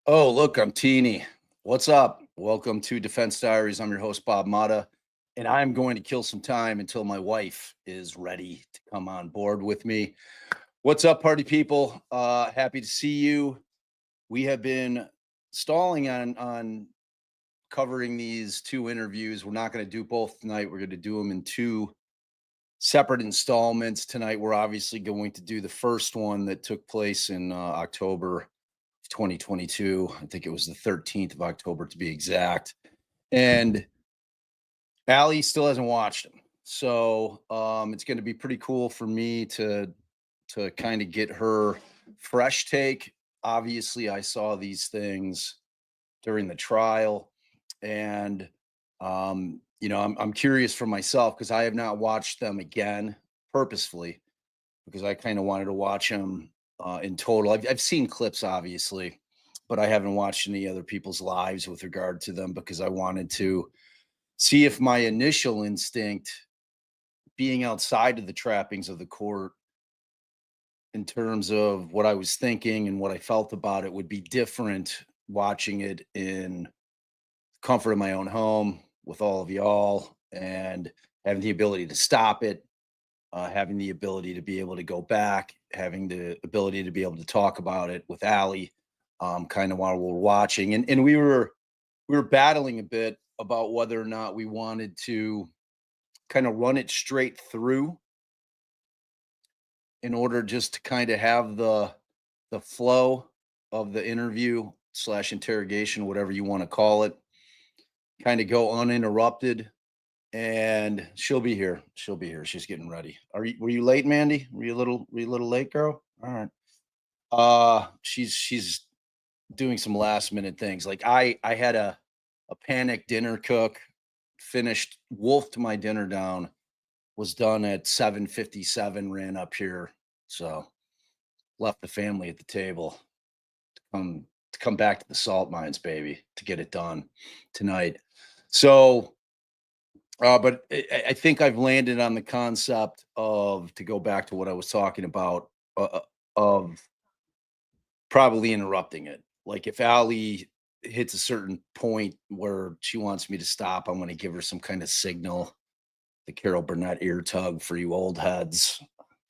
Oh, look, I'm Teeny. What's up? Welcome to Defense Diaries. I'm your host, Bob Mata, and I'm going to kill some time until my wife is ready to come on board with me. What's up, party people? Happy to see you. We have been stalling on covering these two interviews. We're not going to do both tonight. We're going to do them in two separate installments. Tonight, we're obviously going to do the first one that took place in October 2022. I think it was the 13th of October to be exact. And Allie still hasn't watched them. So it's going to be pretty cool for me to kind of get her fresh take. Obviously, I saw these things during the trial, and I'm curious for myself because I have not watched them again purposefully because I kind of wanted to watch them in total. I've seen clips, obviously, but I haven't watched any other people's lives with regard to them because I wanted to see if my initial instinct, being outside of the trappings of the court, in terms of what I was thinking and what I felt about it, would be different watching it in comfort of my own home with all of y'all and having the ability to stop it, having the ability to be able to go back, having the ability to be able to talk about it with Allie, kind of while we're watching. And we were battling a bit about whether or not we wanted to kind of run it straight through in order just to kind of have the flow of the interview slash interrogation, whatever you want to call it, kind of go uninterrupted. And she'll be here. She'll be here. She's getting ready. Were you late, Mandy? Were you a little late, girl? All right. She's doing some last minute things. Like I had a panic dinner cook, finished, wolfed my dinner down, was done at 7:57, ran up here. So left the family at the table to come back to the salt mines, baby, to get it done tonight. So but I think I've landed on the concept of, to go back to what I was talking about, of probably interrupting it. Like if Allie hits a certain point where she wants me to stop, I'm going to give her some kind of signal. The Carol Burnett ear tug for you old heads.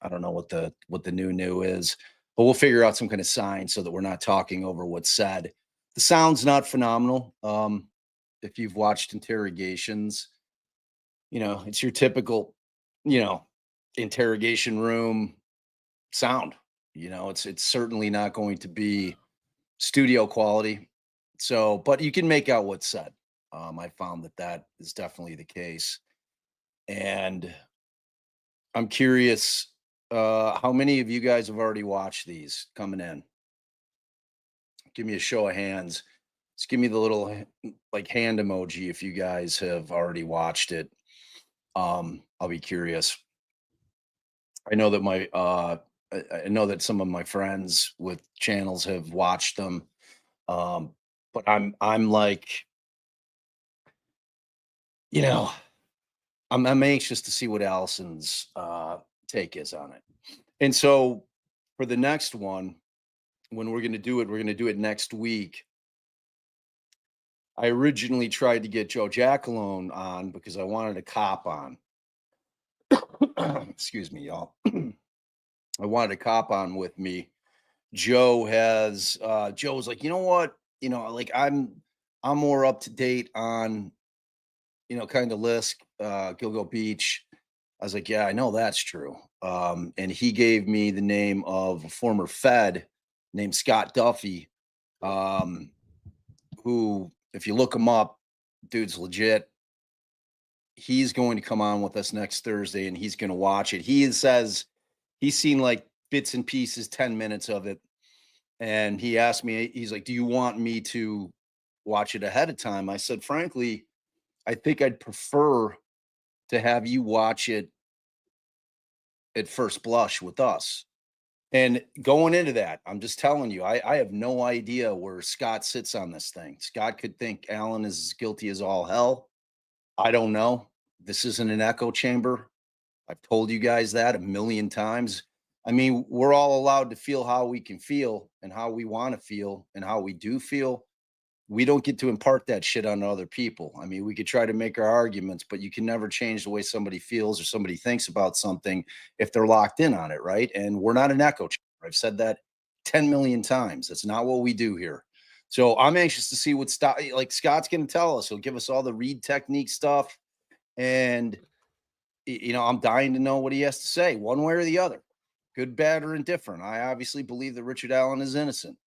I don't know what the new is, but we'll figure out some kind of sign so that we're not talking over what's said. The sound's not phenomenal. If you've watched interrogations, it's your typical, you know, interrogation room sound. It's certainly not going to be studio quality. So, but you can make out what's said. I found that is definitely the case. And I'm curious, how many of you guys have already watched these coming in? Give me a show of hands. Just give me the little like hand emoji if you guys have already watched it. I'll be curious. I know that I know that some of my friends with channels have watched them. But I'm like, you know, I'm anxious to see what Allison's take is on it. And so for the next one, when we're gonna do it next week. I originally tried to get Joe Jackalone on because I wanted a cop on. Excuse me, y'all. I wanted a cop on with me. Joe was like, you know what? Like I'm more up to date on, kind of Lisk, Gilgo Beach. I was like, yeah, I know that's true. And he gave me the name of a former Fed named Scott Duffy, um, who, if you look him up, dude's legit. He's going to come on with us next Thursday and he's going to watch it. He says he's seen like bits and pieces, 10 minutes of it. And he asked me, he's like, do you want me to watch it ahead of time? I said, frankly, I think I'd prefer to have you watch it at first blush with us. And going into that, I'm just telling you, I have no idea where Scott sits on this thing. Scott could think Alan is as guilty as all hell. I don't know. This isn't an echo chamber. I've told you guys that a million times. I mean, we're all allowed to feel how we can feel and how we want to feel and how we do feel. We don't get to impart that shit on other people. I mean, we could try to make our arguments, but you can never change the way somebody feels or somebody thinks about something if they're locked in on it, right? And we're not an echo chamber. I've said that 10 million times. That's not what we do here. So I'm anxious to see what Scott's going to tell us. He'll give us all the read technique stuff. And, I'm dying to know what he has to say, one way or the other, good, bad, or indifferent. I obviously believe that Richard Allen is innocent.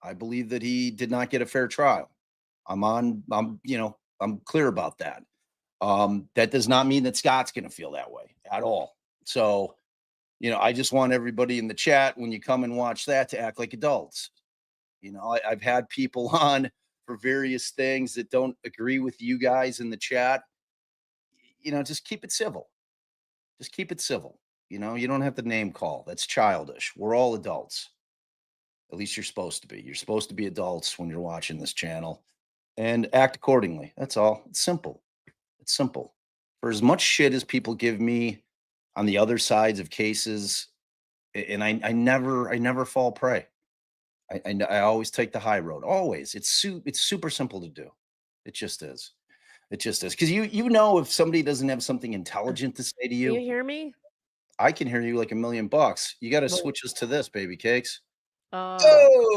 I believe that he did not get a fair trial. I'm clear about that. That does not mean that Scott's going to feel that way at all. So, I just want everybody in the chat, when you come and watch that, to act like adults. I've had people on for various things that don't agree with you guys in the chat. Just keep it civil. Just keep it civil. You don't have to name call. That's childish. We're all adults. At least you're supposed to be. You're supposed to be adults when you're watching this channel and act accordingly. That's all. It's simple. It's simple. For as much shit as people give me on the other sides of cases, and I never fall prey. I always take the high road. Always. It's super simple to do. It just is. It just is. Because if somebody doesn't have something intelligent to say to Can you, you hear me? I can hear you like $1,000,000. You got to switch us to this, baby cakes. Oh,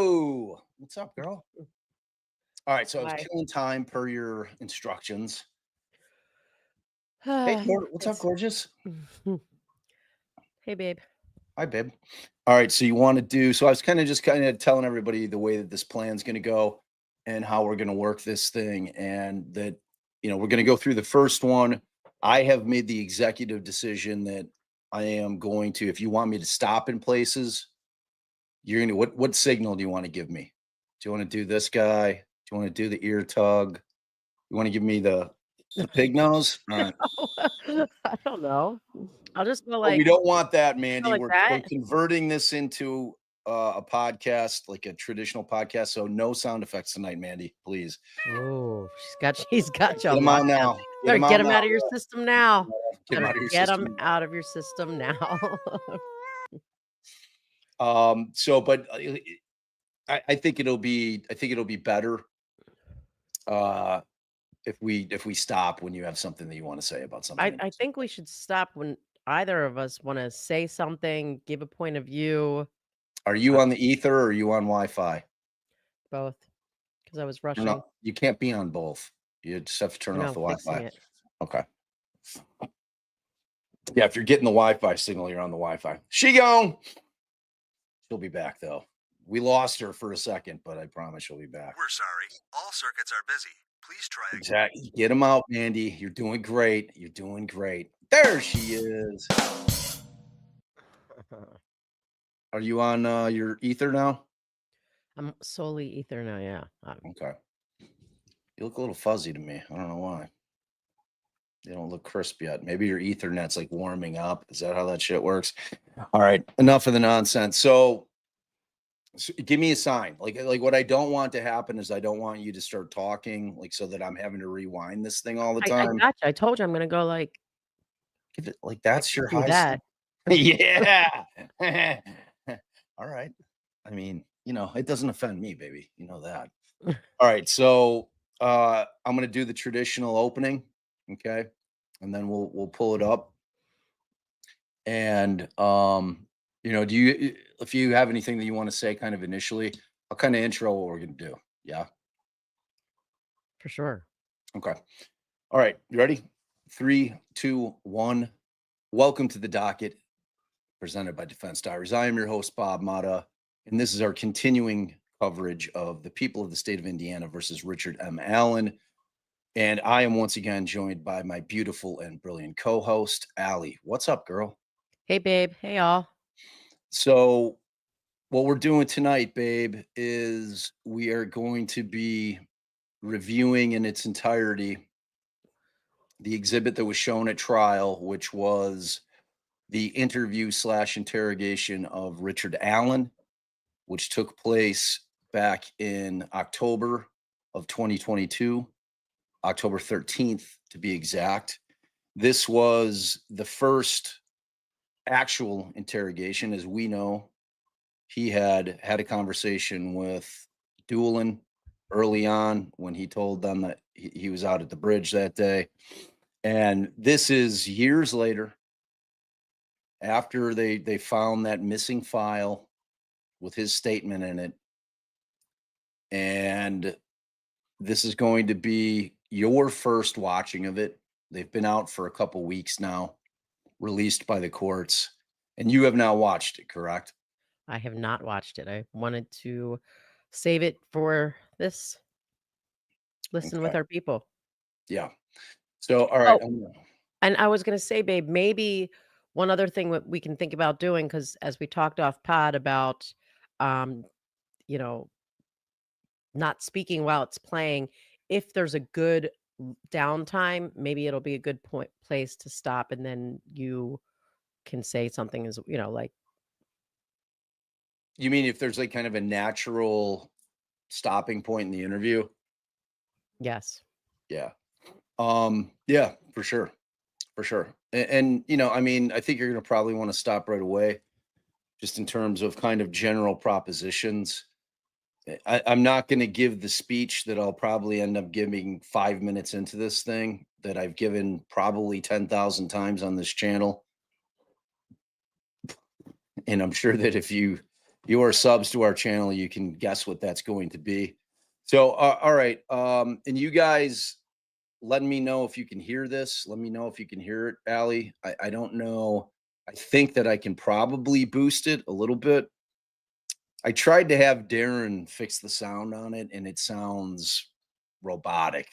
Oh, what's up, girl? All right, so I was hi. killing time per your instructions. Hey, what's up, gorgeous? Hey, babe. Hi, babe. All right, so you want to do, so I was kind of telling everybody the way that this plan's going to go and how we're going to work this thing, and that, we're going to go through the first one. I have made the executive decision that I am going to, if you want me to stop in places, you're going to, what signal do you want to give me? Do you want to do this guy? Do you want to do the ear tug? You want to give me the pig nose? All right. I don't know. I'll just go But we like don't want that, Mandy. like We're that. converting this into a podcast, like a traditional podcast. So no sound effects tonight, Mandy, please. Oh, she's got you Get on them out lockdown. now. Better get them out of your Yeah. system now. Get them Better out of your get them system. out of your system now. But I think it'll be better if we stop when you have something that you want to say about something. I think we should stop when either of us want to say something, give a point of view. Are you on the ether or are you on Wi-Fi? Both, because I was rushing. No, you can't be on both. You just have to turn off the Wi-Fi. It. Okay. Yeah, if you're getting the Wi-Fi signal, you're on the Wi-Fi. She gone. She'll be back though. We lost her for a second, but I promise she'll be back. We're sorry. All circuits are busy. Please try again. Exactly. Get them out, Mandy. You're doing great. You're doing great. There she is. Are you on your ether now? I'm solely ether now, yeah. Okay. You look a little fuzzy to me. I don't know why. You don't look crisp yet. Maybe your Ethernet's like warming up. Is that how that shit works? All right. Enough of the nonsense. So give me a sign. Like what I don't want to happen is I don't want you to start talking like so that I'm having to rewind this thing all the time. I got you. I told you I'm gonna go like Give it like that's your high. That. Yeah. All right. I mean, it doesn't offend me, baby. You know that. All right. So I'm going to do the traditional opening, okay, and then we'll pull it up. And do you if you have anything that you want to say, kind of initially, I'll kind of intro what we're going to do. Yeah. For sure. Okay. All right. You ready? 3, 2, 1. Welcome to the docket, presented by Defense Diaries. I am your host, Bob Mata, and this is our continuing coverage of the people of the state of Indiana versus Richard M. Allen. And I am once again joined by my beautiful and brilliant co-host, Allie. What's up, girl? Hey, babe. Hey, y'all. So what we're doing tonight, babe, is we are going to be reviewing in its entirety the exhibit that was shown at trial, which was the interview/interrogation of Richard Allen, which took place back in October of 2022, October 13th to be exact. This was the first actual interrogation. As we know, he had a conversation with Doolin early on when he told them that he was out at the bridge that day. And this is years later, after they found that missing file with his statement in it. And this is going to be your first watching of it. They've been out for a couple weeks now, released by the courts, and you have now watched it, correct? I have not watched it. I wanted to save it for this listen with Okay. our people. Yeah. So, all right. Oh, and I was going to say, babe, maybe one other thing that we can think about doing, because as we talked off pod about, um, you know, not speaking while it's playing, if there's a good downtime, maybe it'll be a good place to stop, and then you can say something as like, You mean if there's like kind of a natural stopping point in the interview? yes. Yeah. Yeah, for sure. For sure. And I mean, I think you're going to probably want to stop right away, just in terms of kind of general propositions. I'm not going to give the speech that I'll probably end up giving 5 minutes into this thing that I've given probably 10,000 times on this channel. And I'm sure that if you are subs to our channel, you can guess what that's going to be. So, all right. And you guys, let me know if you can hear this. Let me know if you can hear it, Allie. I don't know. I think that I can probably boost it a little bit. I tried to have Darren fix the sound on it, and it sounds robotic.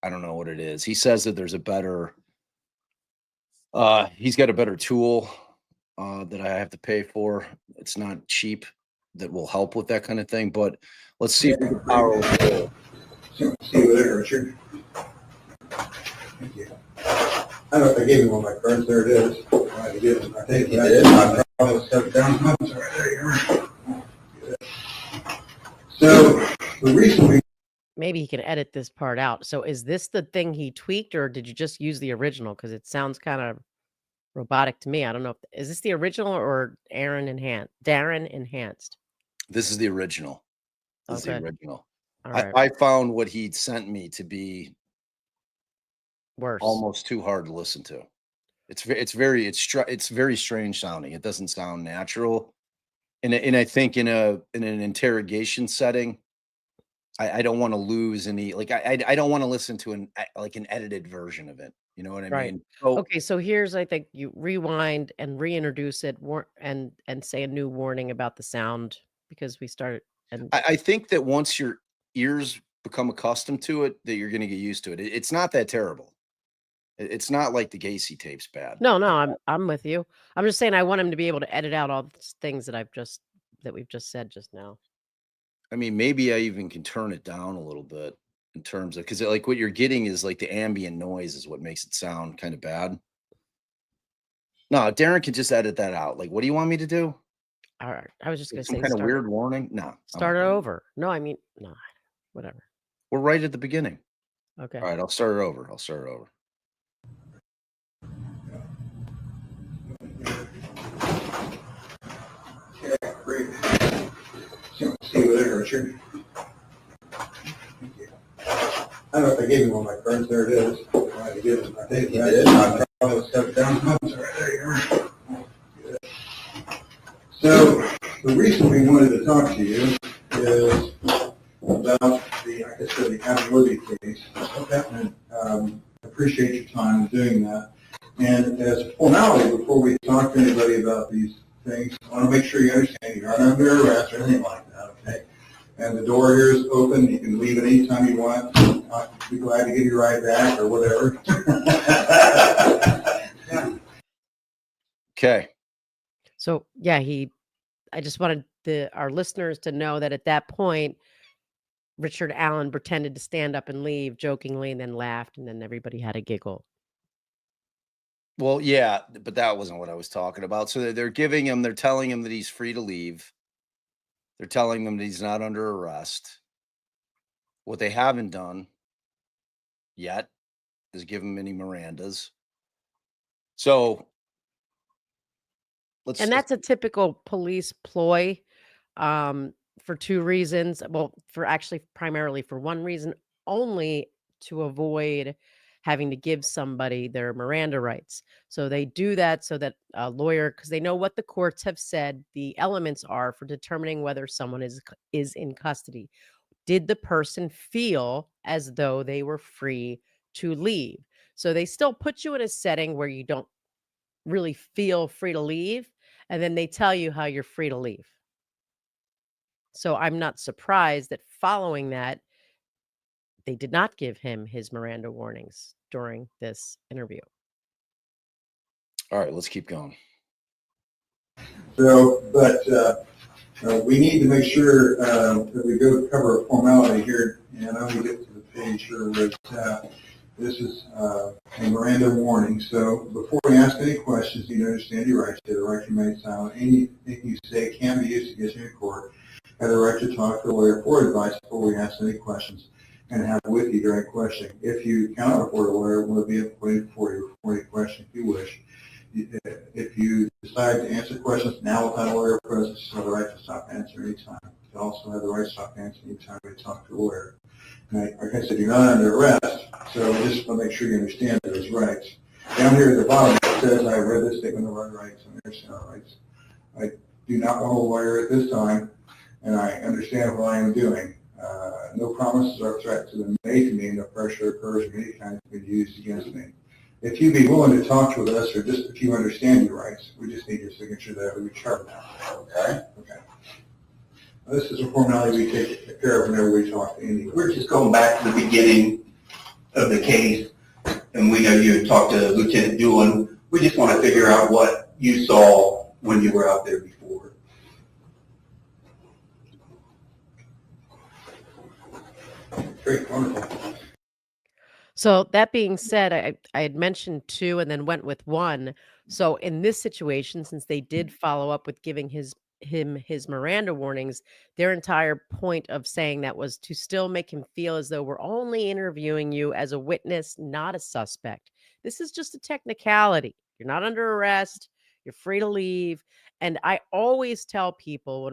I don't know what it is. He says that there's a better, he's got a better tool that I have to pay for. It's not cheap, that will help with that kind of thing. But let's see if we can power through. See you later, Richard. Thank you. I don't know if I gave you one of my cards. There it is. I did. I think you did. I probably set it down. Oh, sorry. There you are. So the reason we Maybe he can edit this part out. So is this the thing he tweaked, or did you just use the original? Because it sounds kind of robotic to me. I don't know. Is this the original or Darren enhanced? This is the original. This is the Okay. original. All right. I found what he'd sent me to be Worse. almost too hard to listen to. It's very strange sounding. It doesn't sound natural. And I think in an interrogation setting, I don't want to lose any, like, I don't want to listen to an edited version of it. You know what I Right. mean? So Okay, so here's, I think you rewind and reintroduce it, and say a new warning about the sound, because we started and I think that once your ears become accustomed to it, that you're going to get used to it. It's not that terrible. It's not like the Gacy tape's bad. no, I'm with you. I'm just saying I want him to be able to edit out all the things that we've just said just now. I mean, maybe I even can turn it down a little bit in terms of, because like what you're getting is like the ambient noise is what makes it sound kind of bad. No, Darren can just edit that out. Like, what do you want me to do? All right. I was just going to Some say kind of start, weird warning? No. start it over. No, I mean, no, whatever. We're right at the beginning. Okay. All right, I'll start it over. yeah, great. See you later, Richard. Thank you. I don't know if I gave you one of my cards. There it is. I think you did. I probably stuck it down. Oh, sorry, there you are. So the reason we wanted to talk to you is about the County Libby case. And appreciate your time in doing that. And as a formality, before we talk to anybody about these things, I want to make sure you understand you're not under arrest or anything like that, okay? And the door here is open. You can leave anytime you want. I'd be glad to give you a ride back or whatever. Okay. So yeah, I just wanted our listeners to know that at that point, Richard Allen pretended to stand up and leave jokingly and then laughed, and then everybody had a giggle. Well, yeah, but that wasn't what I was talking about. So they're telling him that he's free to leave. They're telling him that he's not under arrest. What they haven't done yet is give him any Mirandas. So And that's a typical police ploy, for two reasons. Well, primarily for one reason only, to avoid having to give somebody their Miranda rights. So they do that so that a lawyer, because they know what the courts have said the elements are for determining whether someone is in custody. Did the person feel as though they were free to leave? So they still put you in a setting where you don't really feel free to leave, and then they tell you how you're free to leave. So I'm not surprised that following that, they did not give him his Miranda warnings during this interview. All right, let's keep going. So, but we need to make sure that we go cover a formality here, and I'm going to get to the page here where it's at. This is a Miranda warning. So before we ask any questions, you need to understand your rights. You have the right to remain silent. Anything you say can be used against you in court. You have the right to talk to a lawyer for advice before we ask any questions and have it with you during questioning. If you cannot afford a lawyer, we'll be appointed for you before any question if you wish. If you decide to answer questions now without a lawyer present, you have the right to stop answering anytime. You also have the right to stop answering anytime you talk to a lawyer. Like I said, you're not under arrest, so just want to make sure you understand those rights. Down here at the bottom, it says, I read this statement of our rights and understand our rights. I do not want a lawyer at this time, and I understand what I am doing. No promises or threats have been made to me, no pressure or coercion of any kind has been used against me. If you'd be willing to talk with us, or just if you understand your rights, we just need your signature that we chart now. Okay? Okay. This is a formality we take care of whenever we talk to anyone. We're just going back to the beginning of the case, and we know you talked to Lieutenant Doolin. We just want to figure out what you saw when you were out there before. Great, wonderful. So that being said, I had mentioned 2 and then went with 1. So in this situation, since they did follow up with giving him his Miranda warnings, their entire point of saying that was to still make him feel as though we're only interviewing you as a witness, not a suspect. This is just a technicality. You're not under arrest. You're free to leave. And I always tell people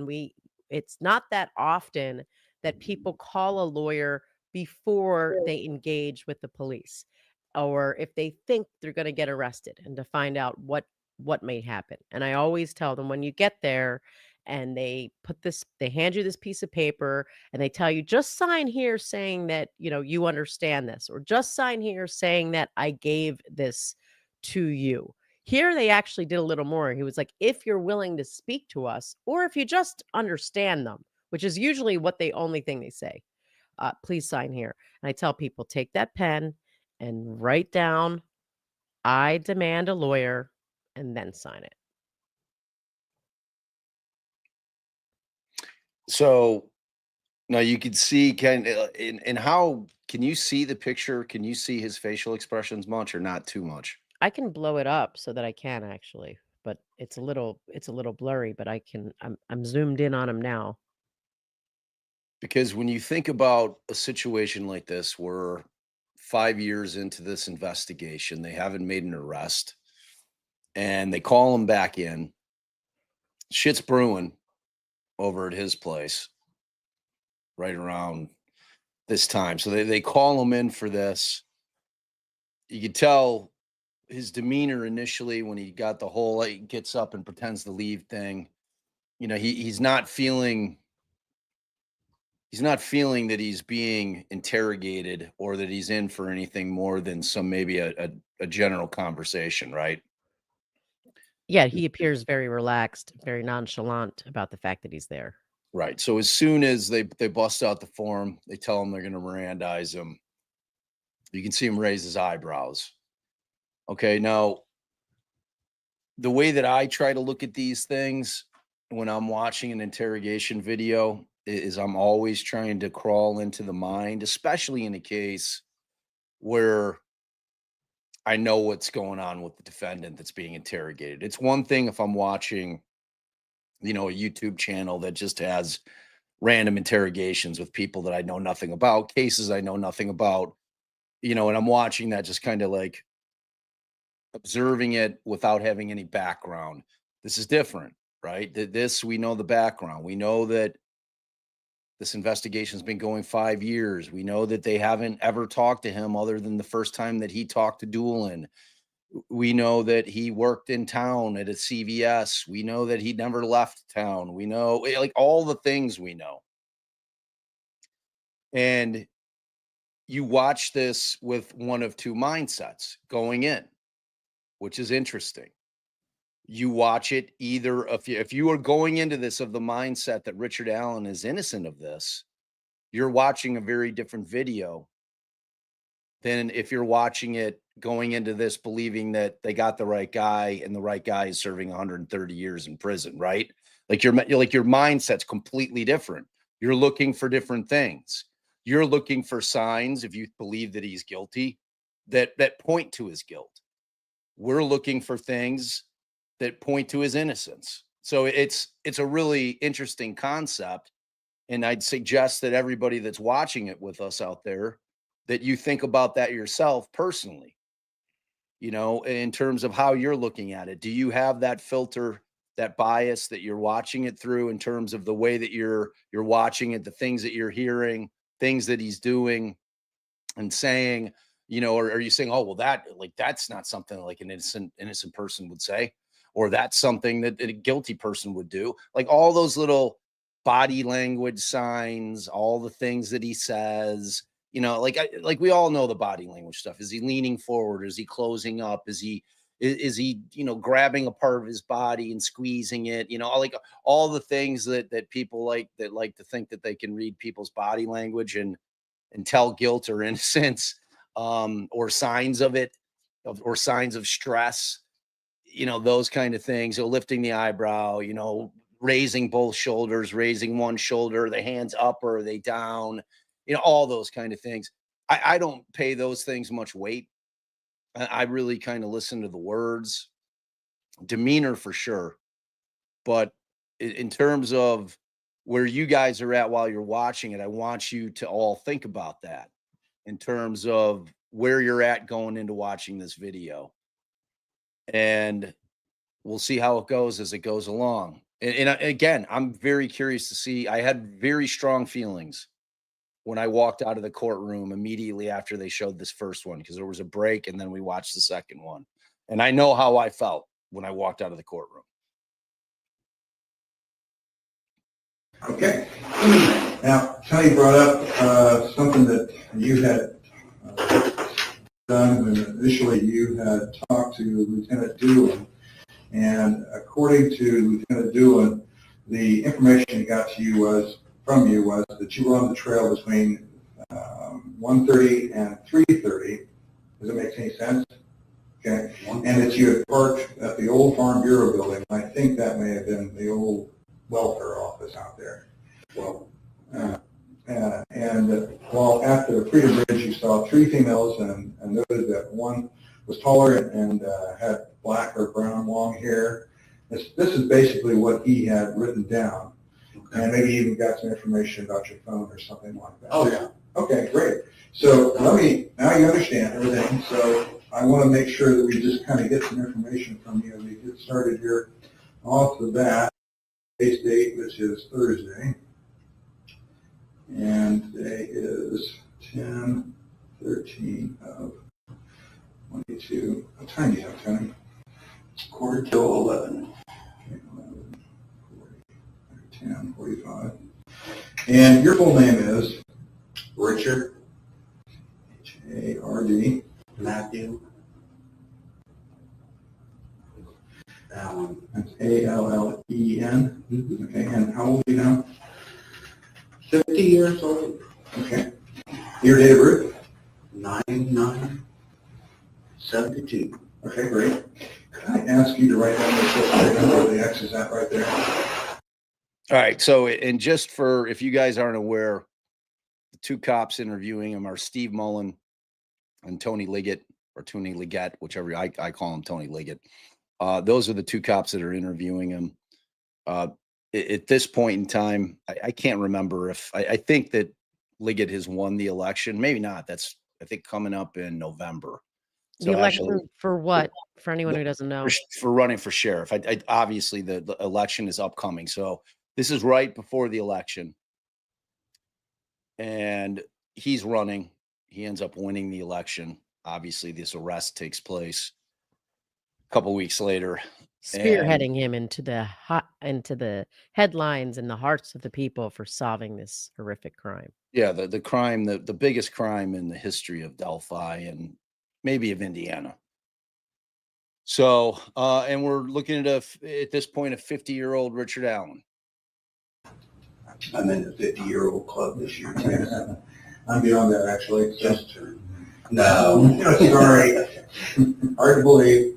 it's not that often that people call a lawyer before they engage with the police, or if they think they're going to get arrested, and to find out what may happen. And I always tell them, when you get there and they hand you this piece of paper and they tell you, just sign here saying that, you understand this, or just sign here saying that I gave this to you. Here they actually did a little more. He was like, if you're willing to speak to us, or if you just understand them, which is usually the only thing they say. Please sign here. And I tell people, take that pen and write down, I demand a lawyer, and then sign it. So now you can see, and how can you see the picture? Can you see his facial expressions much or not too much? I can blow it up so that I can actually, but it's a little blurry, but I'm zoomed in on him now. Because when you think about a situation like this, we're 5 years into this investigation, they haven't made an arrest, and they call him back in. Shit's brewing over at his place right around this time. So they call him in for this. You could tell his demeanor initially when he got the whole, he gets up and pretends to leave thing. You know, he's not feeling that he's being interrogated or that he's in for anything more than some maybe a general conversation, right? Yeah, he appears very relaxed, very nonchalant about the fact that he's there. Right. So as soon as they bust out the form, they tell him they're going to Mirandize him. You can see him raise his eyebrows. Okay, now the way that I try to look at these things when I'm watching an interrogation video is I'm always trying to crawl into the mind, especially in a case where I know what's going on with the defendant that's being interrogated. It's one thing if I'm watching, you know, a YouTube channel that just has random interrogations with people that I know nothing about, cases I know nothing about, you know, and I'm watching that just kind of like observing it without having any background. This is different, right? This, we know the background. We know that this investigation's been going 5 years. We know that they haven't ever talked to him other than the first time that he talked to Doolin. We know that he worked in town at a CVS. We know that he never left town. We know, like, all the things we know. And you watch this with one of two mindsets going in, which is interesting. You watch it either if you are going into this of the mindset that Richard Allen is innocent of this, you're watching a very different video than if you're watching it going into this believing that they got the right guy and the right guy is serving 130 years in prison, right? Like your mindset's completely different. You're looking for different things. You're looking for signs, if you believe that he's guilty, that point to his guilt. We're looking for things that point to his innocence. So it's a really interesting concept. And I'd suggest that everybody that's watching it with us out there, that you think about that yourself personally, you know, in terms of how you're looking at it. Do you have that filter, that bias that you're watching it through in terms of the way that you're watching it, the things that you're hearing, things that he's doing and saying, you know, or are you saying, oh, well, that's not something like an innocent person would say, or that's something that a guilty person would do? Like all those little body language signs, all the things that he says, you know, like we all know the body language stuff. Is he leaning forward? Is he closing up? Is he, you know, grabbing a part of his body and squeezing it? You know, like all the things that people like to think that they can read people's body language and tell guilt or innocence, or signs of it, or signs of stress, you know, those kind of things. So lifting the eyebrow, you know, raising both shoulders, raising one shoulder, the hands up or are they down, you know, all those kind of things. I don't pay those things much weight. I really kind of listen to the words, demeanor for sure. But in terms of where you guys are at while you're watching it, I want you to all think about that in terms of where you're at going into watching this video. And we'll see how it goes as it goes along. And again, I'm very curious to see. I had very strong feelings when I walked out of the courtroom immediately after they showed this first one, because there was a break and then we watched the second one. And I know how I felt when I walked out of the courtroom. Okay. Now, Tony brought up something that you had done when initially you had talked to Lieutenant Doolin. And according to Lieutenant Doolin, the information he got to you was that you were on the trail between 1:30 and 3:30. Does it make any sense? Okay. And that you had parked at the old Farm Bureau building. I think that may have been the old welfare office out there. Well, while at the Freedom Bridge, you saw three females and noted that one was taller and had black or brown long hair. This is basically what he had written down. Okay. And maybe even got some information about your phone or something like that. Oh, yeah. Okay, great. So now you understand everything. So I want to make sure that we just kind of get some information from you. We get started here off the bat. Today's date, which is Thursday. And today is is 10/13 of 22. What time do you have, Tony? 11:45. 10:45. And your full name is? Richard H-A-R-D. Matthew Allen. That's A-L-L-E-N. Mm-hmm. Okay, and how old are you now? 50 years old. Okay. Your date of birth? 9972. Okay, great. Could I ask you to write down the social number where the X is at right there? All right. So, and just for if you guys aren't aware, the two cops interviewing him are Steve Mullen and Tony Liggett, or Tony Liggett, whichever I call him Tony Liggett. Those are the two cops that are interviewing him. At this point in time, I can't remember if I think that Liggett has won the election. Maybe not. That's, I think, coming up in November. The election for what? For anyone who doesn't know. For running for sheriff. I obviously the election is upcoming. So this is right before the election. And he's running. He ends up winning the election. Obviously, this arrest takes place a couple weeks later. Spearheading him into the headlines and the hearts of the people for solving this horrific crime. Yeah, the crime, the biggest crime in the history of Delphi and maybe of Indiana. So, and we're looking at this point, a 50-year-old Richard Allen. I'm in the 50-year-old club this year. I'm beyond that, actually. Just turned. No. Sorry. Hard to believe.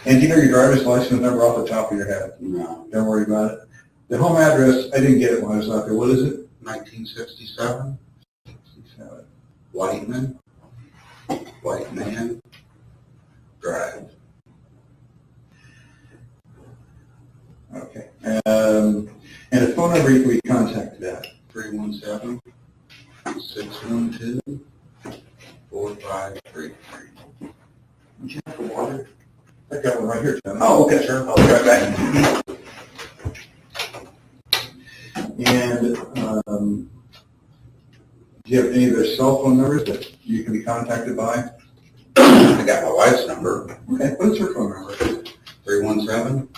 And do you know your driver's license number off the top of your head? No. Don't worry about it. The home address, I didn't get it when I was out there. What is it? 1967. 67. White Man Drive. Okay. And a phone number you can be contacted at? 317-612-4533. Would you have the water? I got one right here, Tim. Oh, okay, sure. I'll be right back. And do you have any of their cell phone numbers that you can be contacted by? I got my wife's number. Okay, what's her phone number? 317-612.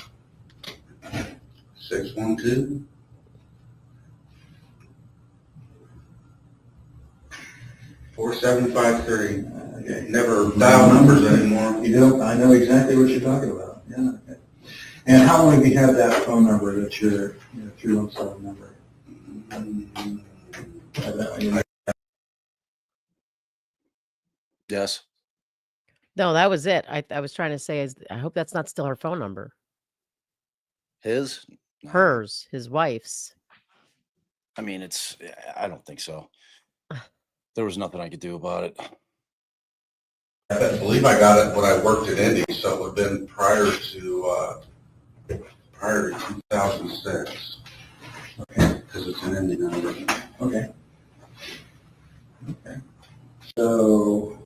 4753. Okay. Never dial numbers anymore. You don't, I know exactly what you're talking about. Yeah. Okay. And how long have you had that phone number? That's your 317 number? Have that one. Yes. No, that was it. I was trying to say is I hope that's not still her phone number. His? No. Hers, his wife's. I mean, I don't think so. There was nothing I could do about it. I believe I got it when I worked at Indy, so it would have been prior to 2006. Okay. Because it's an Indy number. Okay. Okay. So,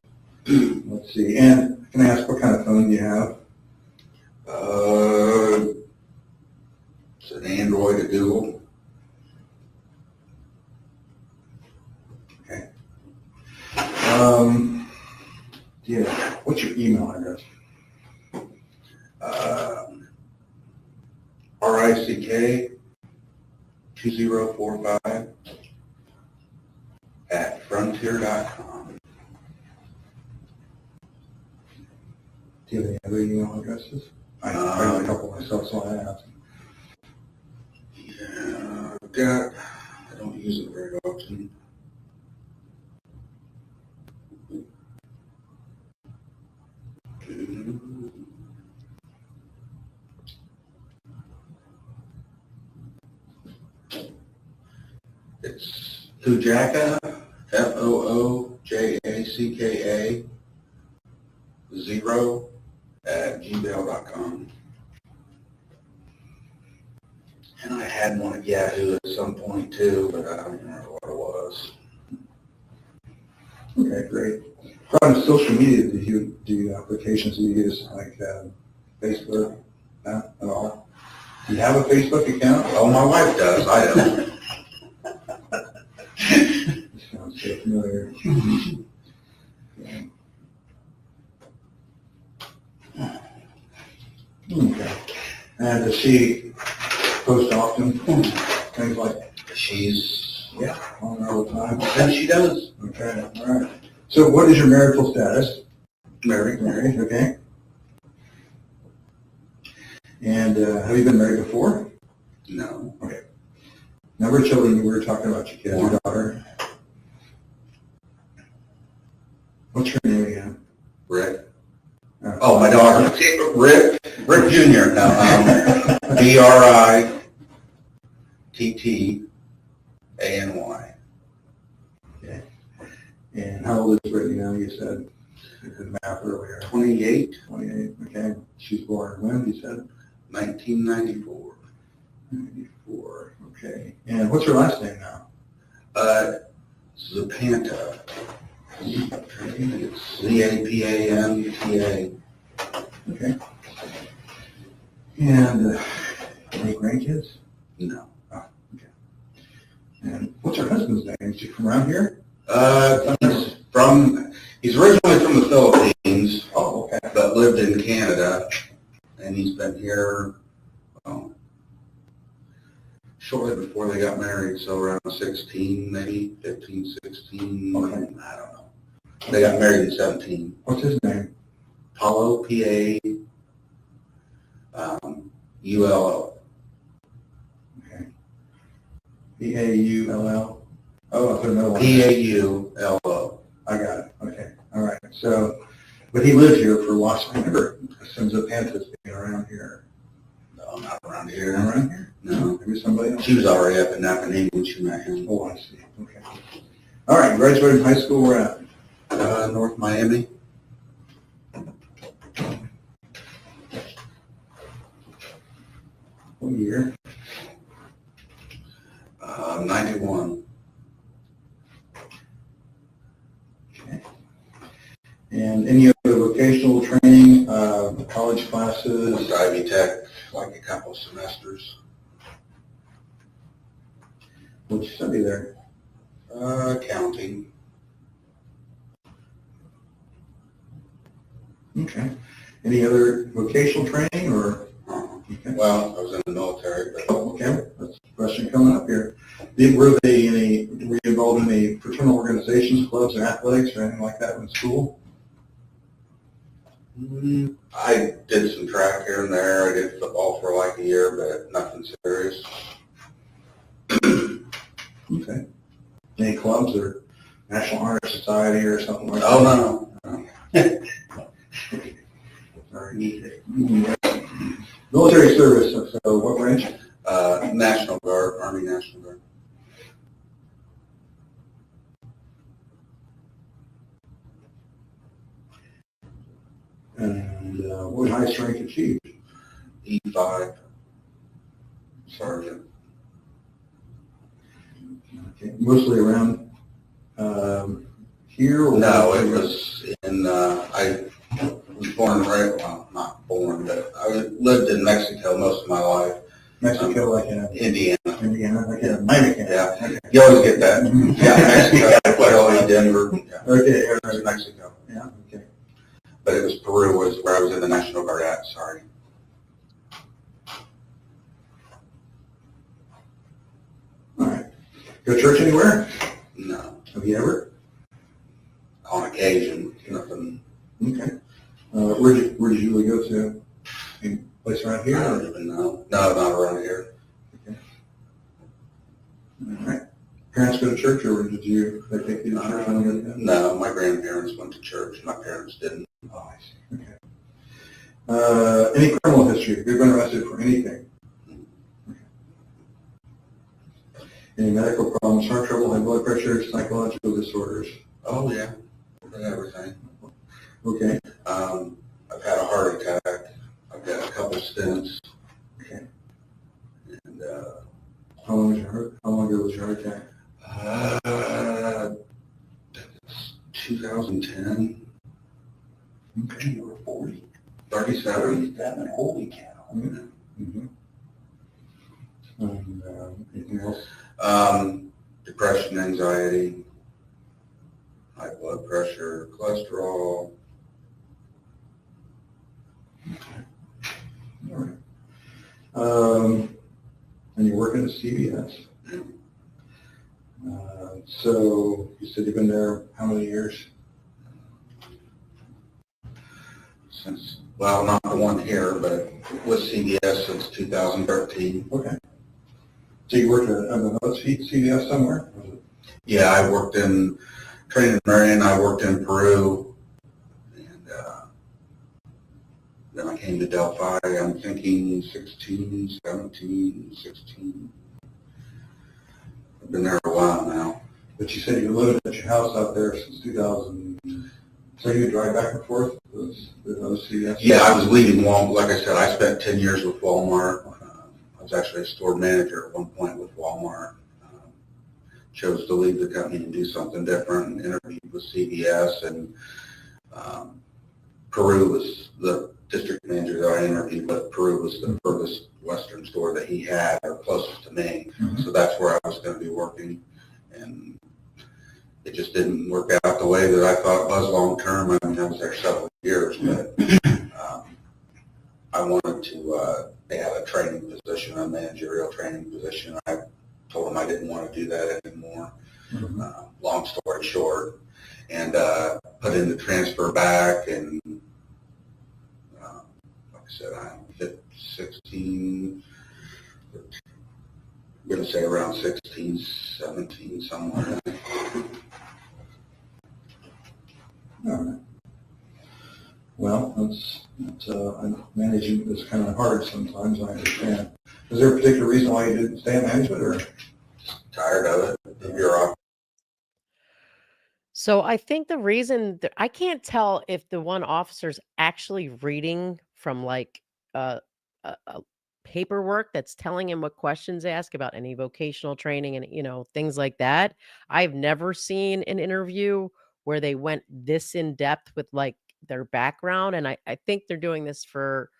let's see. And can I ask what kind of phone you have? It's an Android, a Google. Okay. Yeah. What's your email address? RICK2045 @frontier.com. Do you have any other email addresses? I have a couple myself, so I asked. Yeah, I don't use it very often. It's Foojacka, FOOJACKA 0 @gmail.com. And I had one at Yahoo at some point too, but I don't remember what it was. Okay, great. What kind of social media do applications do you use, like Facebook? Not at all? You have a Facebook account? Oh, my wife does, I don't. Sounds so familiar. Okay. And does she post often? Things like, She's, yeah, on all the time? and she does. Okay, all right. So what is your marital status? Married. Married, okay. And have you been married before? No. Number of children, we were talking about your kids, your One. daughter. What's her name again? Rick. Oh, my daughter. Rick Jr. No, Brittany. Okay. And how old is Brittany now, you said? You did math earlier. 28, 28, okay. She's born when, you said? 1994. 94, okay. And what's her last name now? Zapanta. It's Zapanta. Okay. And any grandkids? No. And what's her husband's name? Is he from around here? He's originally from the Philippines, Oh, okay. but lived in Canada, and he's been here shortly before they got married, so around 16, maybe 15, 16, Okay. I don't know. They got married in 17. What's his name? Paulo, P-A-U-L-O. Okay. P-A-U-L-L? Oh, I put another one. P-A-U-L-O. I got it. Okay. All right. So, but he lived here for a while. So I never assumed Zapanta's being around here. No, not around You're here. not around here? No. Maybe somebody else? She was already up in Napanee when she met him. Oh, I see. Okay. All right. Graduated high school. Where at? North Miami. What year? 91. Okay. And any other vocational training, college classes? Ivy Tech, like a couple semesters. What'd you study there? Accounting. Okay. Any other vocational training or? Okay. Well, I was in the military, but Oh, okay. That's a question coming up here. Were you involved in any fraternal organizations, clubs, or athletics, or anything like that in school? I did some track here and there. I did football for like a year, but nothing serious. Okay. Any clubs or National Honor Society or something like that? Oh, no. Sorry. Military service, so what branch? National Guard, Army National Guard. And what highest rank achieved? E5 sergeant. Okay. Mostly around here? Or No, it was in, I was born right, well, not born, but I lived in Mexico most of my life. Mexico, like in Indiana. Indiana, like in Miami. Yeah, you always get that. Yeah, Mexico, Puerto Denver. Yeah, Okay, all it was right. Mexico. Yeah, okay. But it was Peru was where I was in the National Guard at, sorry. All right. Go to church anywhere? No, Have you ever? on occasion, nothing. Okay. Where did you usually go to? Any place around I here? don't Or? even know. No, not around here. All right. Parents go to church, or did they take you to church when you were there? No, my grandparents went to church. My parents didn't. Oh, I see. Okay. Any criminal history? Have you been arrested for anything? Okay. Any medical problems, heart trouble, high blood pressure, psychological disorders? Oh, yeah, everything. Okay. I've had a heart attack. I've got a couple stents. Okay. And, How long ago was your heart attack? it's 2010. Okay, you were 40. 37. Holy cow. Mm-hmm. And, anything else? Depression, anxiety, high blood pressure, cholesterol. All right. And you're working at CVS. So you said you've been there how many years? Since, well, not the one here, but with CVS since 2013. Okay. So you worked at another CVS somewhere? Yeah, I worked in Training Marion, I worked in Peru, and then I came to Delphi. I'm thinking 16, 17, 16. I've been there a while now. But you said you lived at your house out there since 2000. So you drive back and forth with those CVS? Yeah, I was leaving Walmart. Like I said, I spent 10 years with Walmart. I was actually a store manager at one point with Walmart. Chose to leave the company and do something different, and interviewed with CVS, and Peru was the district manager that I interviewed, but Peru was the furthest western store that he had, or closest to me. Mhm. So that's where I was going to be working, and it just didn't work out the way that I thought it was long term. I mean, I was there several years, but I wanted to, they had a training position, a managerial training position. I told them I didn't want to do that anymore. Mhm. Long story short, and put in the transfer back, and like I said, I'm 16, I'm going to say around 16, 17, somewhere. All right. Well, managing is kind of hard sometimes, I understand. Is there a particular reason why you didn't stay in management, or? Tired of it, the bureaucracy. So I think the reason that I can't tell if the one officer's actually reading from like a paperwork that's telling him what questions to ask about any vocational training and things like that. I've never seen an interview where they went this in depth with like their background, and I think they're doing this for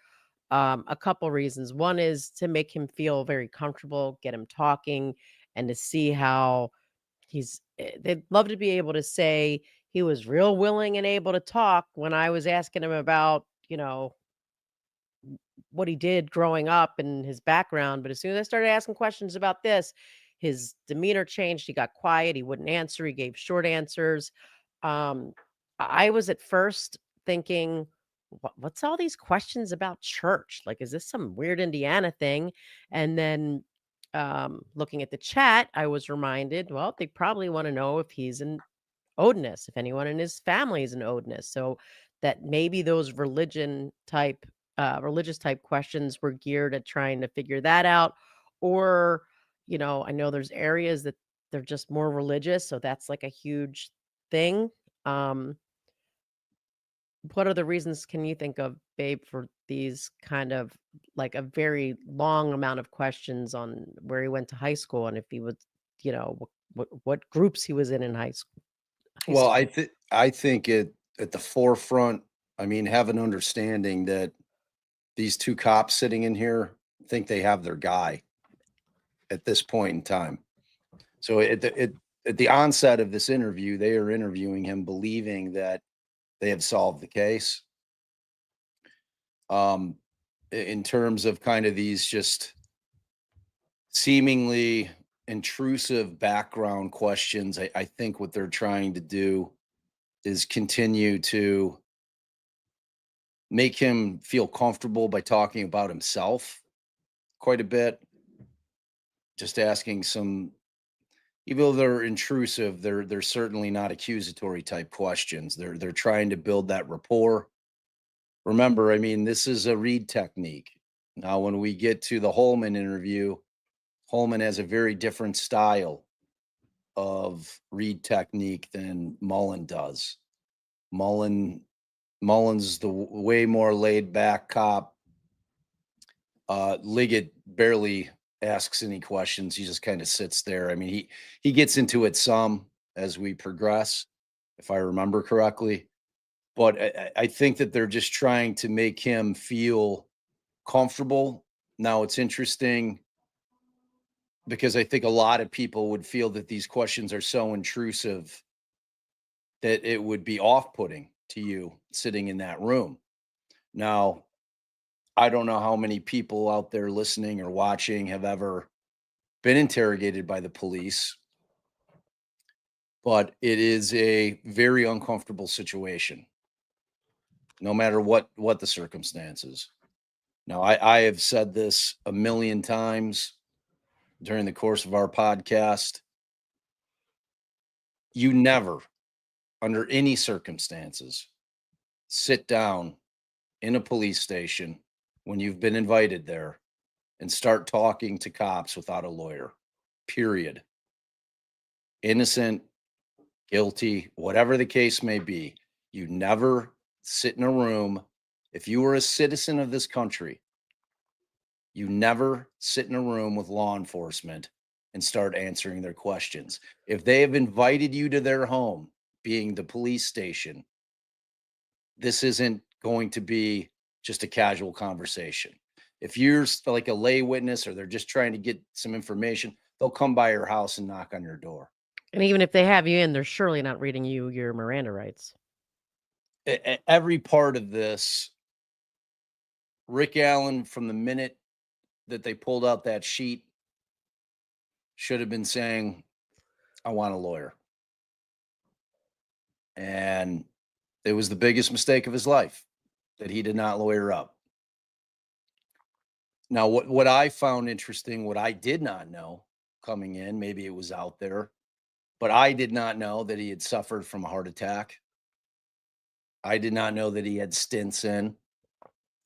a couple reasons. One is to make him feel very comfortable, get him talking, and to see how they'd love to be able to say he was real willing and able to talk when I was asking him about, what he did growing up and his background. But as soon as I started asking questions about this, his demeanor changed. He got quiet. He wouldn't answer. He gave short answers. Um, I was at first thinking, what's all these questions about church? Like, is this some weird Indiana thing? And then looking at the chat, I was reminded, well, they probably want to know if he's an Odinist, if anyone in his family is an Odinist. So that maybe those religious type questions were geared at trying to figure that out. Or, I know there's areas that they're just more religious, so that's like a huge thing. Um, what other reasons can you think of, babe, for these kind of like a very long amount of questions on where he went to high school and if he was, what groups he was in high school? Well, I think at the forefront, I mean, have an understanding that these two cops sitting in here think they have their guy at this point in time. So at the onset of this interview, they are interviewing him believing that they have solved the case. In terms of kind of these just seemingly intrusive background questions, I think what they're trying to do is continue to make him feel comfortable by talking about himself quite a bit. Just asking some, even though they're intrusive, they're certainly not accusatory type questions. They're trying to build that rapport. Remember, I mean, this is a read technique. Now, when we get to the Holman interview, Holman has a very different style of read technique than Mullen does. Mullen's the way more laid back cop. Liggett barely asks any questions. He just kind of sits there. I mean, he gets into it some as we progress, if I remember correctly. But I think that they're just trying to make him feel comfortable. Now, it's interesting. because I think a lot of people would feel that these questions are so intrusive that it would be off-putting to you sitting in that room. Now, I don't know how many people out there listening or watching have ever been interrogated by the police, but it is a very uncomfortable situation, no matter what the circumstances. Now, I have said this a million times during the course of our podcast. You never, under any circumstances, sit down in a police station when you've been invited there and start talking to cops without a lawyer, period. Innocent, guilty, whatever the case may be, you never sit in a room. If you were a citizen of this country, you never sit in a room with law enforcement and start answering their questions. If they have invited you to their home, being the police station, this isn't going to be just a casual conversation. If you're like a lay witness or they're just trying to get some information, they'll come by your house and knock on your door. And even if they have you in, they're surely not reading you your Miranda rights. Every part of this, Rick Allen, from the minute that they pulled out that sheet, should have been saying, I want a lawyer. And it was the biggest mistake of his life that he did not lawyer up. Now, what I found interesting, what I did not know coming in, maybe it was out there, but I did not know that he had suffered from a heart attack. I did not know that he had stents in.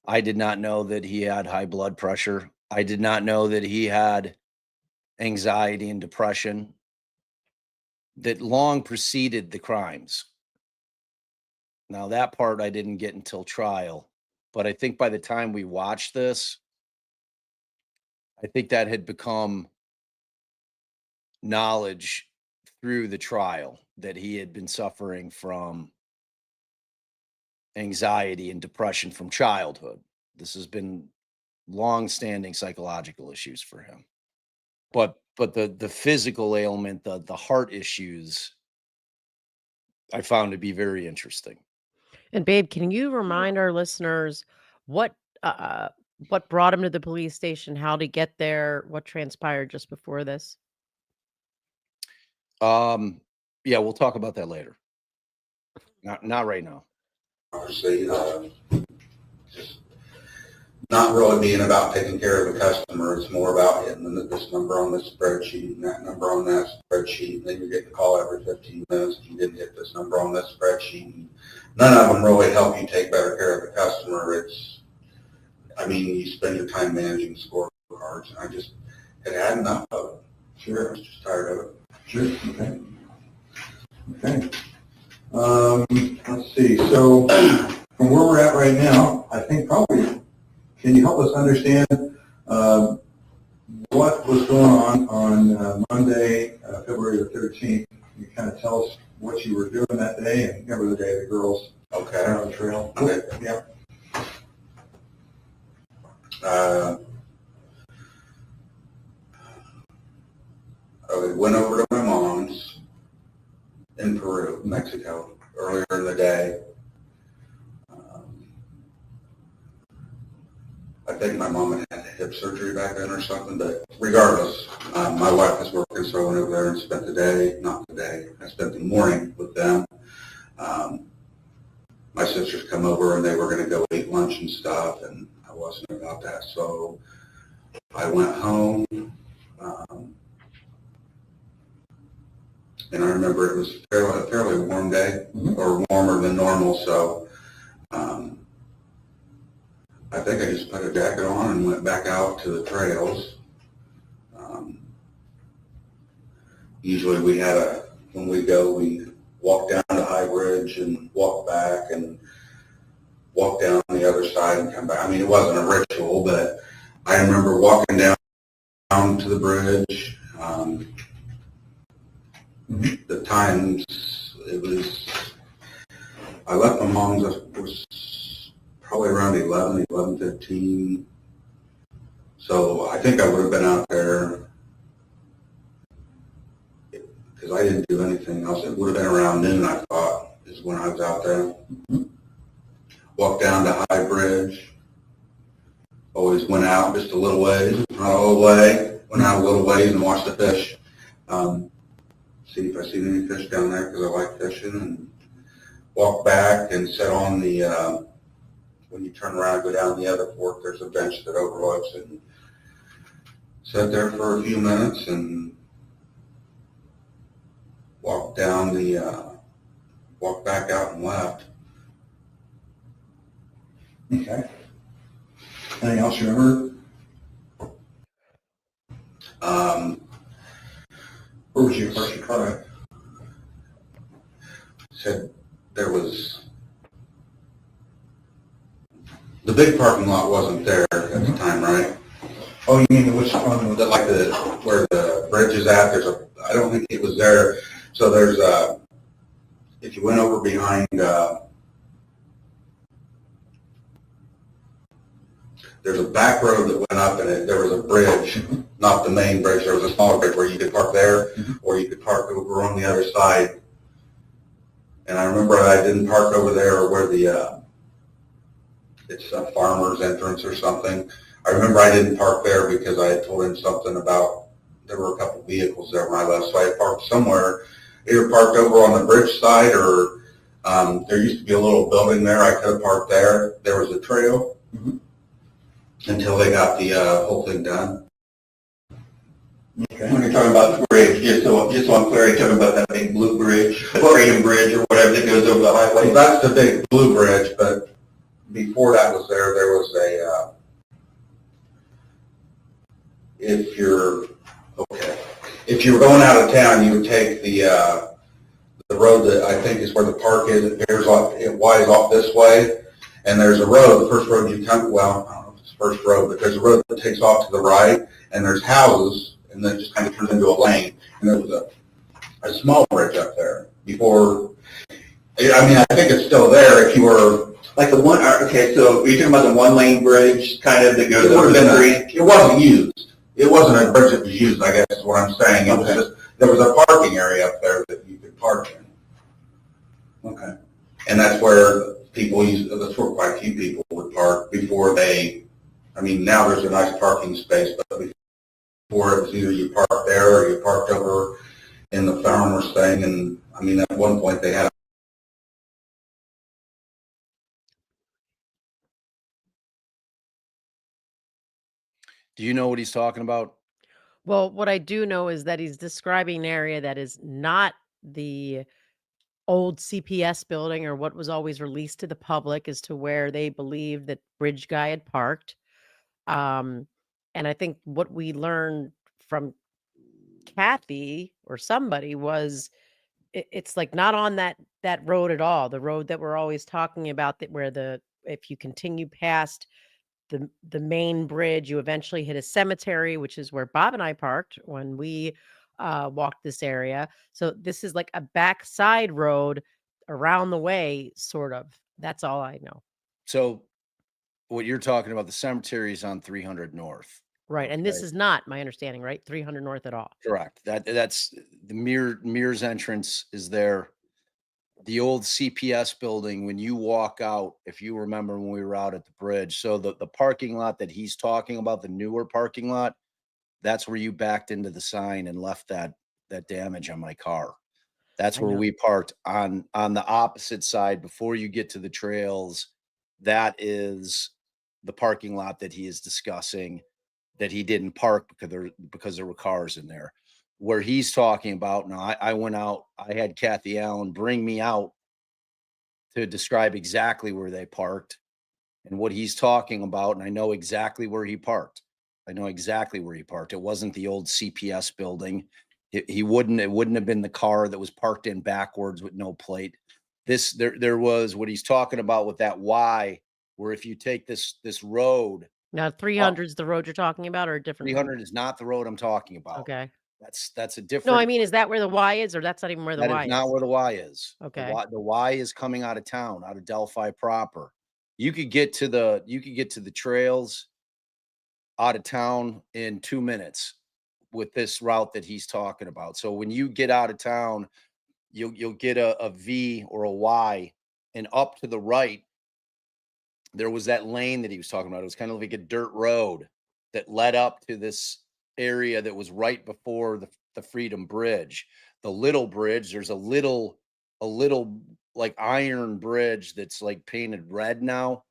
I did not know that he had high blood pressure. I did not know that he had anxiety and depression that long preceded the crimes. Now, that part I didn't get until trial, but I think by the time we watched this, I think that had become knowledge through the trial that he had been suffering from anxiety and depression from childhood. This has been long-standing psychological issues for him. But the physical ailment, the heart issues, I found to be very interesting. And babe, can you remind our listeners what brought him to the police station, how to get there, what transpired just before this? Yeah, we'll talk about that later. Not right now. Obviously, just not really being about taking care of the customer. It's more about hitting this number on this spreadsheet and that number on that spreadsheet. And then you're getting a call every 15 minutes. You didn't hit this number on this spreadsheet. And none of them really help you take better care of the customer. You spend your time managing scorecards, and I just had enough of it. Sure. I was just tired of it. Sure, okay. Let's see, so from where we're at right now, I think probably, can you help us understand what was going on Monday, February the 13th? You kind of tell us what you were doing that day, and remember the day the girls Okay. were on the trail? Okay. Yeah. I went over to my mom's in Peru, Mexico, earlier in the day. I think my mom had hip surgery back then or something, but regardless, my wife was working, so I went over there and spent the day, I spent the morning with them. My sisters come over and they were going to go eat lunch and stuff, and I wasn't about that, so I went home. And I remember it was a fairly warm day, or warmer than normal, so I think I just put a jacket on and went back out to the trails. Usually when we go, we walk down to High Bridge and walk back and walk down the other side and come back. It wasn't a ritual, but I remember walking down to the bridge. The times, I left my mom's, it was probably around 11:15. So I think I would have been out there I didn't do anything else. It would have been around noon, I thought, is when I was out there. Walked down to High Bridge. Always went out just a little ways, not all the way. Went out a little ways and watched the fish. See if I see any fish down there because I like fishing. And walked back and sat on the, when you turn around and go down the other fork, there's a bench that overlooks it. And sat there for a few minutes and walked down the, walked back out and left. Okay. Anything else you remember? Where was you first try? Said there was, the big parking lot wasn't there at the time, right? Oh, you mean which one? Like where the bridge is at, I don't think it was there. So there's if you went over behind, there's a back road that went up and there was a bridge, not the main bridge, there was a smaller bridge where you could park there or you could park over on the other side. And I remember I didn't park over there where the, it's a farmer's entrance or something. I remember I didn't park there because I had told him something about, there were a couple vehicles there when I left, so I parked somewhere, either parked over on the bridge side or there used to be a little building there, I could have parked there. There was a trail until they got the whole thing done. Okay. When you're talking about the bridge, just so I'm clear, you're talking about that big blue bridge, the Freedom Bridge or whatever that goes over the highway? Well, that's the big blue bridge, but before that was there was a, if you're going out of town, you would take the road that I think is where the park is. It veers off, it winds off this way, and there's a road. The first road you come, well, I don't know if it's the first road, but there's a road that takes off to the right, and there's houses, and then it just kind of turns into a lane. And there was a small bridge up there before. I mean, I think it's still there. If you were Like the one, okay, so you're talking about the one-lane bridge kind of that goes it over would the have street? been it wasn't used. It wasn't a bridge that was used, I guess is what I'm saying. It was just, there was a parking area up there that you could park in. Okay. And that's where that's where quite a few people would park before they, I mean, now there's a nice parking space, but before it was either you parked there or you parked over in the farmer's thing. And I mean, at one point they had Do you know what he's talking about? Well, what I do know is that he's describing an area that is not the old CPS building or what was always released to the public as to where they believed that Bridge Guy had parked. And I think what we learned from Kathy or somebody was it's like not on that road at all. The road that we're always talking about, that where if you continue past the main bridge, you eventually hit a cemetery, which is where Bob and I parked when we walked this area. So this is like a backside road around the way, sort of. That's all I know. So what you're talking about, the cemetery is on 300 North. Right. And this Okay. is not my understanding, right? 300 North at all. Correct. That's the Mears entrance is there. The old CPS building, when you walk out, if you remember when we were out at the bridge, so the parking lot that he's talking about, the newer parking lot, that's where you backed into the sign and left that damage on my car. That's I where know. we parked on the opposite side before you get to the trails. That is the parking lot that he is discussing that he didn't park because there were cars in there. Where he's talking about now, I went out, I had Kathy Allen bring me out to describe exactly where they parked and what he's talking about, and I know exactly where he parked. I know exactly where he parked. It wasn't the old CPS building. It wouldn't have been the car that was parked in backwards with no plate. There was what he's talking about with that Y, where if you take this road, Now 300 is the road you're talking about, or a different road? 300 is not the road I'm talking about. Okay. That's a No, different. I mean, is that where the Y is, or that's not even where the That Y is not is? where the Y is. Okay. The Y is coming out of town, out of Delphi proper. You could get to the trails out of town in 2 minutes with this route that he's talking about. So when you get out of town, you'll get a V or a Y, and up to the right, there was that lane that he was talking about. It was kind of like a dirt road that led up to this area that was right before the Freedom Bridge. The little bridge, there's a little like iron bridge that's like painted red now.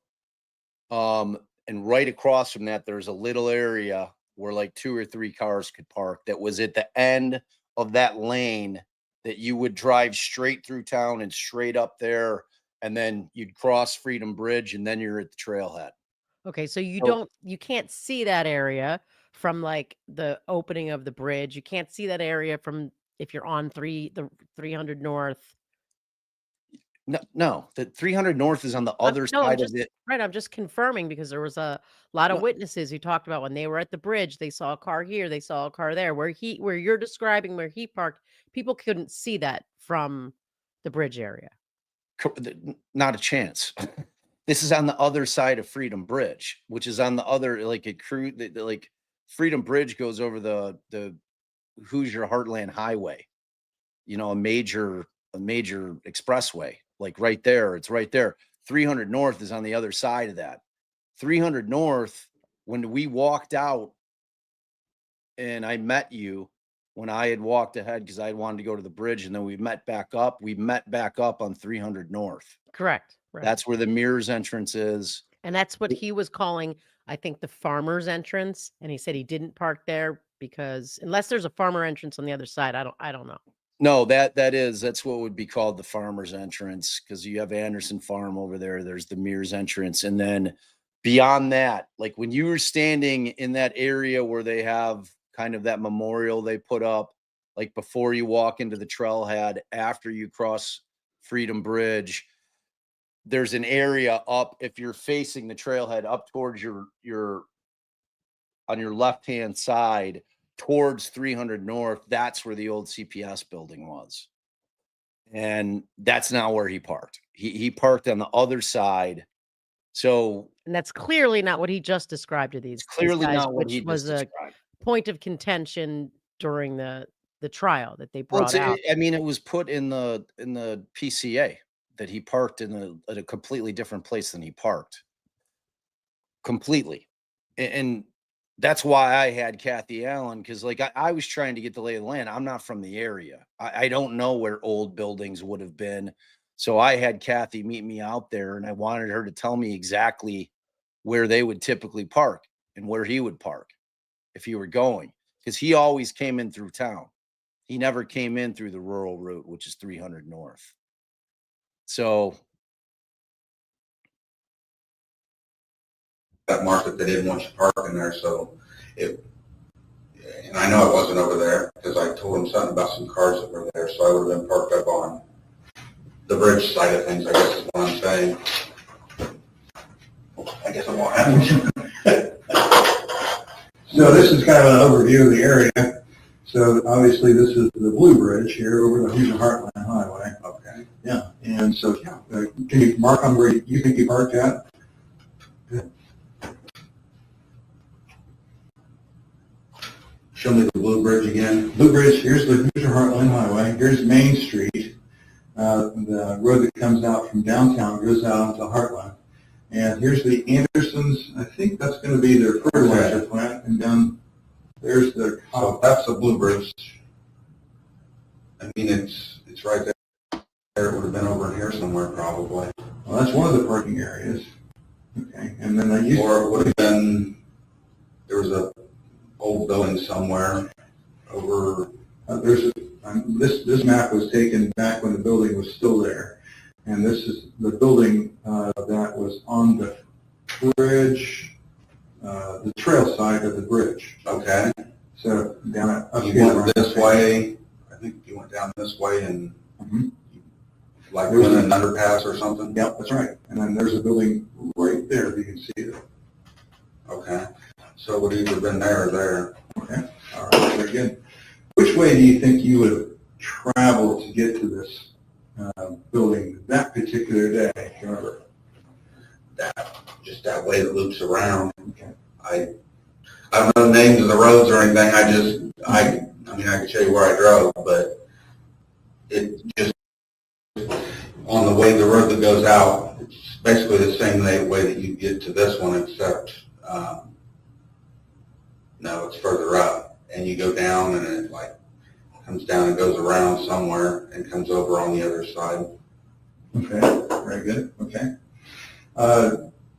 And right across from that, there's a little area where like 2 or 3 cars could park. That was at the end of that lane that you would drive straight through town and straight up there, and then you'd cross Freedom Bridge, and then you're at the trailhead. Okay, so So you can't see that area from like the opening of the bridge. You can't see that area from if you're on the 300 North. no, the 300 North is on the other No, I'm side of just it. right. I'm just confirming because there was a lot of No, witnesses who talked about when they were at the bridge, they saw a car here, they saw a car there. Where you're describing where he parked, people couldn't see that from the bridge area. not a chance. This is on the other side of Freedom Bridge, which is on the other, like a crew, like Freedom Bridge goes over the Hoosier Heartland Highway, a major expressway, like right there. It's right there. 300 North is on the other side of that. 300 North, when we walked out and I met you, when I had walked ahead because I had wanted to go to the bridge, and then we met back up on 300 North. Correct. Right. That's where the Mears entrance is. And that's what he was calling, I think, the farmer's entrance. And he said he didn't park there because unless there's a farmer entrance on the other side, I don't know. No, that's what would be called the farmer's entrance, because you have Anderson Farm over there. There's the Mears entrance. And then beyond that, like when you were standing in that area where they have kind of that memorial they put up, like before you walk into the trailhead, after you cross Freedom Bridge, there's an area up, if you're facing the trailhead, up towards your on your left-hand side towards 300 North. That's where the old CPS building was. And that's not where he parked. He parked on the other side. So, and that's clearly not what he just described to these clearly guys, not what which he was just a described. point of contention during the trial that they brought out. It was put in the PCA that he parked at a completely different place than he parked. Completely. And that's why I had Kathy Allen, because like I was trying to get the lay of the land. I'm not from the area. I don't know where old buildings would have been. So I had Kathy meet me out there, and I wanted her to tell me exactly where they would typically park and where he would park if he were going, because he always came in through town. He never came in through the rural route, which is 300 North. So That market, they didn't want you parking there, so and I know it wasn't over there because I told them something about some cars that were there, so I would have been parked up on the bridge side of things, I guess is what I'm saying. I guess I won't have to. So this is kind of an overview of the area. So obviously this is the Blue Bridge here over the Hoosier Heartland Highway. Okay. Yeah, and so can you mark on where you think you parked at? Show me the Blue Bridge again. Blue Bridge, here's the Hoosier Heartland Highway. Here's Main Street. The road that comes out from downtown goes out into Heartland. And here's the Andersons. I think that's going to be their fertilizer plant. And then there's the, So that's the Blue Bridge. I mean, it's right there. It would have been over here somewhere probably. well, that's one of the parking areas. Okay, and then they used Or it would have been, there was a old building somewhere over. this map was taken back when the building was still there. And this is the building that was on the bridge, the trail side of the bridge. Okay. So down up You here. went this way, I think you went down this way and Mhm. like went in an underpass or something? Yep, that's right. And then there's a building right there, if you can see it. Okay. So it would have either been there or there. Okay, all right, very good. Which way do you think you would have traveled to get to this building that particular day? Remember? Just that way that loops around. Okay. I don't know the names of the roads or anything, I just I mean, I can show you where I drove, but it just, on the way, the road that goes out, it's basically the same way that you get to this one, except, no, it's further up. And you go down and it like comes down and goes around somewhere and comes over on the other side. Okay, very good, okay.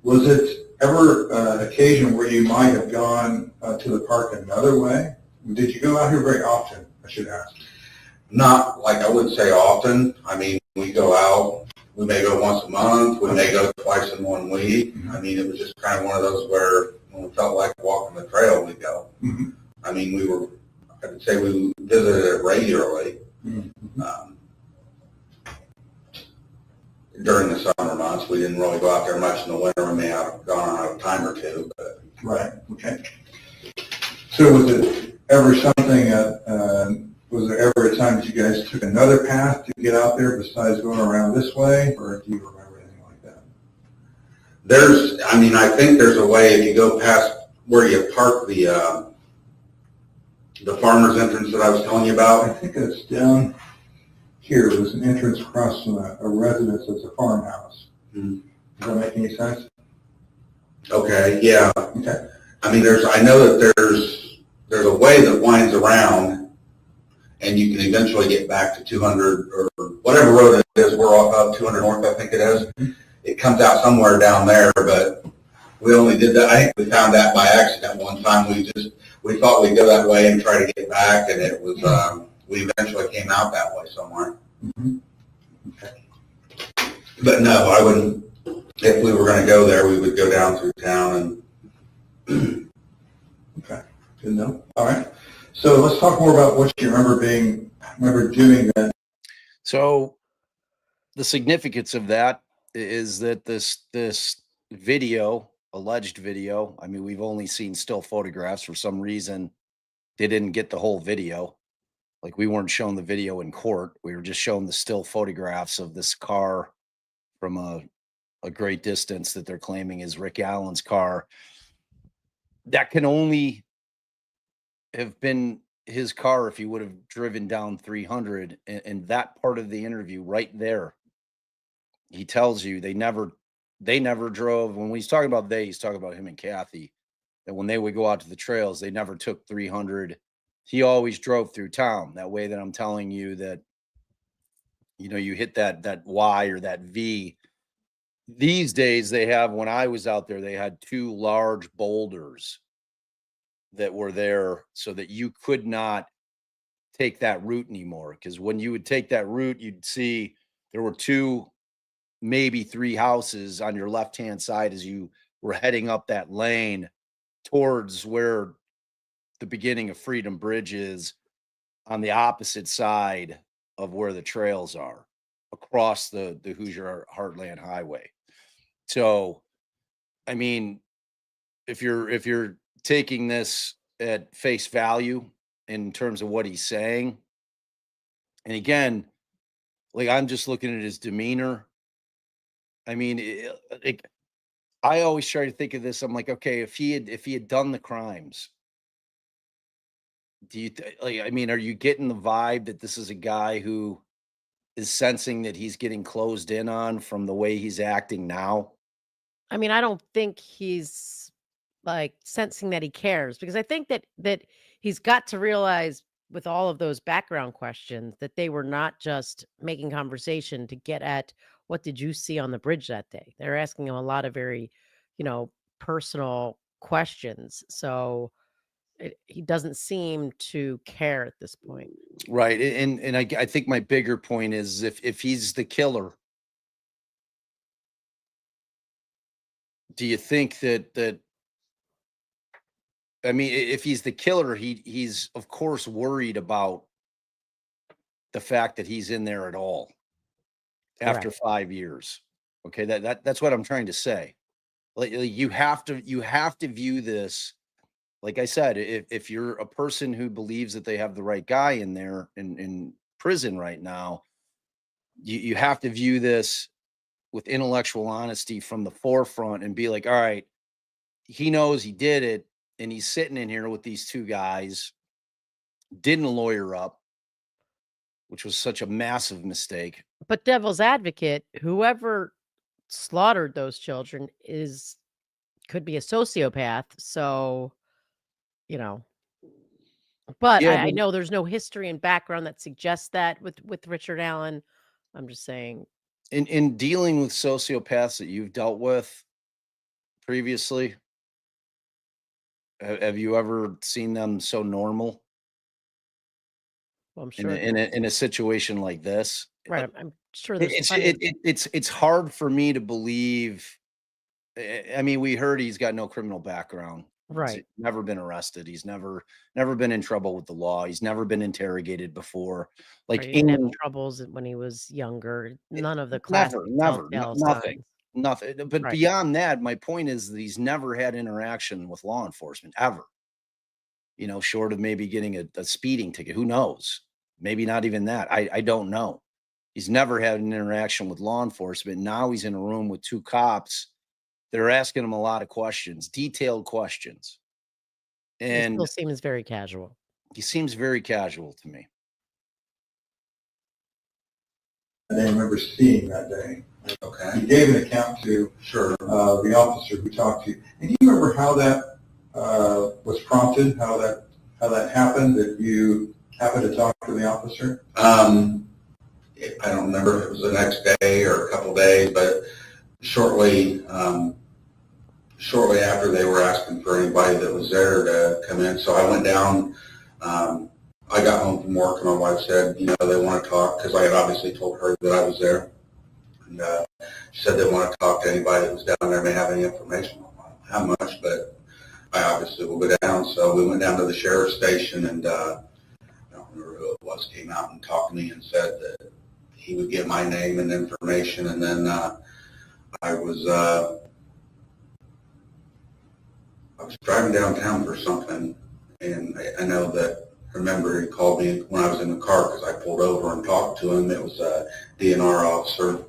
Was it ever an occasion where you might have gone to the park another way? Did you go out here very often, I should ask? Not like I would say often. I mean, we go out, we may go once a month, we may go twice in 1 week. I mean, it was just kind of one of those where when we felt like walking the trail, we'd go. Mm-hmm. I mean, I would say we visited it regularly. Mm-hmm. During the summer months, we didn't really go out there much. In the winter, we may have gone out a time or two. But Right, okay. So was it ever something, was there ever a time that you guys took another path to get out there besides going around this way, or do you remember anything like that? I think there's a way if you go past where you park the farmer's entrance that I was telling you I about. think it's down here. There's an entrance across from a residence that's a farmhouse. Mm-hmm. Does that make any sense? Okay, yeah. Okay. I mean, I know that there's a way that winds around, and you can eventually get back to 200 or whatever road it is. We're off of 200 North, I think it is. Mm-hmm. It comes out somewhere down there, but we only did that. I think we found that by accident one time. We thought we'd go that way and try to get back, and it was we eventually came out that way somewhere. Mm-hmm. Okay. But no, I wouldn't. If we were going to go there, we would go down through town and. Okay. Good to know. All right. So let's talk more about what you remember doing then. So the significance of that is that this video, alleged video, I mean, we've only seen still photographs. For some reason, they didn't get the whole video. Like, we weren't shown the video in court. We were just shown the still photographs of this car from a great distance that they're claiming is Rick Allen's car. That can only have been his car if he would have driven down 300. And that part of the interview right there, he tells you they never drove. When he's talking about he's talking about him and Kathy, that when they would go out to the trails, they never took 300. He always drove through town. That way that I'm telling you that, you hit that Y or that V. These days they have, when I was out there, they had 2 large boulders that were there so that you could not take that route anymore. Because when you would take that route, you'd see there were 2, maybe 3 houses on your left-hand side as you were heading up that lane towards where the beginning of Freedom Bridge is, on the opposite side of where the trails are, across the Hoosier Heartland Highway. So, I mean, if you're taking this at face value in terms of what he's saying, and again, like, I'm just looking at his demeanor. I mean, I always try to think of this. I'm like, okay, if he had done the crimes, do you I mean, are you getting the vibe that this is a guy who is sensing that he's getting closed in on from the way he's acting now? I mean, I don't think he's like sensing that he cares, because I think that he's got to realize with all of those background questions that they were not just making conversation to get at what did you see on the bridge that day. They're asking him a lot of very, personal questions. So he doesn't seem to care at this point. Right. And I think my bigger point is if he's the killer, do you think that I mean, if he's the killer, he's of course worried about the fact that he's in there at all after Correct. 5 years. Okay, that's what I'm trying to say. Like, you have to view this, like I said, if you're a person who believes that they have the right guy in there in prison right now, you have to view this with intellectual honesty from the forefront and be like, all right, he knows he did it, and he's sitting in here with these 2 guys didn't lawyer up, which was such a massive mistake. But devil's advocate, whoever slaughtered those children could be a sociopath. So, you know, but Yeah, I but know there's no history and background that suggests that with Richard Allen. I'm just saying, in dealing with sociopaths that you've dealt with previously, have you ever seen them so normal well, I'm in sure. in a situation like this? Right. I'm sure there's It's plenty. it's hard for me to believe. I mean, we heard he's got no criminal background. Right. Never been arrested. He's never been in trouble with the law. He's never been interrogated before. Like Right. He didn't have in troubles when he was younger. None of the classic never, telltale nothing, signs. nothing. But Right. beyond that, my point is that he's never had interaction with law enforcement ever. You know, short of maybe getting a speeding ticket. Who knows? Maybe not even that. I don't know. He's never had an interaction with law enforcement. Now he's in a room with two cops. They're asking him a lot of questions, detailed questions. He And still seems very casual. he seems very casual to me. I didn't remember seeing that day. Okay, He gave an account to sure. the officer who talked to you. And do you remember how that was prompted, how that happened, that you happened to talk to the officer? I don't remember if it was the next day or a couple days, but shortly after they were asking for anybody that was there to come in. So I went down, I got home from work and my wife said, you know, they want to talk, because I had obviously told her that I was there. And she said they want to talk to anybody that was down there, may have any information. How much, but I obviously will go down. So we went down to the sheriff's station, and I don't remember who it was, came out and talked to me and said that he would get my name and information. And then I was driving downtown for something, and I know that, remember, he called me when I was in the car because I pulled over and talked to him. It was a DNR officer.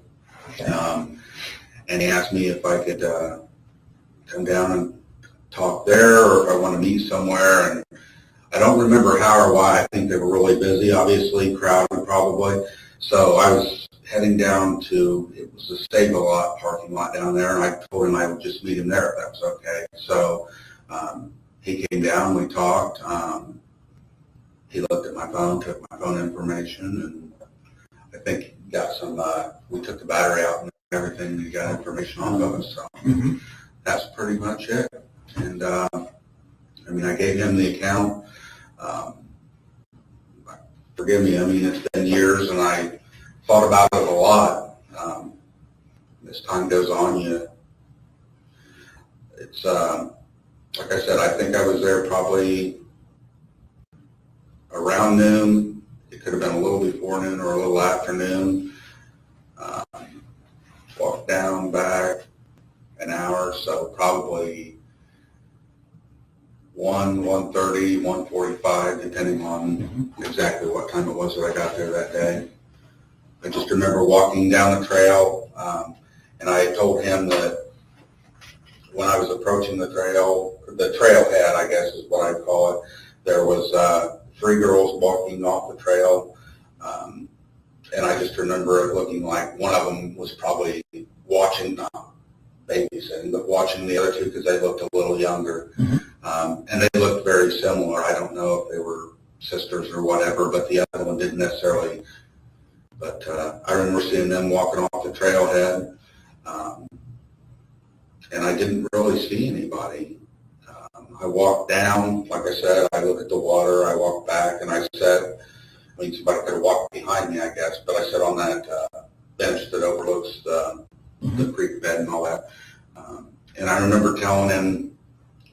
And he asked me if I could come down and talk there, or if I want to meet somewhere. And I don't remember how or why. I think they were really busy, obviously, crowded probably. So I was heading down to, it was the Stable Lot parking lot down there, and I told him I would just meet him there if that was okay. So he came down, we talked. He looked at my phone, took my phone information, and I think he got some, we took the battery out and everything, and he got information off of us. So that's pretty much it. And I mean, I gave him the account. Forgive me, I mean, it's been years and I thought about it a lot. As time goes on, it's, like I said, I think I was there probably around noon. It could have been a little before noon or a little after noon. Walked down, back an hour, so probably 1:30, 1:45, depending on exactly what time it was that I got there that day. I just remember walking down the trail, and I had told him that when I was approaching the trailhead, I guess is what I'd call it, there was 3 girls walking off the trail, and I just remember it looking like one of them was probably watching, not babysitting, but watching the other 2 because they looked a little younger. And they looked very similar. I don't know if they were sisters or whatever, but the other one didn't necessarily. But I remember seeing them walking off the trailhead, and I didn't really see anybody. I walked down, like I said, I looked at the water, I walked back, and I sat, I mean, somebody could have walked behind me, I guess, but I sat on that bench that overlooks the creek bed and all that. And I remember telling him,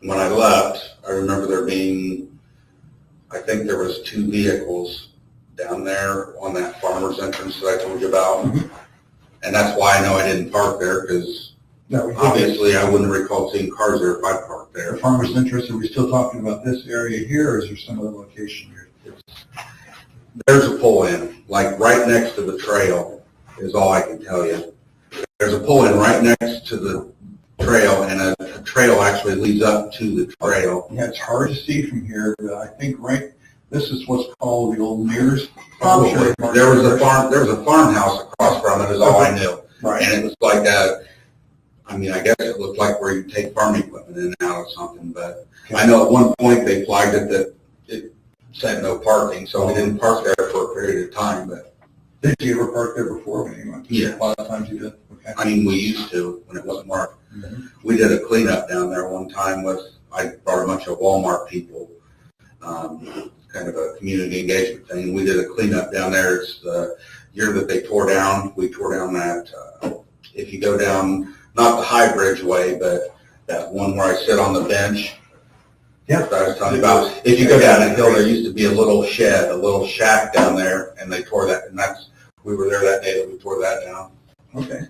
when I left, I remember there being, I think there was 2 vehicles down there on that farmer's entrance that I told you about. And that's why I know I didn't park there, because obviously I wouldn't recall seeing cars there if I parked there. The farmer's interest, are we still talking about this area here, or is there some other location here? There's a pull-in, like right next to the trail is all I can tell you. There's a pull-in right next to the trail, and a trail actually leads up to the trail. Yeah, it's hard to see from here, but I think right This is what's called the old Mears. Probably. There was a farmhouse across from it is all I knew. Right. And it was like I guess it looked like where you take farm equipment in and out or something, but I know at one point they flagged it that it said no parking, so we didn't park there for a period of time, but Did you ever park there before when you went? Yeah. A lot of times you did? Okay. I mean, we used to when it wasn't marked. Mhm. We did a cleanup down there one time I brought a bunch of Walmart people, kind of a community engagement thing. We did a cleanup down there. It's the year that they tore down. We tore down that, if you go down, not the High Bridge way, but that one where I sit on the bench. Yeah. That I was telling you about. If you go down that hill, there used to be a little shed, a little shack down there, and they tore that, and we were there that day that we tore that down. Okay.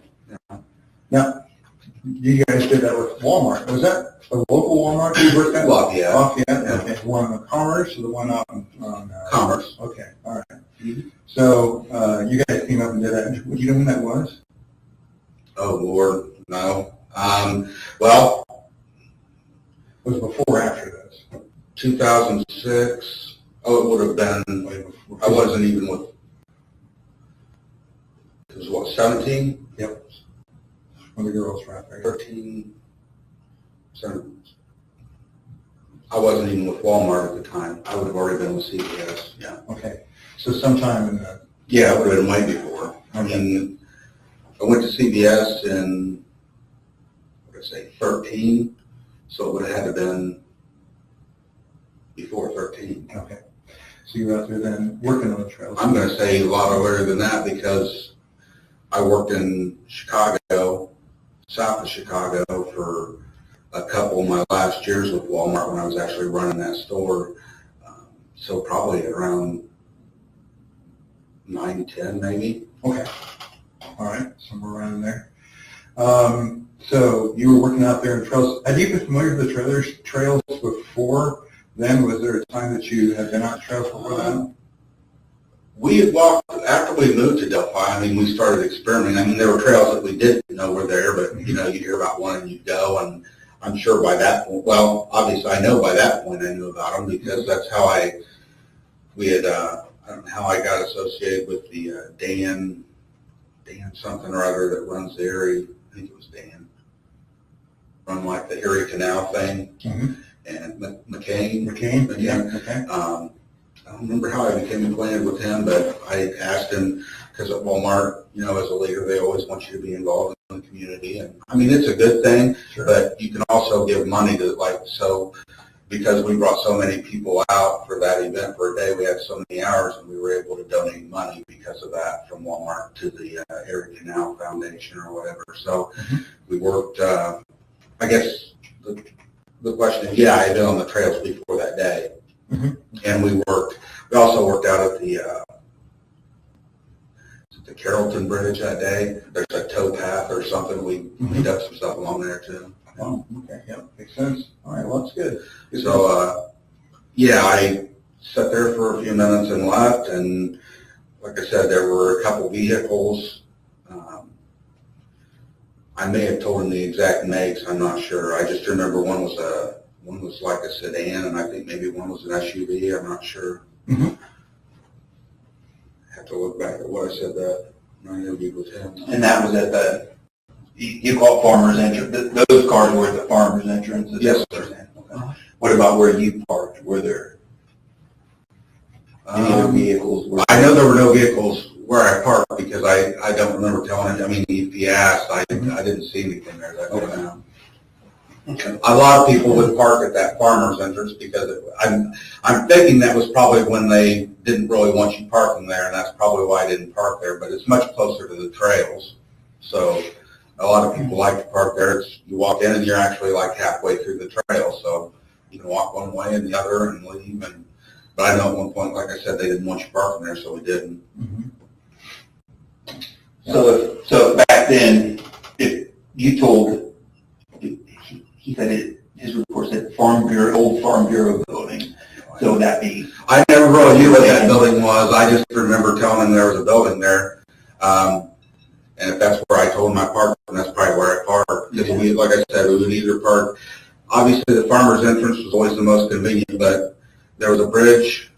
Now, you guys did that with Walmart. Was that a local Walmart you worked at? Lafayette. Lafayette, Yeah. okay. One on Commerce or the one out on Commerce. Okay, all right. So, you guys came up and did that. Do you know when that was? Oh, Lord, no. Well, Was it before or after this? 2006, it would have been, Way before. I wasn't even with, it was what, 17? Yep. When the girls were out there. 13, 17. I wasn't even with Walmart at the time. I would have already been with CVS, yeah. Okay, so sometime in the, Yeah, it would have been way before. I mean, I went to CVS in, what did I say, 13, so it would have had to been before 13. okay. So you were out there then working on the trails? I'm going to say a lot earlier than that because I worked in Chicago, south of Chicago, for a couple of my last years with Walmart when I was actually running that store. So probably around 9, 10 maybe. Okay, all right, somewhere around there. So you were working out there in trails. Had you been familiar with the trails before then? Was there a time that you had been out trails before that? We had walked, after we moved to Delphi, I mean, we started experimenting. I mean, there were trails that we didn't know were there, but, you hear about one and you'd go, and I'm sure by that point, well, obviously I know by that point I knew about them because that's how I don't know how I got associated with the Dan something or other that runs the Erie, I think it was Dan, run like the Erie Canal thing, Mm-hmm. and McCain. McCain? Yeah, okay. I don't remember how I became acquainted with him, but I asked him, because at Walmart, as a leader, they always want you to be involved in the community. And I mean, it's a good thing, Sure. but you can also give money to, because we brought so many people out for that event for a day, we had so many hours, and we were able to donate money because of that from Walmart to the Erie Canal Foundation or whatever. So we worked, I guess the question is, yeah, I had been on the trails before that day. And we also worked out at the Carrollton Bridge that day. There's a tow path or something. We cleaned up some stuff along there too. Oh, okay, yeah, makes sense. All right, well, that's good. So, I sat there for a few minutes and left, and like I said, there were a couple vehicles. I may have told him the exact makes, I'm not sure. I just remember one was like a sedan, and I think maybe one was an SUV, I'm not sure. Mhm. Have to look back at what I said that when I interviewed with him. And that was at you call it farmer's entrance, those cars were at the farmer's entrance? Yes, sir. Okay. What about where you parked? Were there any other vehicles? I know there were no vehicles where I parked because I don't remember telling him. I mean, if he asked, I didn't see anything there that day. Okay. Okay. A lot of people would park at that farmer's entrance because I'm thinking that was probably when they didn't really want you parking there, and that's probably why I didn't park there. But it's much closer to the trails, so a lot of people like to park there. You walk in and you're actually like halfway through the trail, so you can walk one way and the other and leave. But I know at one point, like I said, they didn't want you parking there, so we didn't. So back then, if you told, he said his report said old Farm Bureau building, so would that be? I never really knew what that building was. I just remember telling him there was a building there. And if that's where I told him I parked, then that's probably where I parked. Because we, like I said, we would either park, obviously the farmer's entrance was always the most convenient, but there was a bridge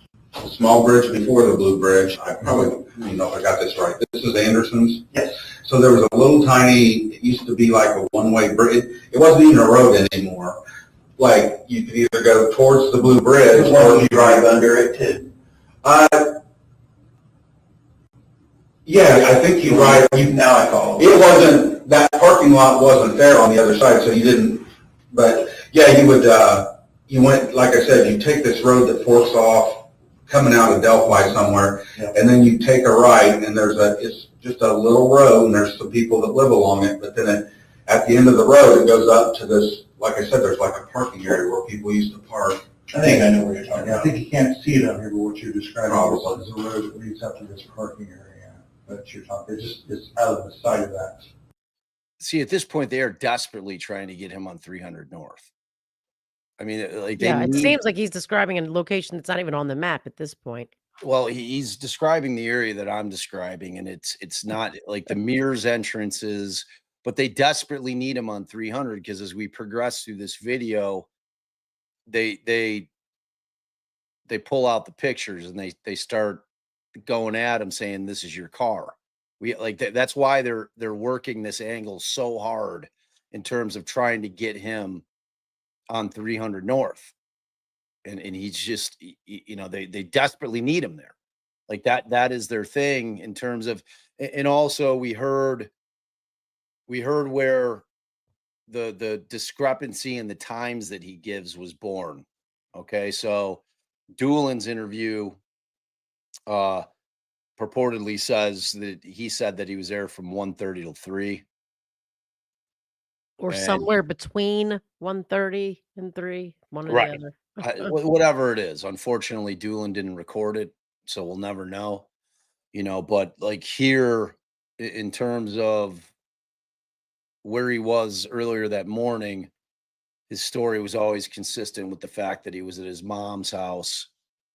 the small bridge before the blue bridge. I probably, if I got this right. This is Anderson's. Yes. So there was a little tiny, it used to be like a one-way bridge. It wasn't even a road anymore. Like, you could either go towards the blue bridge Or you drive under it too. Yeah, I think you ride. Now I follow. It wasn't, that parking lot wasn't there on the other side, so you didn't, but yeah, you would, you went, like I said, you take this road that forks off coming out of Delphi somewhere, Yeah. and then you take a right, and it's just a little road, and there's some people that live along it, but then at the end of the road, it goes up to this, like I said, there's like a parking area where people used to park. I think I know what you're talking I about. think you can't see it on here, but what you're describing Probably. is a road that leads up to this parking area that you're talking, it's out of the sight of that. See, at this point, they are desperately trying to get him on 300 North. I mean, like, they Yeah, it need- seems like he's describing a location that's not even on the map at this point. Well, he's describing the area that I'm describing, and it's not like the Mears entrances, but they desperately need him on 300 because as we progress through this video, they pull out the pictures and they start going at him saying, "This is your car." We like that's why they're working this angle so hard in terms of trying to get him on 300 North. And he's just, they desperately need him there. Like that is their thing in terms of, and also we heard where the discrepancy in the times that he gives was born. Okay. So Doolin's interview, purportedly says that he said that he was there from 1:30 till 3. Or And- somewhere between 1:30 and 3, one or Right. the other. Whatever it is. Unfortunately, Doolin didn't record it, so we'll never know. But like here, in terms of where he was earlier that morning, his story was always consistent with the fact that he was at his mom's house,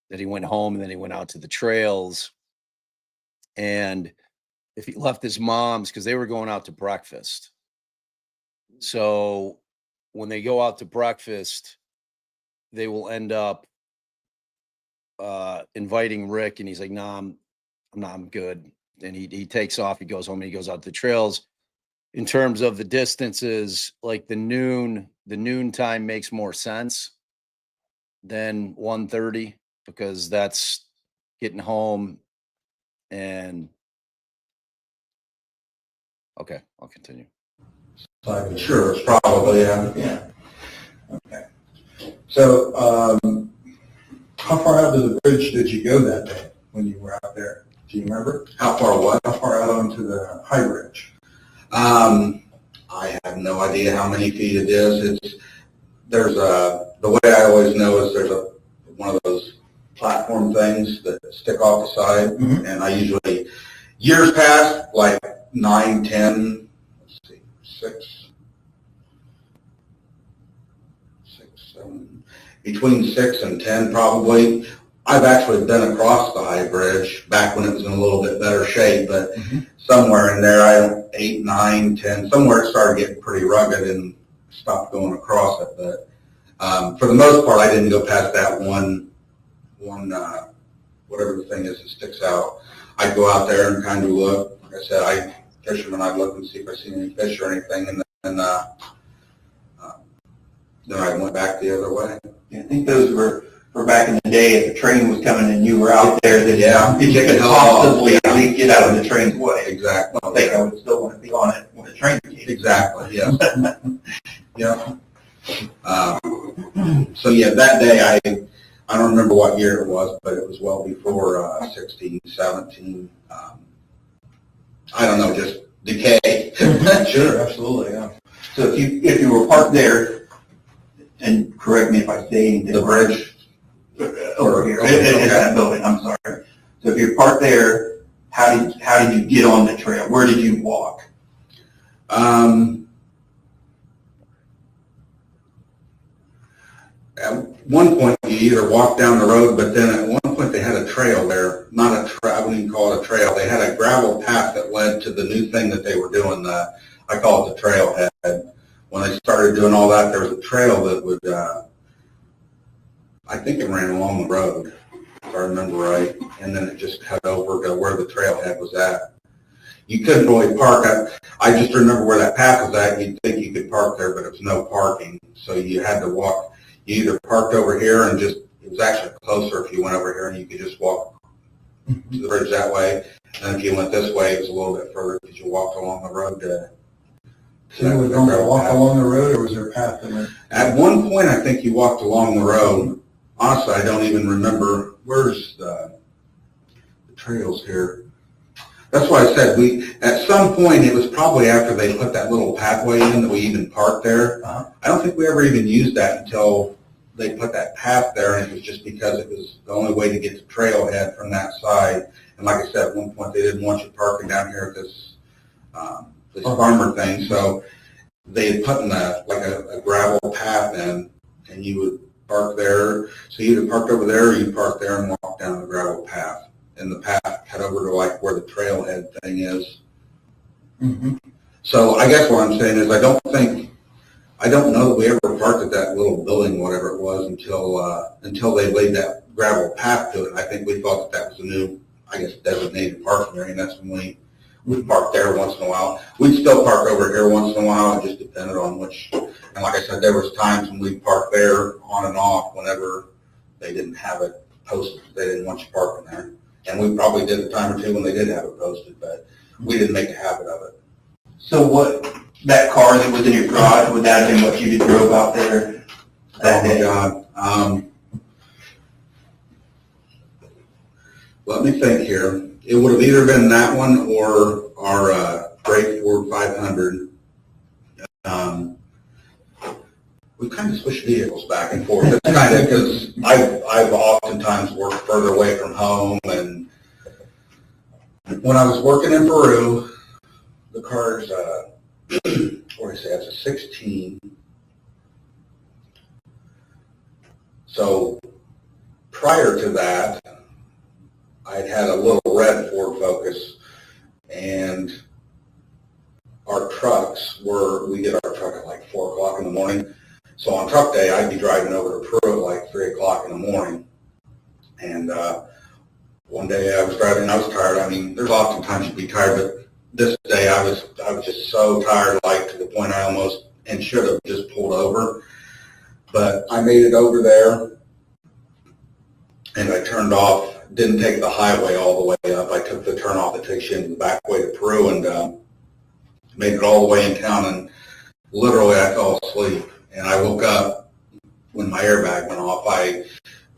that he went home, and then he went out to the trails. And if he left his mom's, because they were going out to breakfast. So when they go out to breakfast, they will end up inviting Rick, and he's like, "Nah, I'm good." And he takes off, he goes home, and he goes out to the trails. In terms of the distances, like the noon time makes more sense than 1:30 because that's getting home. And okay, I'll continue. Sure, it's probably, yeah. Okay. So, how far out to the bridge did you go that day when you were out there? Do you remember? How far what? How far out onto the high bridge? I have no idea how many feet it is. The way I always know is there's one of those platform things that stick off the side, Mhm. and I usually, years past, like 9, 10, let's see, 6, 7, between 6 and 10 probably. I've actually been across the high bridge back when it was in a little bit better shape, but somewhere in there, 8, 9, 10, somewhere it started getting pretty rugged and stopped going across it. But for the most part, I didn't go past that one whatever the thing is that sticks out. I'd go out there and kind of look. Like I said, fishermen, I'd look and see if I see any fish or anything, and then I went back the other way. Yeah, I think those were back in the day if the train was coming and you were out there, then Yeah. you could possibly at least get out of the train's way. Exactly. I don't think I would still want to be on it when the train came. Exactly, yes. Yeah. So yeah, that day, I don't remember what year it was, but it was well before 16, 17. I don't know, just decay. Sure, absolutely, yeah. So if you were parked there, and correct me if I say anything. The bridge. Over here, in that building, I'm sorry. So if you're parked there, how did you get on the trail? Where did you walk? At one point, you either walk down the road, but then at one point they had a trail there. Not a trail, I wouldn't even call it a trail. They had a gravel path that led to the new thing that they were doing. I call it the trailhead. When they started doing all that, there was a trail that would, I think it ran along the road. If I remember right, and then it just cut over to where the trailhead was at. You couldn't really park. I just remember where that path was at. You'd think you could park there, but it was no parking. So you had to walk. You either parked over here and just, it was actually closer if you went over here and you could just walk to the bridge that way. And if you went this way, it was a little bit further because you walked along the road to. So you would normally walk along the road, or was there a path that went? At one point, I think you walked along the road. Honestly, I don't even remember. Where's the trails here? That's why I said at some point, it was probably after they put that little pathway in that we even parked there. Uh-huh. I don't think we ever even used that until they put that path there, and it was just because it was the only way to get to trailhead from that side. And like I said, at one point, they didn't want you parking down here at this farmer thing, so they had put in a gravel path in, and you would park there. So you either parked over there, or you parked there and walked down the gravel path. And the path cut over to like where the trailhead thing is. Mm-hmm. So I guess what I'm saying is I don't know that we ever parked at that little building, whatever it was, until they laid that gravel path to it. I think we thought that was a new, I guess, designated parking area, and that's when we parked there once in a while. We'd still park over here once in a while. It just depended on which, and like I said, there was times when we'd park there on and off whenever they didn't have it posted. They didn't want you parking there. And we probably did a time or two when they did have it posted, but we didn't make a habit of it. So that car that was in your garage, would that have been what you drove out there that day? God. Let me think here. It would have either been that one or our gray Ford 500. We kind of switch vehicles back and forth. It's kind of because I've oftentimes worked further away from home, and when I was working in Peru, the car's what do I say? It's a 16. So prior to that, I'd had a little red Ford Focus, and our trucks we get our truck at like 4 o'clock in the morning. So on truck day, I'd be driving over to Peru at like 3 o'clock in the morning. And one day I was driving, I was tired. I mean, there's often times you'd be tired, but this day I was just so tired, like to the point I almost and should have just pulled over. But I made it over there, and I turned off. Didn't take the highway all the way up. I took the turn off that takes you into the back way to Peru, and made it all the way in town. And literally, I fell asleep. And I woke up when my airbag went off. I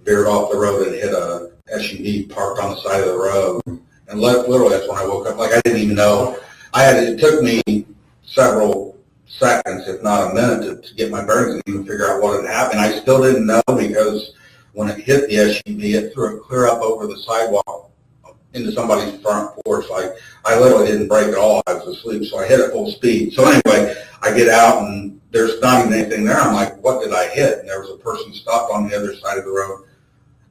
veered off the road and hit a SUV parked on the side of the road. And literally, that's when I woke up. Like, I didn't even know. It took me several seconds, if not a minute, to get my bearings and even figure out what had happened. I still didn't know, because when it hit the SUV, it threw it clear up over the sidewalk into somebody's front porch. Like, I literally didn't brake at all. I was asleep, so I hit it full speed. So anyway, I get out, and there's not even anything there. I'm like, what did I hit? And there was a person stopped on the other side of the road.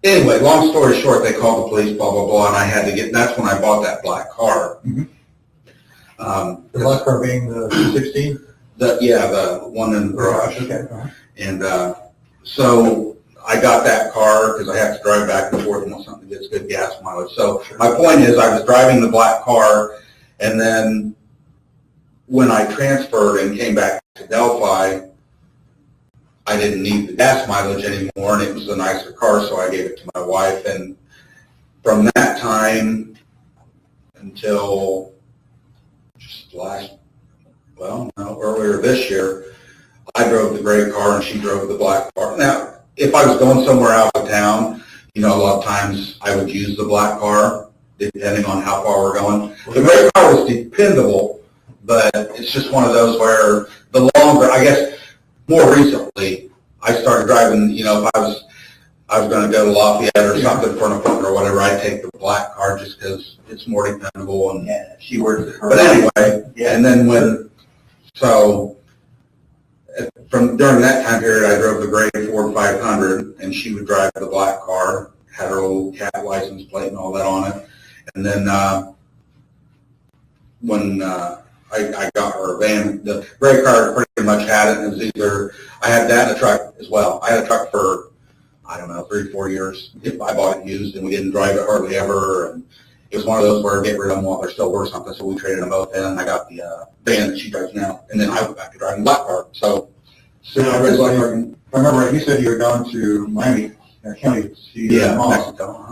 Anyway, long story short, they called the police, blah, blah, blah, and I had to get, and that's when I bought that black car. Mm-hmm. The black car being the 16? The one in the garage. Okay. Uh-huh. And so I got that car because I have to drive back and forth and want something that gets good gas mileage. So my point is, I was driving the black car, and then when I transferred and came back to Delphi, I didn't need the gas mileage anymore, and it was a nicer car, so I gave it to my wife. And from that time until just earlier this year, I drove the gray car and she drove the black car. Now, if I was going somewhere out of town, a lot of times I would use the black car, depending on how far we're going. The gray car was dependable, but it's just one of those where the longer, I guess, more recently, I started driving, if I was going to go to Lafayette or something for an appointment or whatever, I'd take the black car just because it's more dependable. And She works at her. But anyway, and then during that time period, I drove the gray Ford 500, and she would drive the black car, had her little cat license plate and all that on it. And then when I got her a van, the gray car pretty much had it. It was either, I had that in a truck as well. I had a truck for, I don't know, 3 or 4 years. I bought it used and we didn't drive it hardly ever. And it was one of those where get rid of them while they're still worth something. So we traded them both in. I got the van that she drives now. And then I went back to driving black car. So I read like, if I remember right, you said you were going to Miami County to see your mom.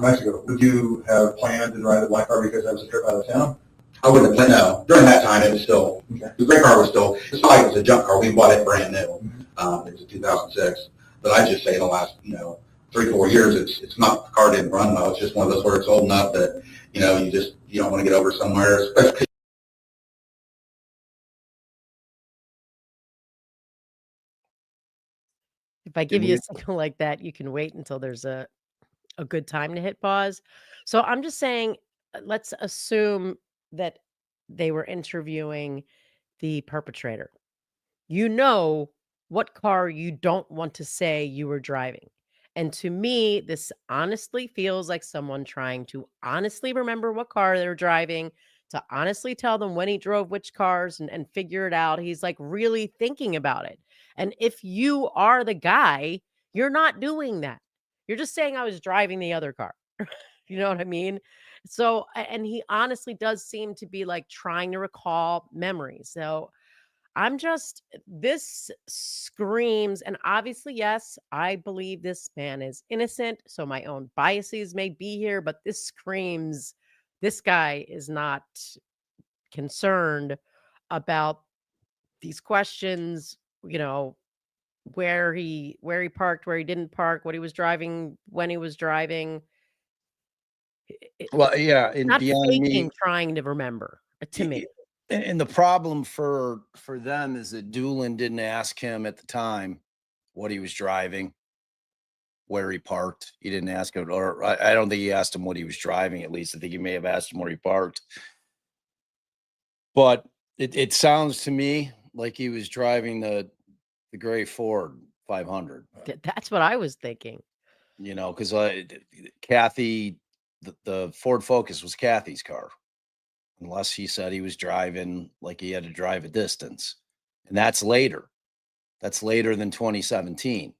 Mexico. Would you have planned to drive the black car because that was a trip out of town? I wouldn't have planned, no. During that time, it was still, the gray car was still, it's not like it was a junk car. We bought it brand new. It was a 2006. But I just say in the last, 3 or 4 years, it's not, the car didn't run well. It's just one of those where it's old enough that, you don't want to get over somewhere, especially. If I give you a signal like that, you can wait until there's a good time to hit pause. So I'm just saying, let's assume that they were interviewing the perpetrator. You know what car you don't want to say you were driving. And to me, this honestly feels like someone trying to honestly remember what car they were driving, to honestly tell them when he drove which cars and figure it out. He's like really thinking about it. And if you are the guy, you're not doing that. You're just saying I was driving the other car. You know what I mean? So, and he honestly does seem to be like trying to recall memories. So this screams, and obviously, yes, I believe this man is innocent. So my own biases may be here, but this screams, this guy is not concerned about these questions, where he parked, where he didn't park, what he was driving, when he was driving. Well, yeah, and Not beyond faking me, trying to remember, to me. and the problem for them is that Doolin didn't ask him at the time what he was driving, where he parked. He didn't ask him, or I don't think he asked him what he was driving. At least I think he may have asked him where he parked. But it sounds to me like he was driving the gray Ford 500. That's what I was thinking. Because Kathy, the Ford Focus was Kathy's car, unless he said he was driving like he had to drive a distance. And that's later. That's later than 2017.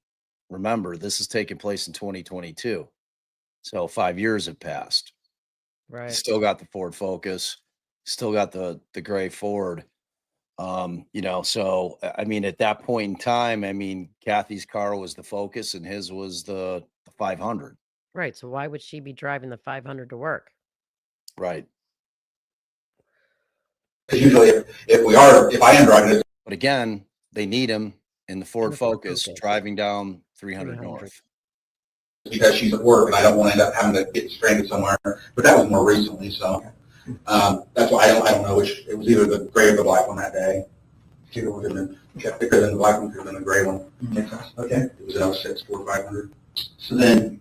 Remember, this is taking place in 2022. So 5 years have passed. Right. Still got the Ford Focus, still got the gray Ford. So I mean, at that point in time, Kathy's car was the Focus and his was the 500. Right. So why would she be driving the 500 to work? Right. Because usually if I am driving it, But again, they need him in the Ford Focus driving down 300 North. because she's at work and I don't want to end up having to get stranded somewhere. But that was more recently, so that's why I don't know which. It was either the gray or the black one that day. It could have been the black one, could have been the gray one. Makes sense. Okay. It was an 06 Ford 500. So then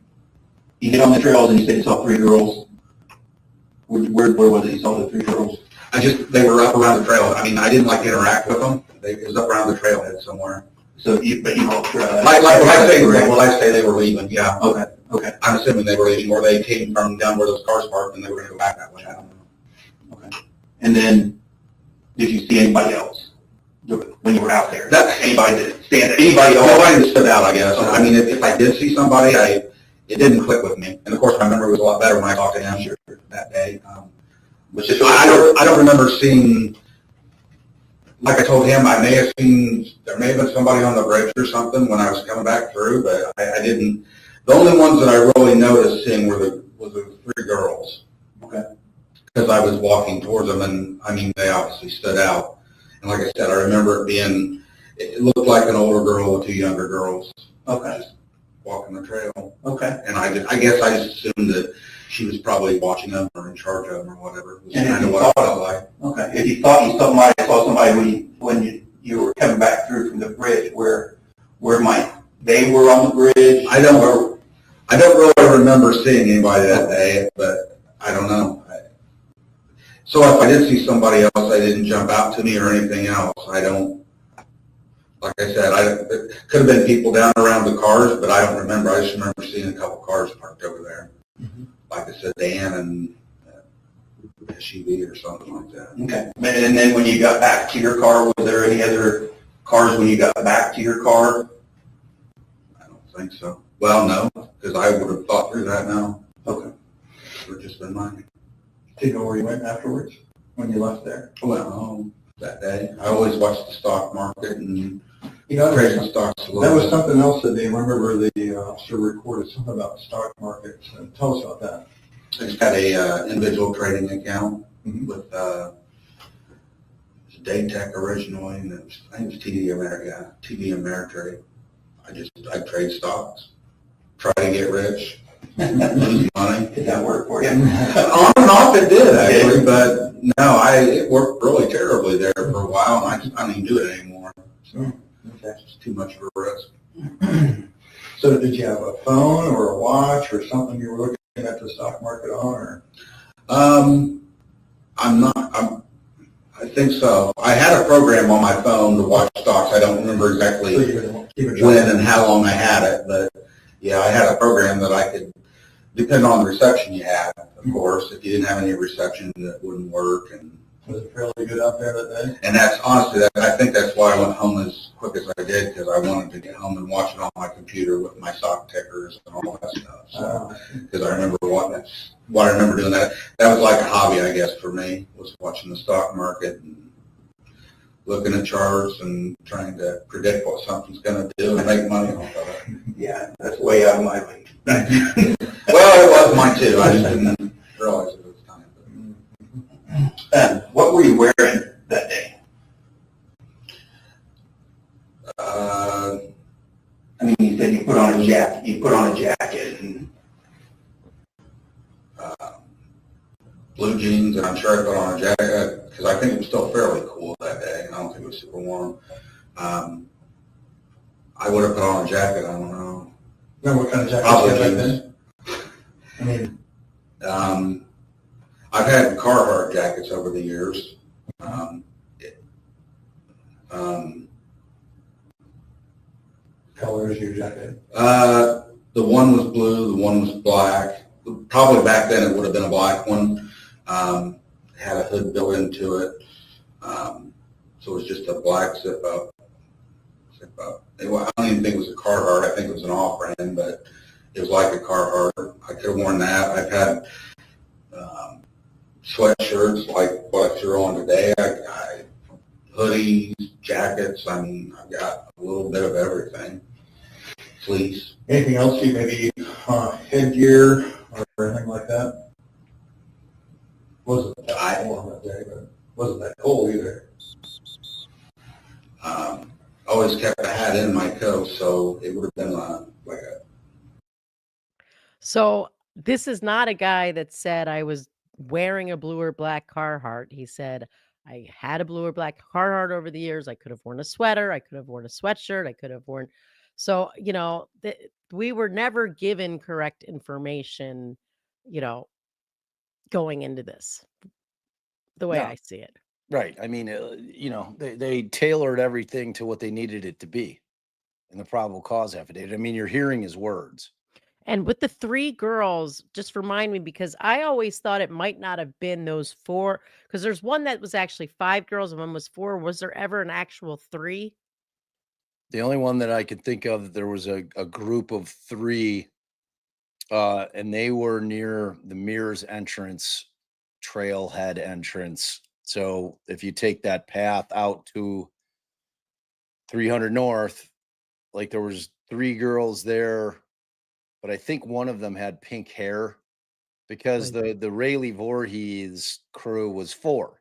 you get on the trails and you said you saw 3 girls. Where was it you saw the 3 girls? They were up around the trail. I didn't like to interact with them. It was up around the trailhead somewhere. So you helped Like I say they were leaving, yeah. Okay. I'm assuming they were leaving, or they came from down where those cars parked and they were going to go back that way. I don't know. Okay. And then, did you see anybody else when you were out there? Anybody that stand out? Nobody that stood out, I guess. If I did see somebody, it didn't click with me. And of course, my memory was a lot better when I talked to him that day. I don't remember seeing. Like I told him, there may have been somebody on the bridge or something when I was coming back through, but I didn't. The only ones that I really noticed seeing were the 3 girls. Okay. Because I was walking towards them, and they obviously stood out. And like I said, I remember it looked like an older girl with 2 younger girls. Okay. Just walking the trail. Okay. And I guess I just assumed that she was probably watching them or in charge of them or whatever. It was And kind if of you what I thought- felt like. Okay. If you thought you saw somebody when you were coming back through from the bridge, where they were on the bridge? I don't really remember seeing anybody that day, but I don't know. So if I did see somebody else, they didn't jump out to me or anything else. I don't, like I said, it could have been people down around the cars, but I don't remember. I just remember seeing a couple cars parked over there. Mm-hmm. Like I said, Dan and SUV or something like that. Okay. And then when you got back to your car, was there any other cars when you got back to your car? I don't think so. Well, no, because I would have thought through that now. Okay. We're just been mining. Do you know where you went afterwards, when you left there? Well, that day, I always watched the stock market and You know, trading stocks a little that was bit. something else that they remember the officer recorded, something about the stock markets. Tell us about that. I just had a individual trading account Mhm. with Daytech originally, and I think it was TD America, TD Ameritrade. I trade stocks, try to get rich, lose money. Did that work for you? On and off it did actually, but no, it worked really terribly there for a while, and I don't even do it anymore. So Okay. it's too much of a risk. So did you have a phone or a watch or something you were looking at the stock market on, or? I think so. I had a program on my phone to watch stocks. I don't remember So exactly you didn't keep a track? when and how long I had it, but yeah, I had a program that I could, depending on the reception you had, of course. If you didn't have any reception, that wouldn't work. And Was it fairly good out there that day? that's honestly, I think that's why I went home as quick as I did, because I wanted to get home and watch it on my computer with my stock tickers and all that stuff. So, because I remember what I remember doing that. That was like a hobby, I guess, for me, was watching the stock market and looking at charts and trying to predict what something's going to do and make money off of it. Yeah, that's way out of my league. Well, it was mine too. I just didn't realize it at the time. What were you wearing that day? I mean, you said you put on a jacket. You put on a jacket, and Blue jeans, and I'm sure I put on a jacket because I think it was still fairly cool that day. I don't think it was super warm. I would have put on a jacket. I don't know. Remember what kind of jacket Probably you had back jeans. then? I mean, I've had Carhartt jackets over the years. color is your jacket. The one was blue, the one was black. Probably back then it would have been a black one. Had a hood built into it. So it was just a black zip up. I don't even think it was a Carhartt. I think it was an off-brand, but it was like a Carhartt. I could have worn that. I've had sweatshirts like what I threw on today. Hoodies, jackets. I mean, I've got a little bit of everything. Fleece. Anything else you maybe headgear or anything like that? Wasn't that warm that day, but wasn't that cold either. Always kept a hat in my coat, so it would have been like a. So this is not a guy that said I was wearing a blue or black Carhartt. He said I had a blue or black Carhartt over the years. I could have worn a sweater. I could have worn a sweatshirt. I could have worn. So, we were never given correct information, going into this, the way No. I see it. Right. I mean, they tailored everything to what they needed it to be in the probable cause affidavit. I mean, you're hearing his words. And with the 3 girls, just remind me, because I always thought it might not have been those 4, because there's one that was actually 5 girls and one was 4. Was there ever an actual 3? The only one that I could think of, there was a group of 3, and they were near the Mears entrance, trailhead entrance. So if you take that path out to 300 North, like there was 3 girls there, but I think one of them had pink hair because Right. the Rayleigh Voorhees crew was 4.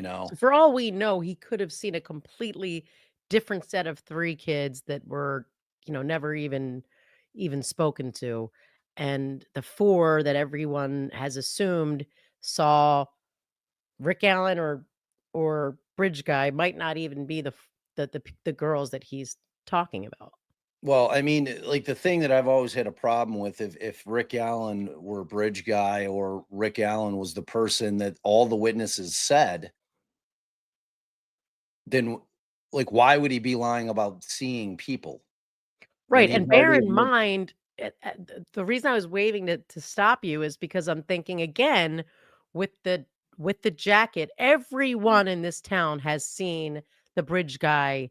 So for all we know, he could have seen a completely different set of 3 kids that were, never even spoken to. And the 4 that everyone has assumed saw Rick Allen or Bridge Guy might not even be the girls that he's talking about. Well, I mean, like the thing that I've always had a problem with, if Rick Allen were a bridge guy or Rick Allen was the person that all the witnesses said, then like why would he be lying about seeing people? When Right, he and might bear in even mind, the reason I was waving to stop you is because I'm thinking again with the jacket, everyone in this town has seen the Bridge Guy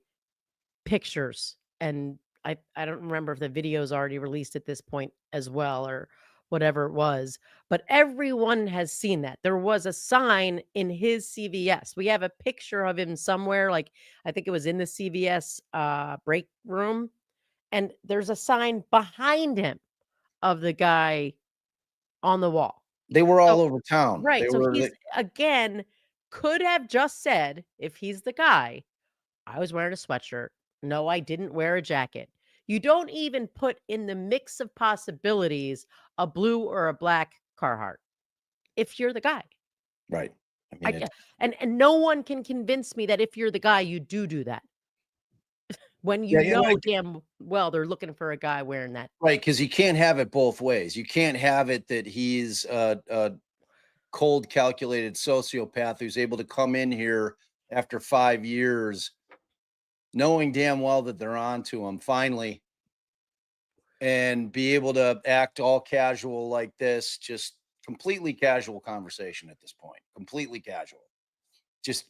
pictures and I don't remember if the video's already released at this point as well or whatever it was, but everyone has seen that. There was a sign in his CVS. We have a picture of him somewhere, like I think it was in the CVS break room, and there's a sign behind him of the guy on the wall. They were all So over town. right, They so were, he's again could have just said, if he's the guy, I was wearing a sweatshirt. No, I didn't wear a jacket. You don't even put in the mix of possibilities a blue or a black Carhartt if you're the guy. right. I I mean, ca and no one can convince me that if you're the guy, you do that. When you yeah, know damn well they're looking for a guy wearing that. right, because you can't have it both ways. You can't have it that he's a cold, calculated sociopath who's able to come in here after 5 years, knowing damn well that they're on to him finally, and be able to act all casual like this, just completely casual conversation at this point, completely casual. Just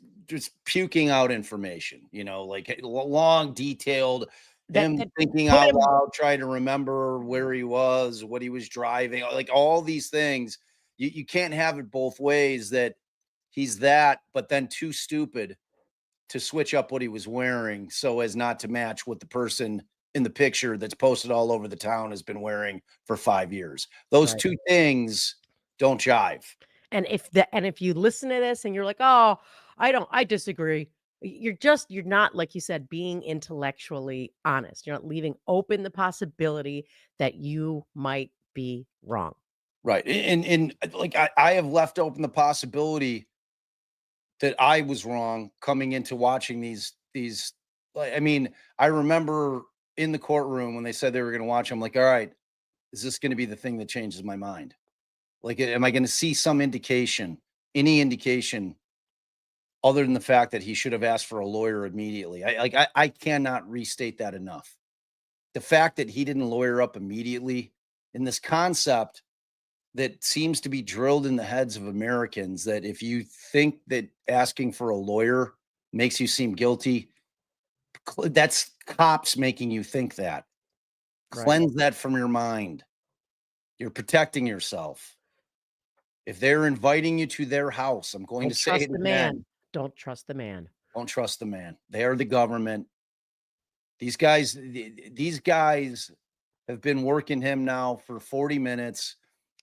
puking out information, like long, detailed, That him that thinking put out him loud, trying to remember where he was, what he was driving, like all these things. You can't have it both ways, that he's that, but then too stupid to switch up what he was wearing so as not to match what the person in the picture that's posted all over the town has been wearing for 5 years. Those Right. two things don't jive. and if you listen to this and you're like, "Oh, I disagree." You're not, like you said, being intellectually honest. You're not leaving open the possibility that you might be wrong. Right. And like I have left open the possibility that I was wrong coming into watching these like, I mean, I remember in the courtroom when they said they were going to watch, I'm like, all right, is this going to be the thing that changes my mind? Like, am I going to see some indication, any indication other than the fact that he should have asked for a lawyer immediately? I cannot restate that enough. The fact that he didn't lawyer up immediately in this concept that seems to be drilled in the heads of Americans, that if you think that asking for a lawyer makes you seem guilty, that's cops making you think that. Right. Cleanse that from your mind. You're protecting yourself. If they're inviting you to their house, I'm going Don't to say trust it the again. man. Don't trust the man. Don't trust the man. They are the government. These guys have been working him now for 40 minutes.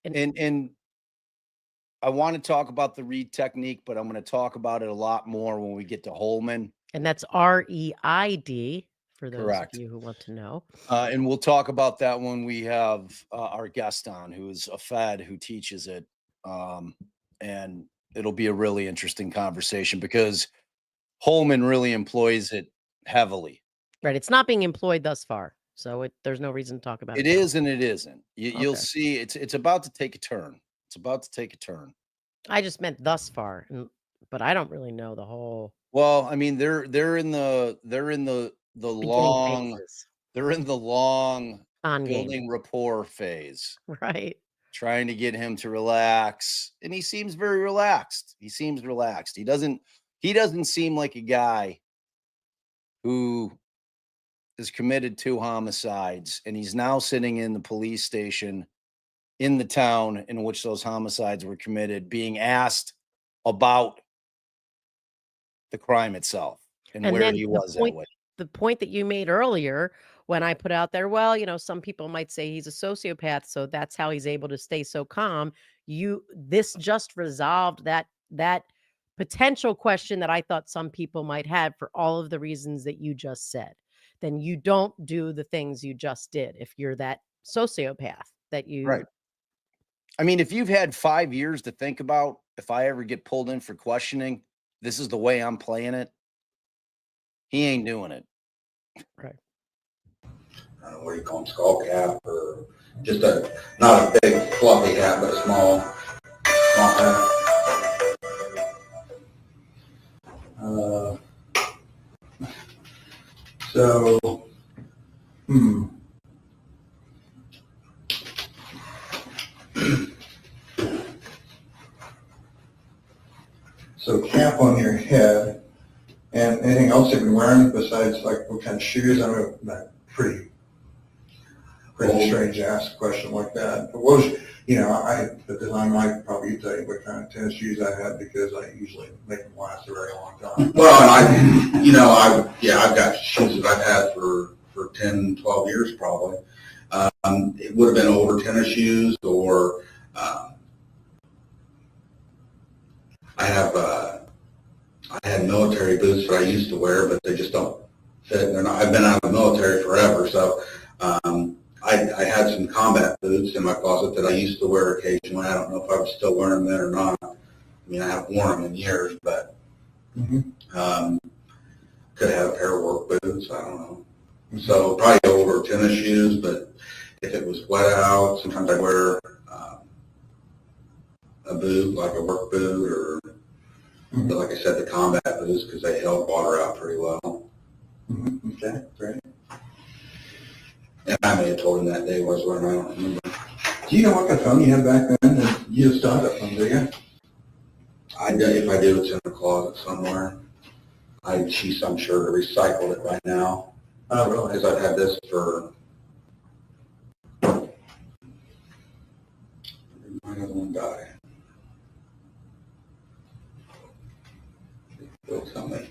And I want to talk about the Reid technique, but I'm going to talk about it a lot more when we get to Holman. And that's REID for those Correct. of you who want to know. And we'll talk about that when we have our guest on, who is a Fed who teaches it. And it'll be a really interesting conversation because Holman really employs it heavily. Right. It's not being employed thus far. So there's no reason to talk about it. It is and it isn't. You'll Okay. see it's about to take a turn. It's about to take a turn. I just meant thus far, but I don't really know the whole Well, I mean, they're in the beginning long phases. they're in the long On game. building rapport phase, Right. trying to get him to relax, and he seems very relaxed. He seems relaxed. He doesn't seem like a guy who is committed 2 homicides, and he's now sitting in the police station in the town in which those homicides were committed, being asked about the crime itself and where then he was that way. the point that you made earlier when I put out there, well, some people might say he's a sociopath, so that's how he's able to stay so calm. This just resolved that potential question that I thought some people might have for all of the reasons that you just said. Then you don't do the things you just did if you're that sociopath that you Right. I mean, if you've had 5 years to think about, if I ever get pulled in for questioning, this is the way I'm playing it. He ain't doing it. Right. I don't know, what do you call them, skull cap, or just not a big fluffy hat, but a small hat. So, So cap on your head, and anything else you've been wearing besides like what kind of shoes? I mean, not pretty pretty strange to ask a question like that. But what was, you know, because I might probably tell you what kind of tennis shoes I had because I usually make them last a very long time. Well, and I've got shoes that I've had for 10, 12 years probably. It would have been older tennis shoes, or I had military boots that I used to wear, but they just don't fit. I've been out of the military forever, so I had some combat boots in my closet that I used to wear occasionally. I don't know if I was still wearing them then or not. I mean, I haven't worn them in years, but could have had a pair of work boots. I don't know. So probably older tennis shoes, but if it was wet out, sometimes I wear a boot, like a work boot, or but like I said, the combat boots, because they held water out pretty well. Okay, great. And I may have told him that day was when I don't remember. Do you know what kind of phone you had back then? You just still have that phone, do you? If I do, it's in the closet somewhere. I'm sure to recycle it by now. Oh, really? Because I've had this for. My other one die. They'll tell me.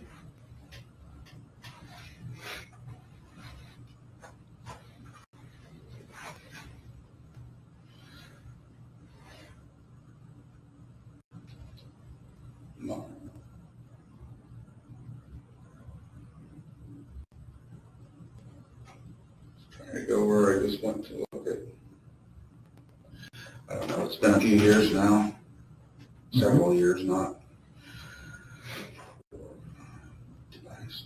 No. Trying to go where I just went to look at. I don't know, it's been a few years now, several years, not. Device.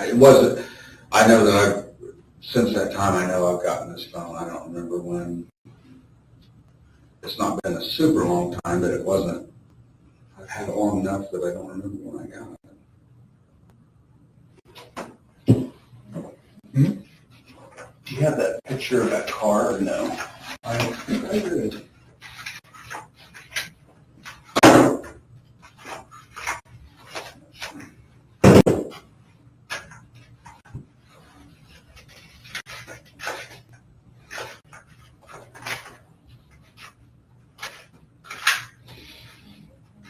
It wasn't, I know that since that time, I know I've gotten this phone. I don't remember when. It's not been a super long time, but it wasn't. I've had it long enough that I don't remember when I got it. Do you have that picture of that car or no? I don't think I did.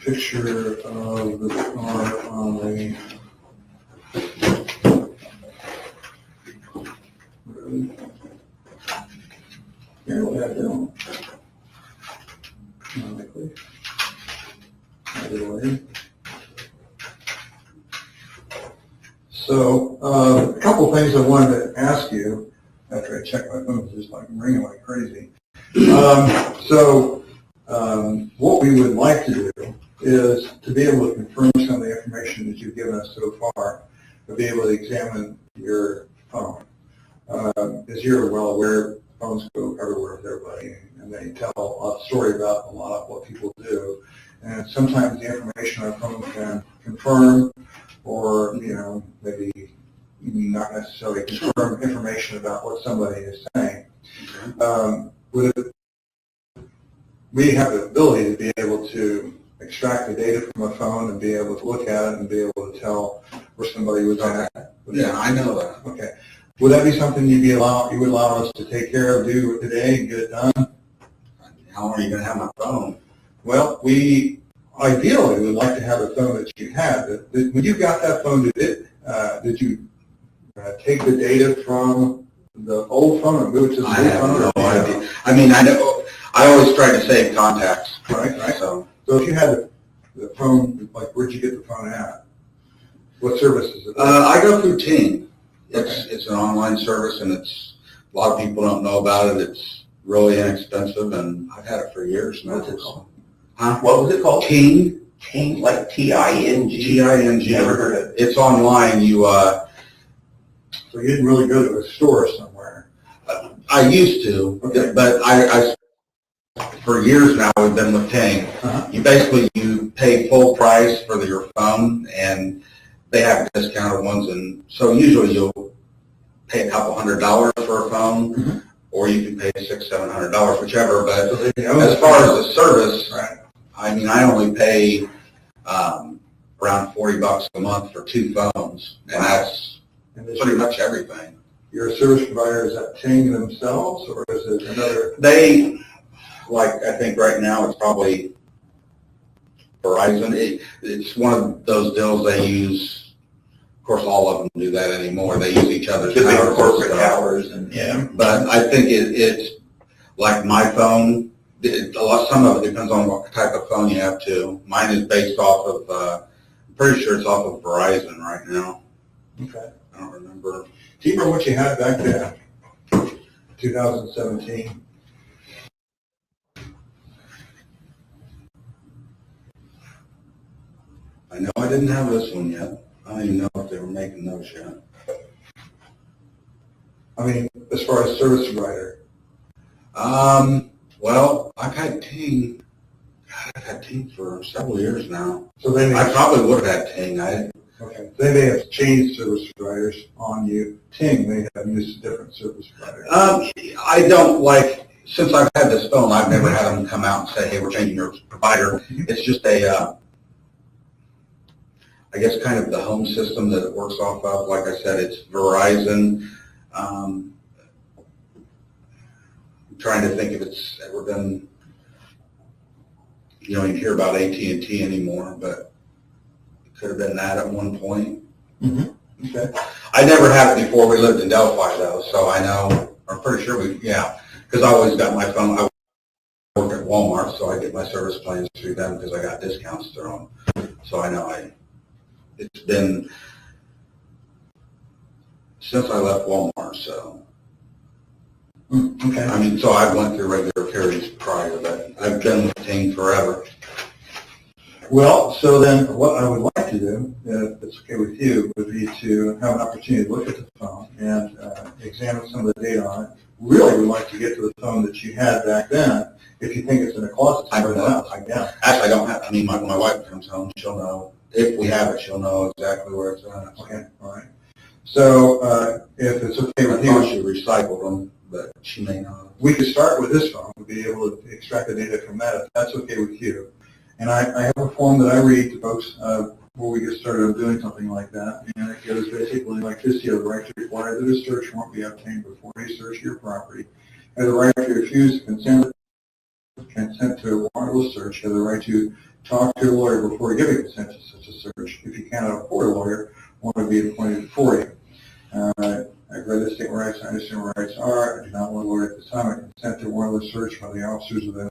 Picture of the car on the road. Here we have them. Likely. Either way. So, a couple things I wanted to ask you after I checked my phone, it's just like ringing like crazy. What we would like to do is to be able to confirm some of the information that you've given us so far, to be able to examine your phone. As you're well aware, phones go everywhere with everybody, and they tell a story about a lot of what people do. And sometimes the information on a phone can confirm, or maybe not necessarily confirm information about what somebody is saying. We have the ability to be able to extract the data from a phone and be able to look at it and be able to tell where somebody was at. Yeah, I know that. Okay. Would that be something you would allow us to take care of, do today, and get it done? How long are you going to have my phone? Well, we ideally would like to have a phone that you had. When you got that phone, did you take the data from the old phone and move it to the new phone? I have no idea. I mean, I always try to save contacts. Right. So if you had the phone, like, where'd you get the phone at? What service is it? I go through Ting. Okay. It's an online service, and a lot of people don't know about it. It's really inexpensive, and I've had it for years now. What's it called? Huh? What was it called? Ting. Ting, like T-I-N-G. T-I-N-G. Never heard of it. It's online. So you didn't really go to a store somewhere? I used to, Okay. but I for years now we've been with Ting. Uh-huh. You pay full price for your phone, and they have discounted ones, and so usually you'll pay a couple $100 for a phone, or you can pay $600-700, whichever. But So they own as the far phone. as the service, Right. I mean, I only pay around $40 a month for 2 phones, and that's And is pretty much everything. your service provider, is that Ting themselves, or is it another? They, like, I think right now it's probably Verizon. It's one of those deals they use. Of course, all of them do that anymore. They use each other's The big towers and corporate stuff. towers and, yeah. But I think it's like my phone. Some of it depends on what type of phone you have too. Mine is based off of. I'm pretty sure it's off of Verizon right now. Okay. I don't remember. Do you remember what you had back then? 2017? I know I didn't have this one yet. I don't even know if they were making those yet. I mean, as far as service provider. Well, I've had Ting. God, I've had Ting for several years now. So they may, I probably would have had Ting. okay, they may have changed service providers on you. Ting may have used a different service provider. I don't like, since I've had this phone, I've never had them come out and say, hey, we're changing your provider. It's just a, I guess kind of the home system that it works off of. Like I said, it's Verizon. I'm trying to think if it's ever been, you don't hear about AT&T anymore, but it could have been that at one point. Okay. I never had it before we lived in Delphi though, so I know, I'm pretty sure because I always got my phone, I work at Walmart, so I get my service plans through them because I got discounts through them. So I know it's been since I left Walmart, so. Okay. I mean, so I went through regular periods prior, but I've been with Ting forever. Well, so then what I would like to do, if it's okay with you, would be to have an opportunity to look at the phone and examine some of the data on it. Really would like to get to the phone that you had back then. If you think it's in a closet somewhere in the house, I doubt. Actually, I don't have, I mean, when my wife comes home, she'll know. If we have it, she'll know exactly where it's at. Okay, all right. So if it's okay I with thought you, she recycled them, but she may not. we could start with this phone. We'll be able to extract the data from that if that's okay with you. And I have a form that I read to folks before we get started on doing something like that. And it goes basically like this: you have the right to require that a search warrant be obtained before you search your property. You have the right to refuse consent to a warrantless search. You have the right to talk to a lawyer before giving consent to such a search. If you cannot afford a lawyer, one will be appointed for you. I've read the statement rights. I understand what rights are. I do not want a lawyer at this time. I consent to warrantless search by the officers of the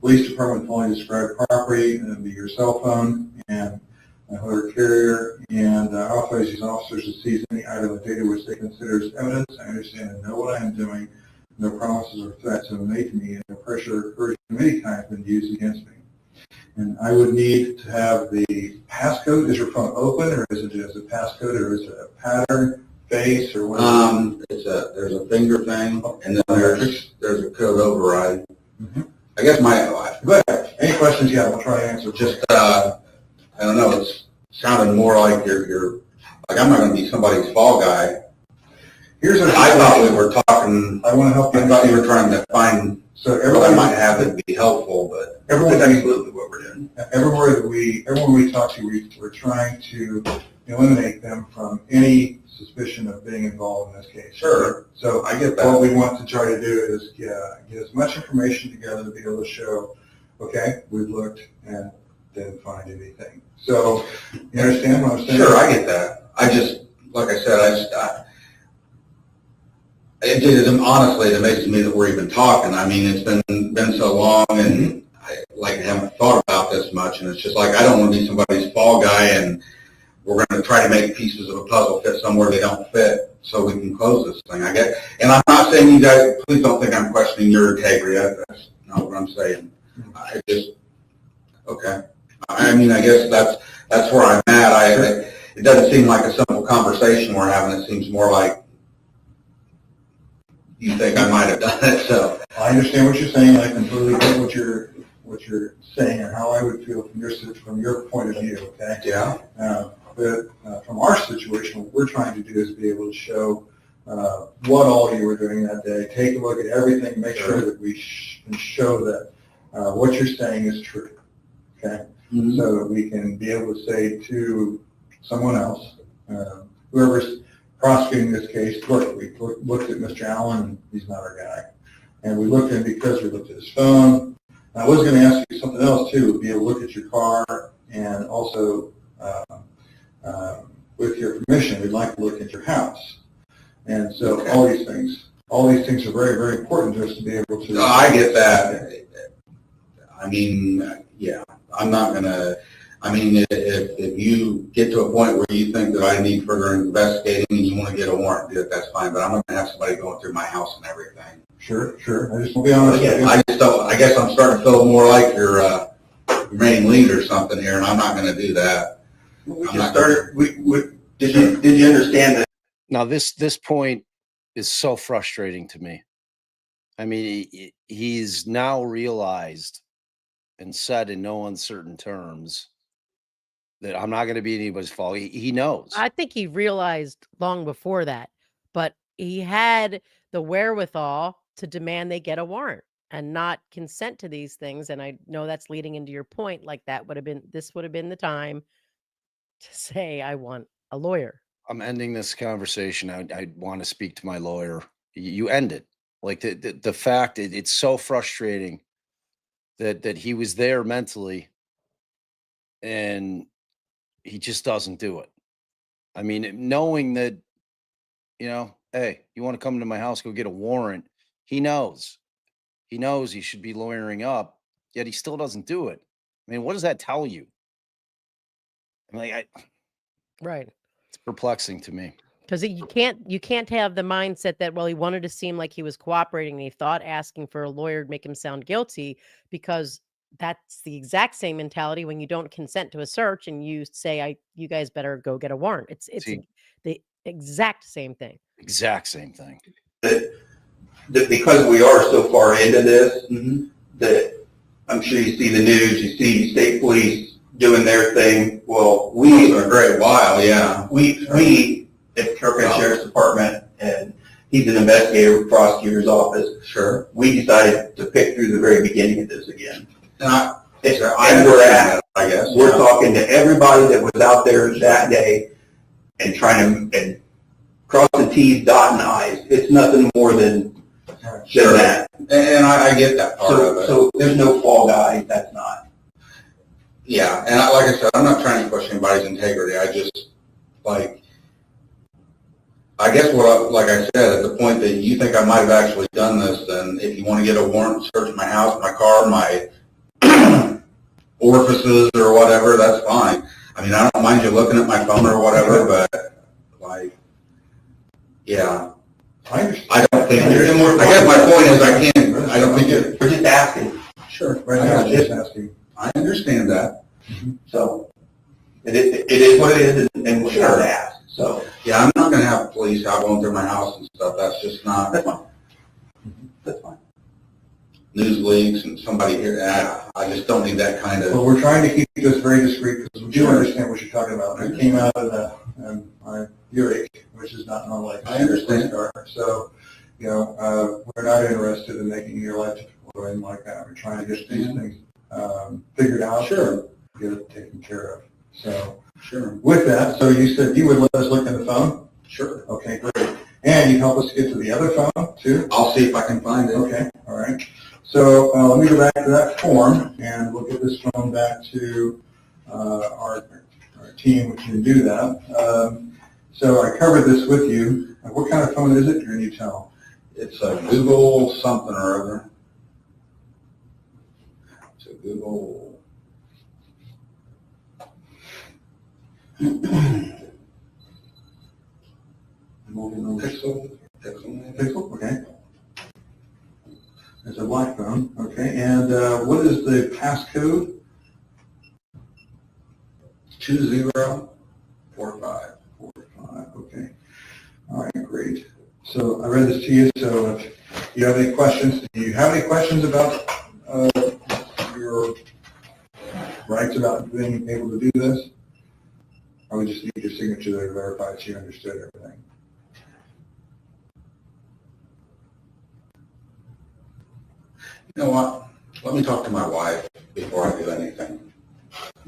police department fully described property, and it'd be your cell phone and another carrier, and authorize these officers to seize any item of data which they consider as evidence. I understand and know what I am doing. No promises or threats have been made to me, and no pressure or coercion of any kind have been used against me. And I would need to have the passcode. Is your phone open, or is it just a passcode, or is it a pattern, face, or what? There's a finger thing, and then there's a code override. Mhm. I guess Go ahead. Any questions? Yeah, we'll try to answer. just, I don't know, it's sounding more like you're, like I'm not gonna be somebody's fall guy. Here's our I thought we were talking, I want to help you. I thought you were trying to find So what I everybody might have that'd be helpful, but Everyone- that's absolutely what we're doing. everyone we talk to, we're trying to eliminate them from any suspicion of being involved in this case. Sure. So I get what that. we want to try to do is get as much information together to be able to show, okay, we've looked and didn't find anything. So you understand what I'm saying? Sure, I get that. I just, like I said, honestly, it amazes me that we're even talking. I mean, it's been so long, and I haven't thought about this much, and it's just like I don't want to be somebody's fall guy, and we're going to try to make pieces of a puzzle fit somewhere they don't fit, so we can close this thing. I get, and I'm not saying you guys. Please don't think I'm questioning your integrity. That's not what I'm saying. I just okay. I mean, I guess that's where I'm at. It doesn't seem like a simple conversation we're having. It seems more like you think I might have done it. So I understand what you're saying. I completely get what you're saying and how I would feel from your point of view. Okay. yeah, But from our situation, what we're trying to do is be able to show what all you were doing that day. Take a look at everything, make sure that we can show that what you're saying is true, okay? Mhm. So that we can be able to say to someone else, whoever's prosecuting this case, look, we looked at Mr. Allen, and he's not our guy. And we looked at him because we looked at his phone. And I was going to ask you something else too, be able to look at your car, and also, with your permission, we'd like to look at your house. And so Okay. all these things are very, very important to us to be able to. No, I get that. I mean, yeah, I'm not gonna, I mean, if you get to a point where you think that I need further investigating and you want to get a warrant, do it, that's fine, but I'm not gonna have somebody going through my house and everything. Sure. I just want to be honest with you. I just don't, I guess I'm starting to feel more like your main lead or something here, and I'm not gonna do that. We just started, did you understand that? Now, this point is so frustrating to me. I mean, he's now realized and said in no uncertain terms that I'm not going to be anybody's fault. He knows. I think he realized long before that, but he had the wherewithal to demand they get a warrant and not consent to these things. And I know that's leading into your point, like this would have been the time to say, I want a lawyer. I'm ending this conversation. I want to speak to my lawyer. You end it. Like the fact it's so frustrating that he was there mentally and he just doesn't do it. I mean, knowing that, hey, you want to come to my house, go get a warrant. He knows he should be lawyering up, yet he still doesn't do it. I mean, what does that tell you? I mean, Right. it's perplexing to me. Because you can't have the mindset that, well, he wanted to seem like he was cooperating and he thought asking for a lawyer would make him sound guilty, because that's the exact same mentality when you don't consent to a search and you say, you guys better go get a warrant. It's See. the exact same thing. Exact same thing. That because we are so far into this, Mhm. that I'm sure you see the news, you see state police doing their thing. Well, For a great while, yeah. we at Carroll County Sheriff's Department, and he's an investigator with prosecutor's office, Sure. we decided to pick through the very beginning of this again. And I And we're understand that, I guess. We're yeah. talking to everybody that was out there that day and trying to and cross the T's, dotting I's. It's nothing more than Sure. that. And I get that part of it. So there's no fall guy. That's not. Yeah, and like I said, I'm not trying to question anybody's integrity. I just, I guess like I said, at the point that you think I might have actually done this, then if you want to get a warrant, search my house, my car, my orifices or whatever, that's fine. I mean, I don't mind you looking at my phone or whatever, but yeah. I understand. I don't think, I guess my point is I don't think it, We're just asking. sure, Right now, I'm just asking. I understand that. So it is what it is, and we're Sure. not asked. So Yeah, I'm not gonna have police out going through my house and stuff, that's just not. that's fine. That's fine. News leaks and somebody here, I just don't need that kind Well, of, we're trying to keep this very discreet because we do understand what you're talking about. I came out of my Buick, which is not normal like I understand. car. So, we're not interested in making your life difficult or anything like that. We're trying to get these things figured out. Sure. Get it taken care of. So sure, with that, so you said you would let us look at the phone? sure. Okay, great. And you help us get to the other phone too? I'll see if I can find it. Okay, all right. So let me go back to that form and we'll get this phone back to our team, which can do that. So I covered this with you. What kind of phone is it? Can you tell? It's a Google something or other. It's a Google. Pixel. Pixel, okay. It's a black phone, okay. And what is the passcode? 2045. 45, okay. All right, great. So I read this to you, so if you have any questions, do you have any questions about your rights about being able to do this? Or we just need your signature to verify that you understood everything? You know what? Let me talk to my wife before I do anything.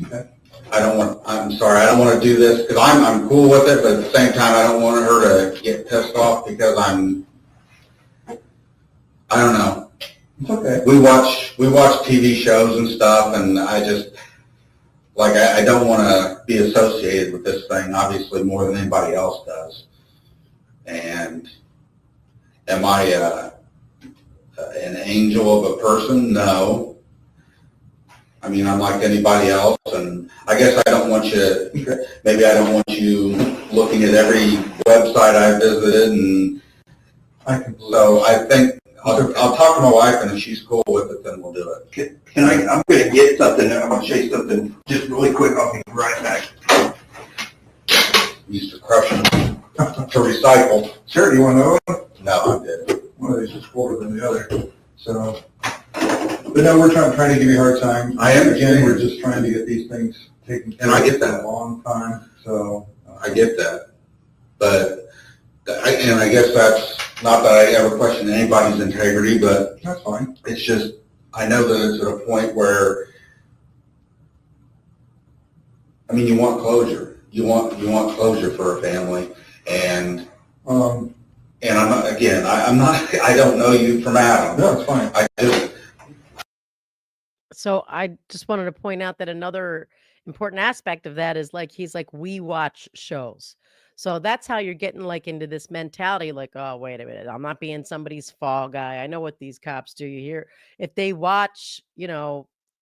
Okay. I'm sorry, I don't want to do this because I'm cool with it, but at the same time, I don't want her to get pissed off because I don't know. It's okay. We watch TV shows and stuff, and I just, like, I don't want to be associated with this thing, obviously, more than anybody else does. And am I an angel of a person? No. I mean, I'm like anybody else, and I guess I don't want you, maybe I don't want you looking at every website I visited, and so I think I'll talk to my wife, and if she's cool with it, then we'll do it. I'm going to get something, I'm going to show you something just really quick. I'll be right back. Used to crush them to recycle. Sure, do you want to know it? No, I'm good. One of these is colder than the other. So, but no, we're trying to give you a hard time. I am. Again, we're just trying to get these things taken care And I of get for that. a long time, so. I get that, but I guess that's not that I ever question anybody's integrity, but That's fine. it's just I know that it's at a point where, I mean, you want closure. You want closure for a family, and I'm not, again, I'm not, I don't know you from Adam. No, it's fine. I just, So I just wanted to point out that another important aspect of that is like he's like, we watch shows. So that's how you're getting like into this mentality, like, oh, wait a minute, I'm not being somebody's fall guy. I know what these cops do. You hear if they watch, and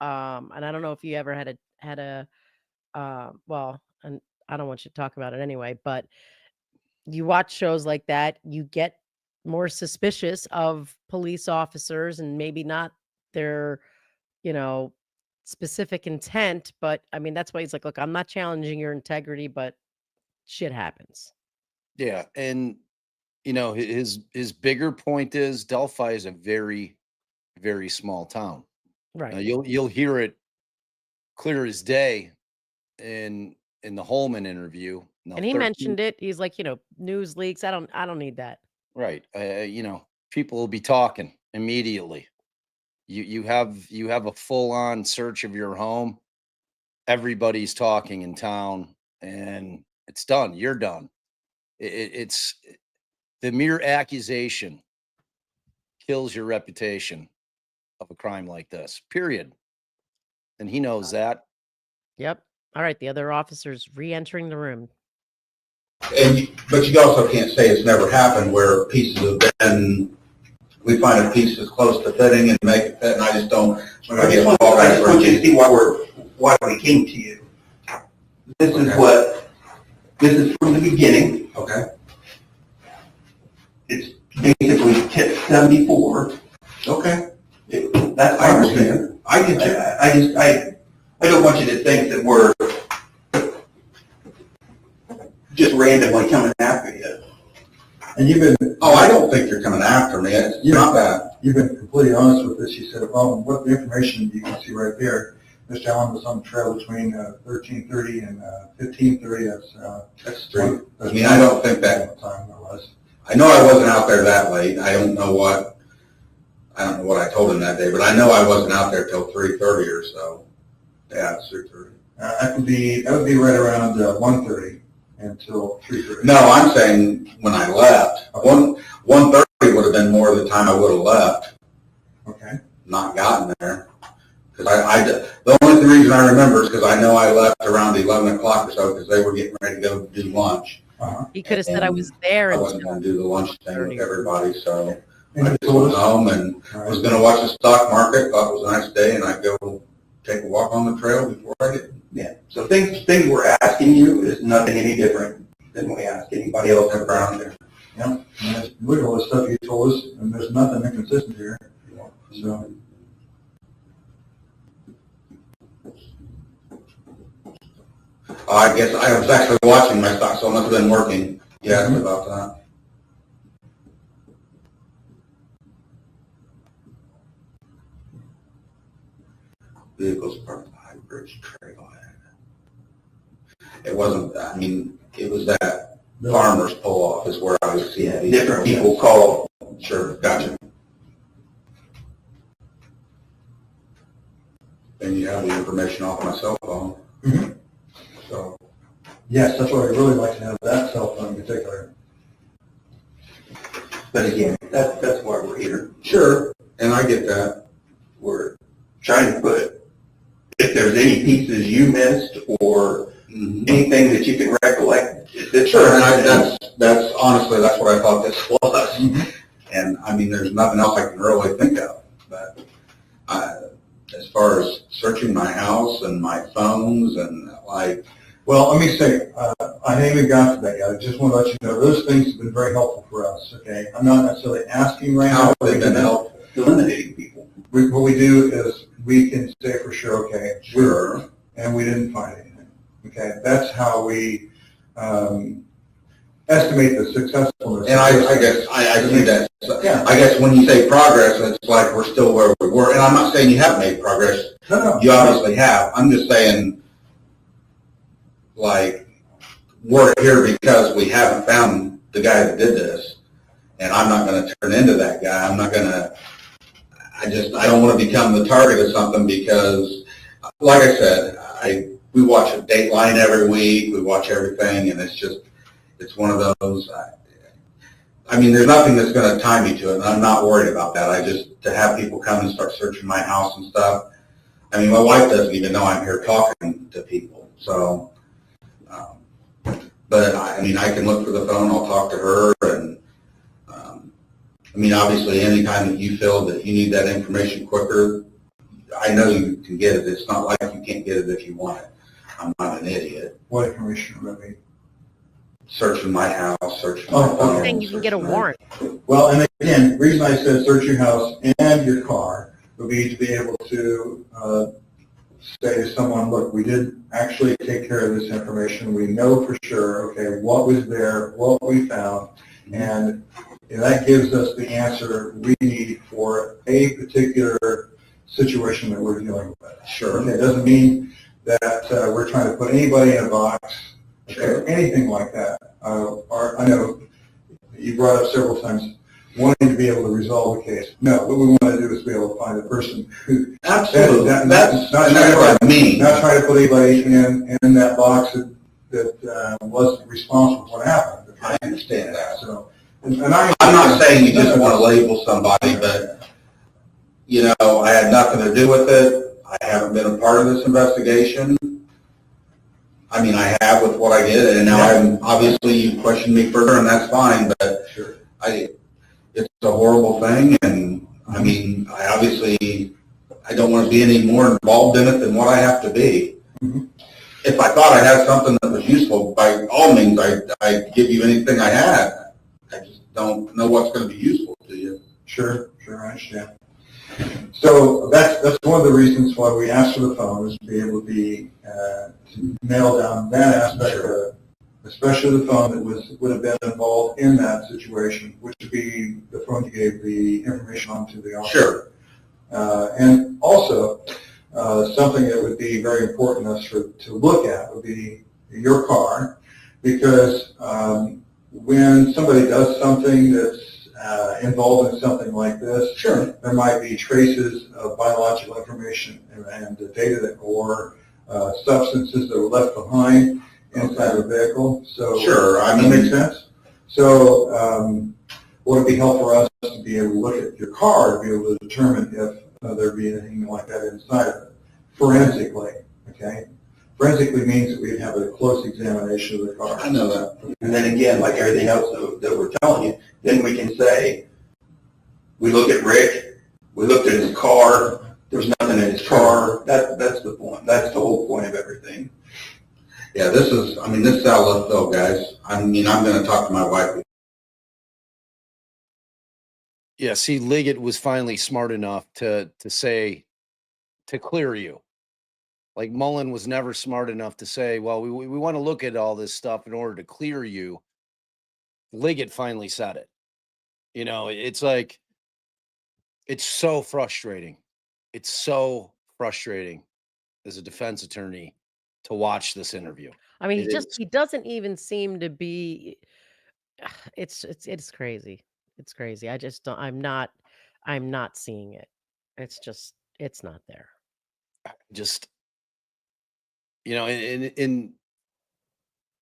I don't know if you ever had a well, and I don't want you to talk about it anyway, but you watch shows like that, you get more suspicious of police officers and maybe not their specific intent, but I mean, that's why he's like, look, I'm not challenging your integrity, but shit happens. Yeah, and his bigger point is Delphi is a very, very small town. Right. You'll hear it clear as day in the Holman interview. Now, And he 13 mentioned it. He's like, news leaks. I don't need that. right. People will be talking immediately. You have a full on search of your home. Everybody's talking in town, and it's done. You're done. It's the mere accusation kills your reputation of a crime like this. Period. And he knows that. Yep. All right. The other officers re-entering the room. but you also can't say it's never happened where pieces have been, we find a piece that's close to fitting and make it fit, and I just don't. I just want you to see why we came to you. This is from the beginning. Okay. It's basically tip 74. Okay. That's I understand. I get you. I don't want you to think that we're just randomly coming after you. And you've been. Oh, I don't think you're coming after me. It's not that. You've been completely honest with this. You said, well, what the information you can see right there, Mr. Allen was on the trail between 13:30 and 15:30. That's true. I mean, I don't think that. Time it was. I know I wasn't out there that late. I don't know what I told him that day, but I know I wasn't out there till 3:30 or so. Yeah, it's 3:30. That would be right around 1:30 until 3:30. No, I'm saying when I left. 1:30 would have been more of the time I would have left. Okay. Not gotten there. Because the only reason I remember is because I know I left around 11 o'clock or so because they were getting ready to go do lunch. He could have said I was there. I wasn't going to do the lunch thing with everybody, so And I you just told went us. home and I was going to watch the stock market. Thought it was a nice day, and I'd go take a walk on the trail before I did. Yeah. So things we're asking you is nothing any different than we ask anybody else around there. Yeah. And look at all the stuff you told us, and there's nothing inconsistent here. So. I guess I was actually watching my stock, so it must have been working. Yeah, about that. Vehicles parked behind Bridge Trailhead. It wasn't, I mean, it was that farmer's pull-off is where I was seeing these Different people call. Sure, gotcha. And you have the information off my cell phone. So, yes, that's what I'd really like to have, that cell phone in particular. But again, that's why we're here. Sure, and I get that. We're trying to put, if there's any pieces you missed or anything that you can recollect. Sure, and that's honestly, that's what I thought this was. And I mean, there's nothing else I can really think of. But as far as searching my house and my phones and like, Well, let me say, I haven't even got to that yet. I just want to let you know, those things have been very helpful for us, okay? I'm not necessarily asking right how now. have they been helpful? Eliminating people. What we do is we can say for sure, okay, Sure. and we didn't find anything, okay? That's how we estimate the successfulness. And I guess I see that. So, Yeah. I guess when you say progress, it's like we're still where we were. And I'm not saying you haven't made progress. No. You obviously have. I'm just saying, like, we're here because we haven't found the guy that did this. And I'm not going to turn into that guy. I'm not going to, I don't want to become the target of something because, like I said, we watch a Dateline every week. We watch everything, and it's one of those, I mean, there's nothing that's going to tie me to it, and I'm not worried about that. To have people come and start searching my house and stuff. I mean, my wife doesn't even know I'm here talking to people. So, but I mean, I can look for the phone, I'll talk to her, and I mean, obviously, anytime that you feel that you need that information quicker, I know you can get it. It's not like you can't get it if you want it. I'm not an idiot. What information would that be? Searching my house, searching Oh, my okay. phone. I think you can get a searching my- warrant. Well, and again, the reason I said search your house and your car would be to be able to say to someone, look, we did actually take care of this information. We know for sure, okay, what was there, what we found, and that gives us the answer we need for a particular situation that we're dealing with. Sure. Okay, it doesn't mean that we're trying to put anybody in a box, Sure. or anything like that. Or I know you brought up several times wanting to be able to resolve the case. No, what we want to do is be able to find the person who. Absolutely. That's That's not what I mean. Not try to put anybody in that box that wasn't responsible for what happened. I understand that. So, I'm not saying you just want to label somebody, but, you know, I had nothing to do with it. I haven't been a part of this investigation. I mean, I have with what I did, and now obviously you questioned me further, and that's fine, but Sure. it's a horrible thing, and I mean, I don't want to be any more involved in it than what I have to be. Mhm. If I thought I had something that was useful, by all means, I'd give you anything I had. I just don't know what's going to be useful to you. Sure, I understand. So that's one of the reasons why we asked for the phone, is to be able to nail down that aspect of it, especially the phone that would have been involved in that situation, which would be the phone you gave the information on to the officer. Sure. And also, something that would be very important to look at would be your car, because when somebody does something that's involved in something like this, Sure. there might be traces of biological information and data or substances that were left behind inside the vehicle. So, Sure, I that mean- makes sense. So, would it be helpful for us to be able to look at your car to be able to determine if there'd be anything like that inside of it, forensically, okay? Forensically means that we'd have a close examination of the car. I know that. And then again, like everything else that we're telling you, then we can say, we look at Rick, we looked at his car, there's nothing in his car. That's the point. That's the whole point of everything. Yeah, this is out of left field, guys. I mean, I'm going to talk to my wife. Yeah, see, Liggett was finally smart enough to say, to clear you. Like Mullen was never smart enough to say, well, we want to look at all this stuff in order to clear you. Liggett finally said it. You know, it's like, it's so frustrating. It's so frustrating as a defense attorney to watch this interview. I mean, It is. he doesn't even seem to be. It's crazy. It's crazy. I just don't. I'm not seeing it. It's not there. just, in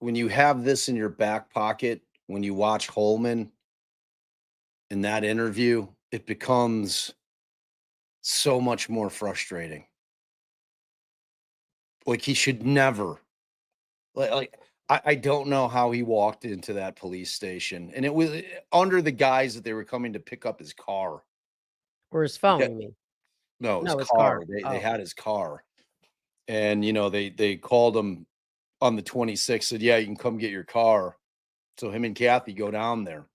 when you have this in your back pocket, when you watch Holman in that interview, it becomes so much more frustrating. Like he should never, I don't know how he walked into that police station, and it was under the guise that they were coming to pick up his car. Or his phone, Okay. you mean? No, his No, his car. car. They Oh. had his car, and they called him on the 26th. Said, "Yeah, you can come get your car." So him and Kathy go down there.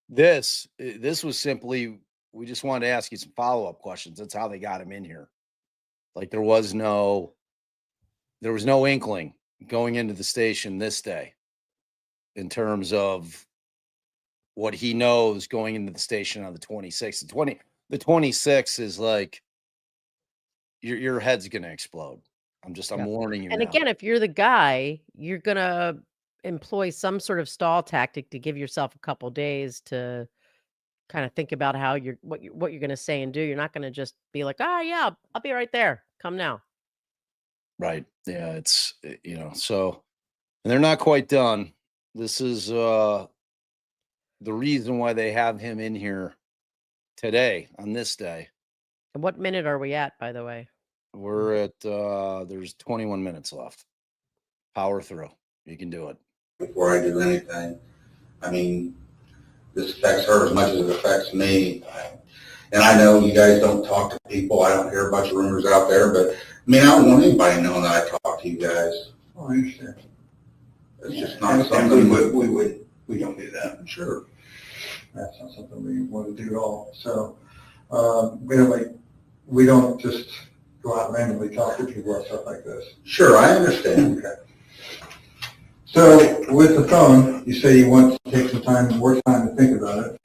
This was simply, we just wanted to ask you some follow-up questions. That's how they got him in here. Like there was no inkling going into the station this day in terms of what he knows going into the station on the 26th. The 26th is like your head's gonna explode. I'm Yeah. warning you And now. again, if you're the guy, you're gonna employ some sort of stall tactic to give yourself a couple days to kind of think about how what you're gonna say and do. You're not gonna just be like, "Ah, yeah, I'll be right there. Come now." Right. Yeah, it's so, and they're not quite done. This is the reason why they have him in here today on this day. And what minute are we at, by the way? We're at there's 21 minutes left. Power through. You can do it. Before I do anything, I mean, this affects her as much as it affects me. And I know you guys don't talk to people. I don't hear a bunch of rumors out there, but I mean, I don't want anybody knowing that I talk to you guys. Oh, I understand. It's just And not something. we don't do that. Sure. That's not something we want to do at all. So, we don't just go out randomly talk to people or stuff like this. Sure, I understand. Okay. So with the phone, you say you want to take some time, more time to think about it.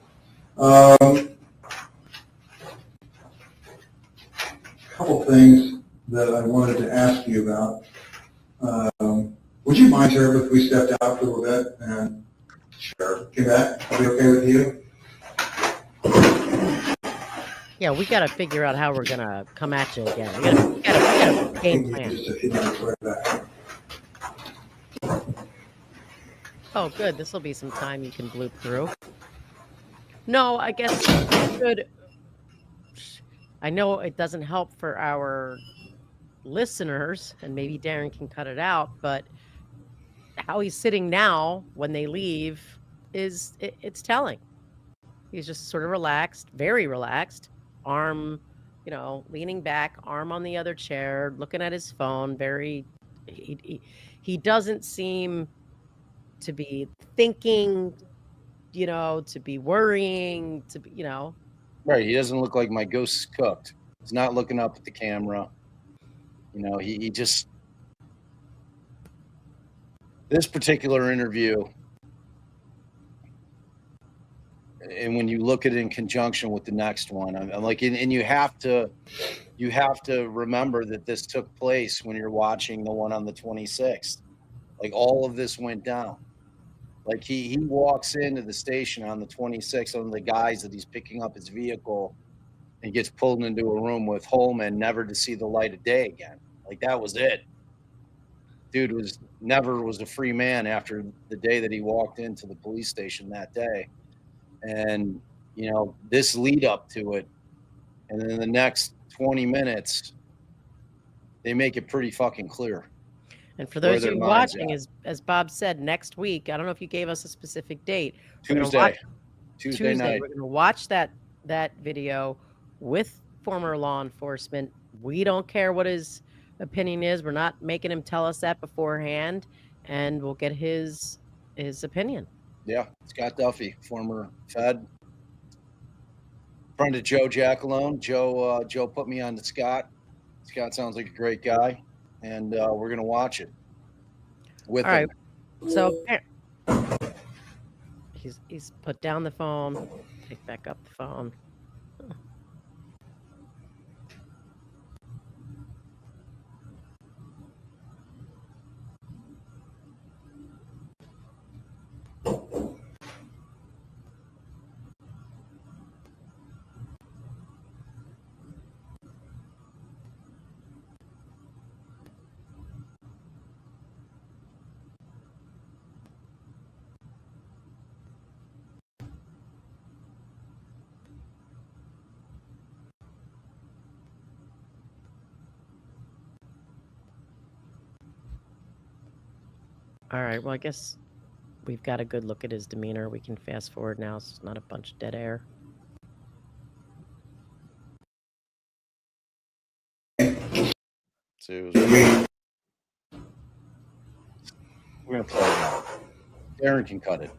Couple things that I wanted to ask you about. Would you mind, Sheriff, if we stepped out for a little bit and get back? Are we okay with you? Yeah, we gotta figure out how we're gonna come at you again. We gotta game plan. Just a few minutes right back. Oh, good. This will be some time you can bloop through. No, I guess we should. I know it doesn't help for our listeners, and maybe Darren can cut it out, but how he's sitting now when they leave it's telling. He's just sort of relaxed, very relaxed, arm, leaning back, arm on the other chair, looking at his phone, he doesn't seem to be thinking, to be worrying, to be, Right. He doesn't look like my ghost is cooked. He's not looking up at the camera. He just, this particular interview, and when you look at it in conjunction with the next one, I'm like, and you have to remember that this took place when you're watching the one on the 26th. Like all of this went down. Like he walks into the station on the 26th on the guise that he's picking up his vehicle and gets pulled into a room with Holman, never to see the light of day again. Like that was it. Dude never was a free man after the day that he walked into the police station that day. And, this lead up to it, and then the next 20 minutes, they make it pretty fucking clear. and for those of their you minds watching, at. as Bob said, next week, I don't know if you gave us a specific date. Tuesday Tuesday night. we're going to watch that video with former law enforcement. We don't care what his opinion is. We're not making him tell us that beforehand, and we'll get his opinion. Yeah, Scott Duffy, former Fed, friend of Joe Jackalone. Joe put me on to Scott. Scott sounds like a great guy, and we're gonna watch it with All him. right. So he's put down the phone. Pick back up the phone. All right. Well, I guess we've got a good look at his demeanor. We can fast forward now. So it's not a bunch of dead air. So We, we're gonna play it out. Aaron can cut it.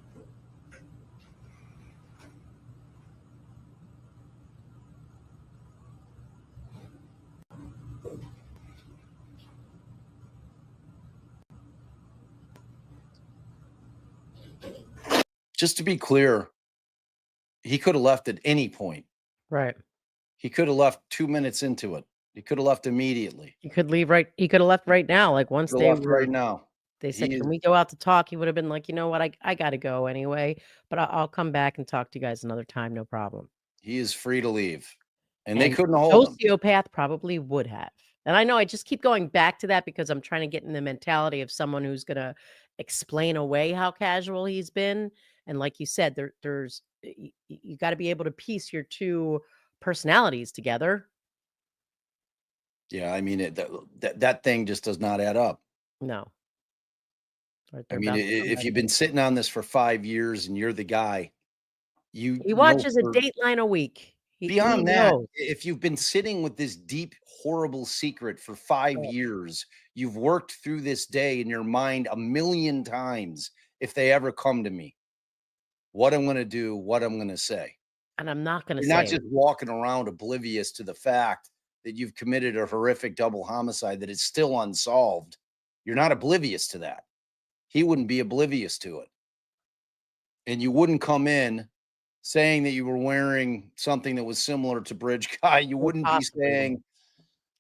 Just to be clear, he could have left at any point. Right. He could have left 2 minutes into it. He could have left immediately. He could leave right. He could have left right now. Like once Could they have left were, right now. they said, He "Can is- we go out to talk?" He would have been like, "You know what? I got to go anyway, but I'll come back and talk to you guys another time. No problem." He is free to leave. And they And couldn't hold him. Sociopath probably would have. And I know I just keep going back to that because I'm trying to get in the mentality of someone who's going to explain away how casual he's been. And like you said, there's you got to be able to piece your two personalities together. Yeah, I mean, that thing just does not add up. No. Right, I they're mean, about to come if back. you've been sitting on this for 5 years and you're the guy, you He know watches a for- Dateline a week. He Beyond that, knows. if you've been sitting with this deep, horrible secret for 5 Right. years, you've worked through this day in your mind a million times. If they ever come to me, what I'm going to do, what I'm going to say. And I'm not going to You're say not just walking around oblivious to the fact that you've committed a horrific double homicide that is still unsolved. You're not oblivious to that. He wouldn't be oblivious to it. And you wouldn't come in saying that you were wearing something that was similar to Bridge Guy. You wouldn't be possibly. saying,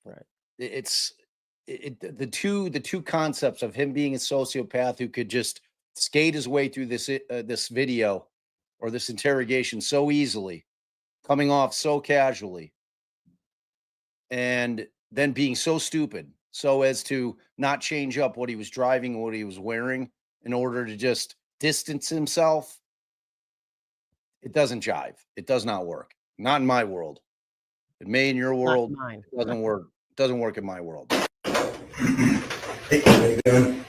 Right. the two concepts of him being a sociopath who could just skate his way through this video or this interrogation so easily, coming off so casually, and then being so stupid so as to not change up what he was driving or what he was wearing in order to just distance himself. It doesn't jive. It does not work. Not in my world. It may in your Not world. mine. It doesn't work. It doesn't work in my world. Hey, how you doing?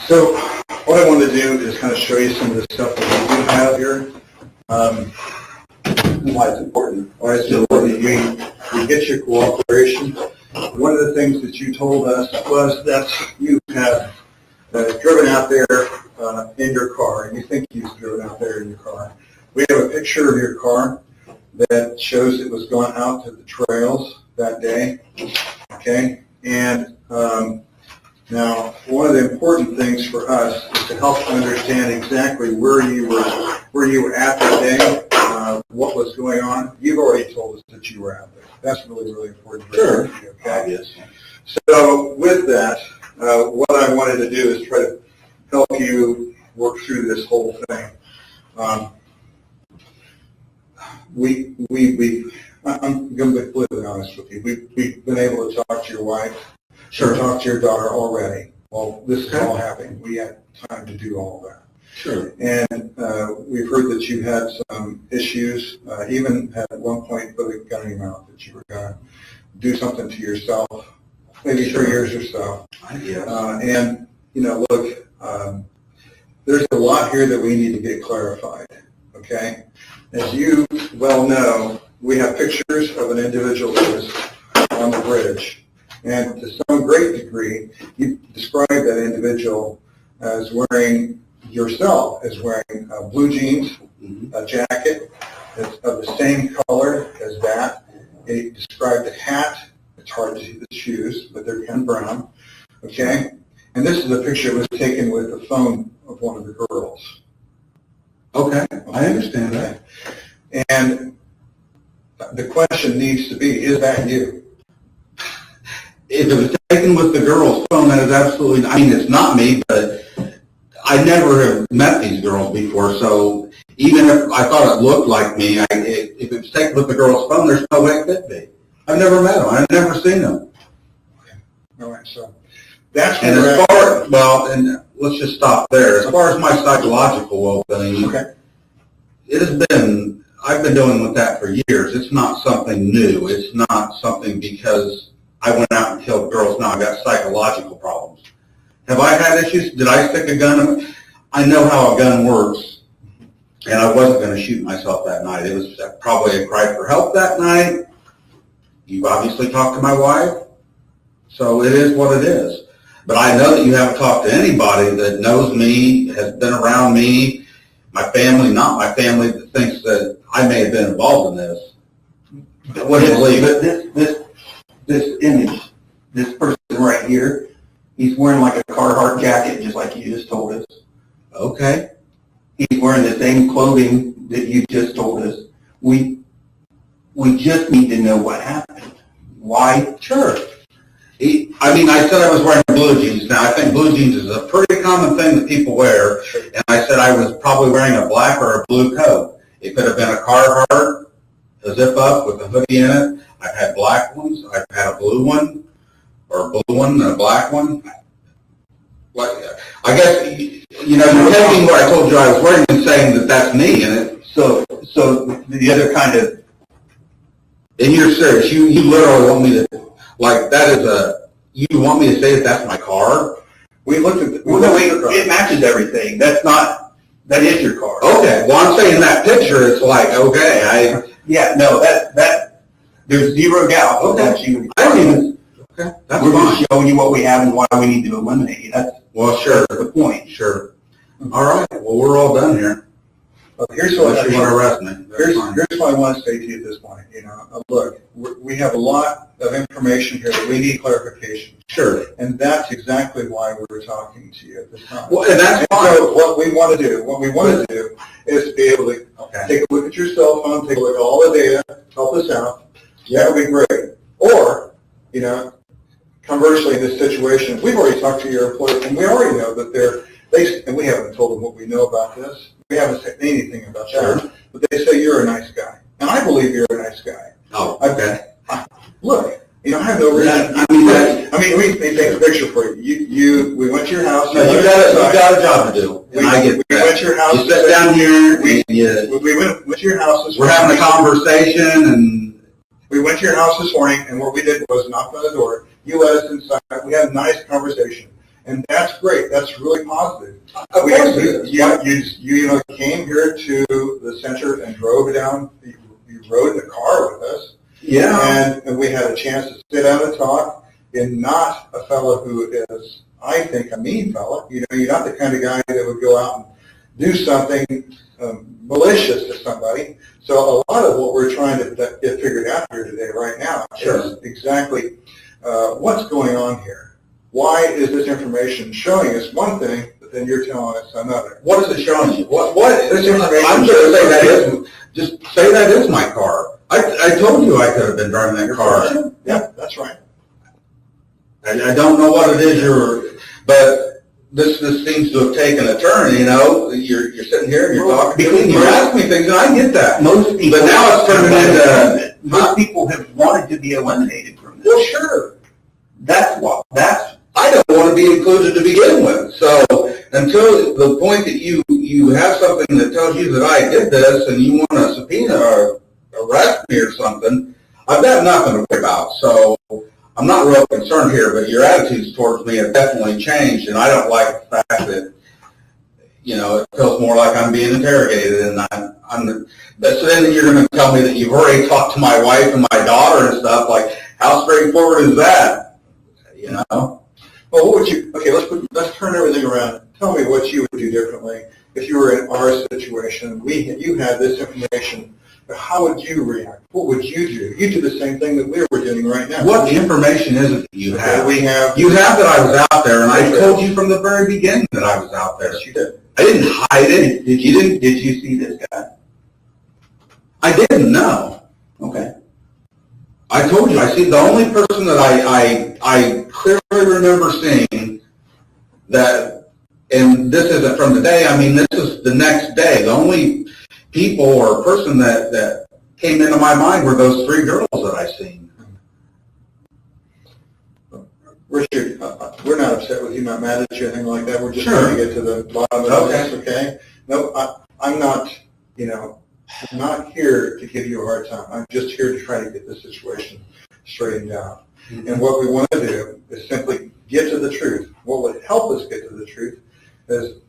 So what I want to do is kind of show you some of the stuff that we do have here. Why it's important. Why it's important we get your cooperation. One of the things that you told us was that you have driven out there in your car, and you think you've driven out there in your car. We have a picture of your car that shows it was going out to the trails that day. Okay, and now one of the important things for us is to help understand exactly where you were at that day, what was going on. You've already told us that you were out there. That's really, really important. Sure. For you, okay? obvious. So with that, what I wanted to do is try to help you work through this whole thing. I'm going to be completely honest with you. We've been able to talk to your wife, talk to your daughter already. Well, this is all happening. We had time to do all of that. Sure. And we've heard that you had some issues, even at one point put a gun in your mouth, that you were going to do something to yourself, maybe 3 years or so. Yes. And, you know, look, there's a lot here that we need to get clarified, okay? As you well know, we have pictures of an individual that was on the bridge. And to some great degree, you described that individual as wearing, yourself as wearing blue jeans, a jacket that's of the same color as that. You described the hat. It's hard to see the shoes, but they're kind of brown, okay? And this is a picture that was taken with the phone of one of the girls. Okay, I understand that. And the question needs to be, is that you? If it was taken with the girl's phone, that is absolutely, I mean, it's not me, but I never have met these girls before, so even if I thought it looked like me, if it was taken with the girl's phone, there's no way it could be. I've never met them. I've never seen them. All right, so that's And where as far, well, and let's just stop there. As far as my psychological well-being, okay. it has been, I've been dealing with that for years. It's not something new. It's not something because I went out and killed girls. Now I've got psychological problems. Have I had issues? Did I stick a gun? I know how a gun works, and I wasn't going to shoot myself that night. It was probably a cry for help that night. You've obviously talked to my wife, so it is what it is. But I know that you haven't talked to anybody that knows me, has been around me, my family, not my family, that thinks that I may have been involved in this. But what is this image, this person right here, he's wearing like a Carhartt jacket, just like you just told us. Okay. He's wearing the same clothing that you just told us. We just need to know what happened. Why? Sure. I said I was wearing blue jeans. Now, I think blue jeans is a pretty common thing that people wear, and I said I was probably wearing a black or a blue coat. It could have been a Carhartt, a zip-up with a hoodie in it. I've had black ones. I've had a blue one, or a blue one and a black one. I guess, you're taking what I told you I was wearing and saying that that's me, and So the other kind of, and you're serious. You literally want me to, you want me to say that that's my car? we looked at, it matches everything. That is your car. Okay, well, I'm saying that picture, it's like, okay, Yeah, no, that there's zero doubt that that's you. I don't even, okay, that's We're fine. just showing you what we have and why we need to eliminate it. That's Well, sure, the point. sure. All right, well, we're all done here. Here's what Unless you want to arrest me. That's Here's fine. what I want to say to you at this point. Look, we have a lot of information here that we need clarification, Sure. and that's exactly why we're talking to you at this time. Well, and that's And fine. so what we want to do is be able to Okay. take a look at your cell phone, take a look at all the data, help us out. That would be great. Or, conversely, in this situation, we've already talked to your employees, and we already know that and we haven't told them what we know about this. We haven't said anything about that. But they say you're a nice guy. And I believe you're a nice guy. Oh, okay. Look, I have no reason. Let me paint a picture for you. We went to your house. No, you got a job to do, and I get We went to your house. You sit down here, and We went to your house this we're morning. having a conversation, and We went to your house this morning, and what we did was knock on the door. You let us inside. We had a nice conversation. And that's great. That's really positive. You came here to the center and drove down. You rode in the car with us. yeah. And we had a chance to sit down and talk. And not a fellow who is, I think, a mean fellow. You're not the kind of guy that would go out and do something malicious to somebody. So a lot of what we're trying to get figured out here today, right now, is exactly what's going on here. Why is this information showing us one thing, but then you're telling us another? What is it showing you? What? This information I'm going to say just say that is my car. I told you I could have been driving that car. Yeah, that's right. I don't know what it is but this seems to have taken a turn, You're sitting here and you're talking to me, and you're asking me things, and I get that. Most people, But now it's turning into, most people have wanted to be eliminated from this. well, sure. That's I don't want to be included to begin with. So until the point that you have something that tells you that I did this and you want to subpoena or arrest me or something, I've got nothing to worry about. So I'm not real concerned here, but your attitudes towards me have definitely changed, and I don't like the fact that, it feels more like I'm being interrogated, and so then you're going to tell me that you've already talked to my wife and my daughter and stuff. Like, how straightforward is that? Well, what would you? Okay, let's turn everything around. Tell me what you would do differently if you were in our situation. You had this information. How would you react? What would you do? You do the same thing that we were doing right now. What information is it that you have? We have. You have that I was out there, and I told you from the very beginning that I was out there. Yes, you did. I didn't hide it. Did you see this guy? I didn't know. Okay. I told you. I see the only person that I clearly remember seeing that, and this isn't from today. I mean, this is the next day. The only people or person that came into my mind were those three girls that I seen. Richard, we're not upset with you, not mad at you, anything like that. We're just Sure. trying to get to the bottom of this, okay? No, I'm not, I'm not here to give you a hard time. I'm just here to try to get this situation straightened out. And what we want to do is simply get to the truth. What would help help us get to the truth is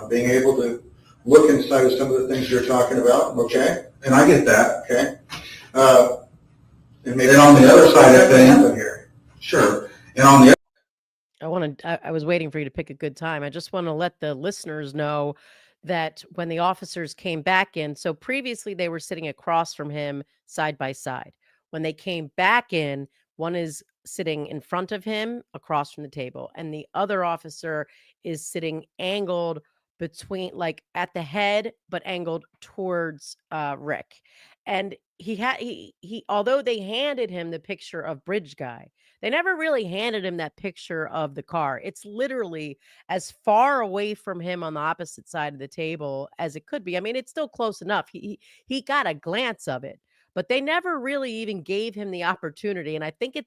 being able to look inside of some of the things you're talking about, okay? And I get that. Okay? And maybe And on the other side of things- happen here. Sure. And on the I was waiting for you to pick a good time. I just want to let the listeners know that when the officers came back in, so previously they were sitting across from him side by side. When they came back in, one is sitting in front of him across from the table, and the other officer is sitting angled between, like at the head, but angled towards Rick. And he although they handed him the picture of Bridge Guy, they never really handed him that picture of the car. It's literally as far away from him on the opposite side of the table as it could be. I mean, it's still close enough. He got a glance of it, but they never really even gave him the opportunity. And I think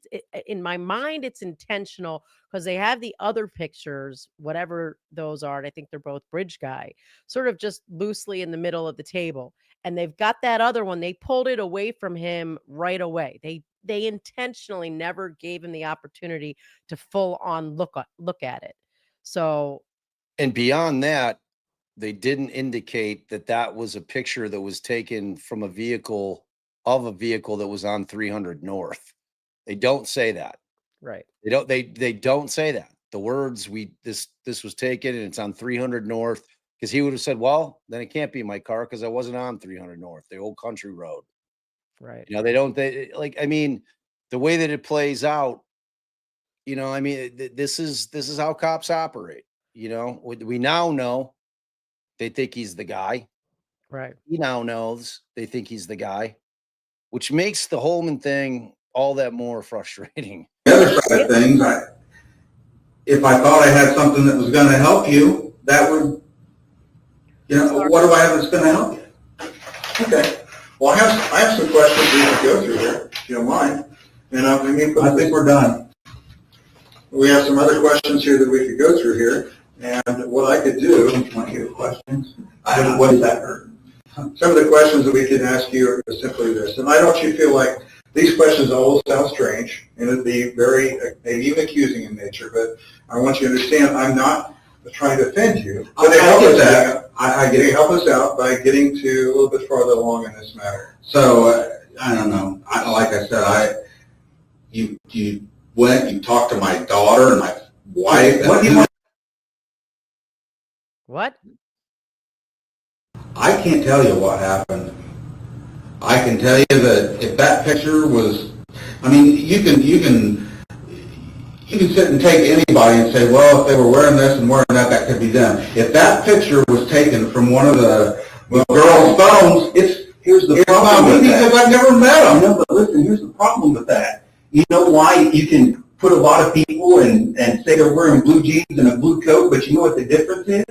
in my mind, it's intentional because they have the other pictures, whatever those are. And I think they're both Bridge Guy, sort of just loosely in the middle of the table. And they've got that other one. They pulled it away from him right away. They intentionally never gave him the opportunity to full on look at it. So, And beyond that, they didn't indicate that that was a picture that was taken from a vehicle that was on 300 North. They don't say that. right. They don't say that. The words this was taken and it's on 300 North, because he would have said, well, then it can't be my car because I wasn't on 300 North, the old country road. Right. You know, I mean, the way that it plays out, you know, I mean, this is how cops operate. You know, we now know they think he's the guy. Right. He now knows they think he's the guy, which makes the Holman thing all that more frustrating. The other side of things, if I thought I had something that was going to help you, that would, you know, what do I have that's going to help you? Okay. Well, I have some questions we can go through here, if you don't mind. And I think we're done. we have some other questions here that we could go through here. And what I could do, Want to hear questions? What does that hurt? some of the questions that we can ask you are simply this. And I don't want you to feel like these questions all sound strange and it'd be very, maybe even accusing in nature, but I want you to understand I'm not trying to offend you. But they help us out. They help us out by getting to a little bit farther along in this matter. So, I don't know. Like I said, you went, you talked to my daughter and my wife. What do you want? What? I can't tell you what happened. I can tell you that if that picture was, I mean, you can sit and take anybody and say, well, if they were wearing this and wearing that, that could be them. If that picture was taken from one of the girls' phones, Here's the it's not problem me with that. because I've never met them. No, but listen, here's the problem with that. You know why you can put a lot of people and say they're wearing blue jeans and a blue coat, but you know what the difference is?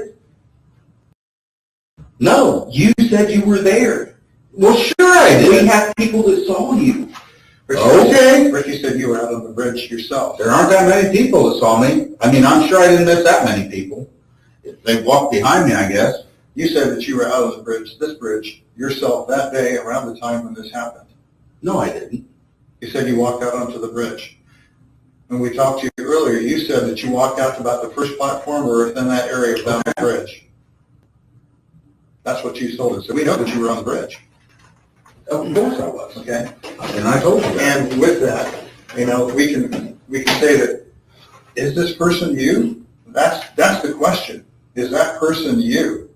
No, you said you were there. Well, sure I We did. have people that saw you. Okay. Ricky said you were out on the bridge yourself. There aren't that many people that saw me. I mean, I'm sure I didn't miss that many people. They walked behind me, I guess. You said that you were out on the bridge, this bridge, yourself that day around the time when this happened. No, I didn't. You said you walked out onto the bridge. When we talked to you earlier, you said that you walked out to about the first platform or within that area down the bridge. That's what you told us. So we know that you were on the bridge. Of course I was. Okay? And I told you that. And with that, you know, we can say that, is this person you? That's the question. Is that person you?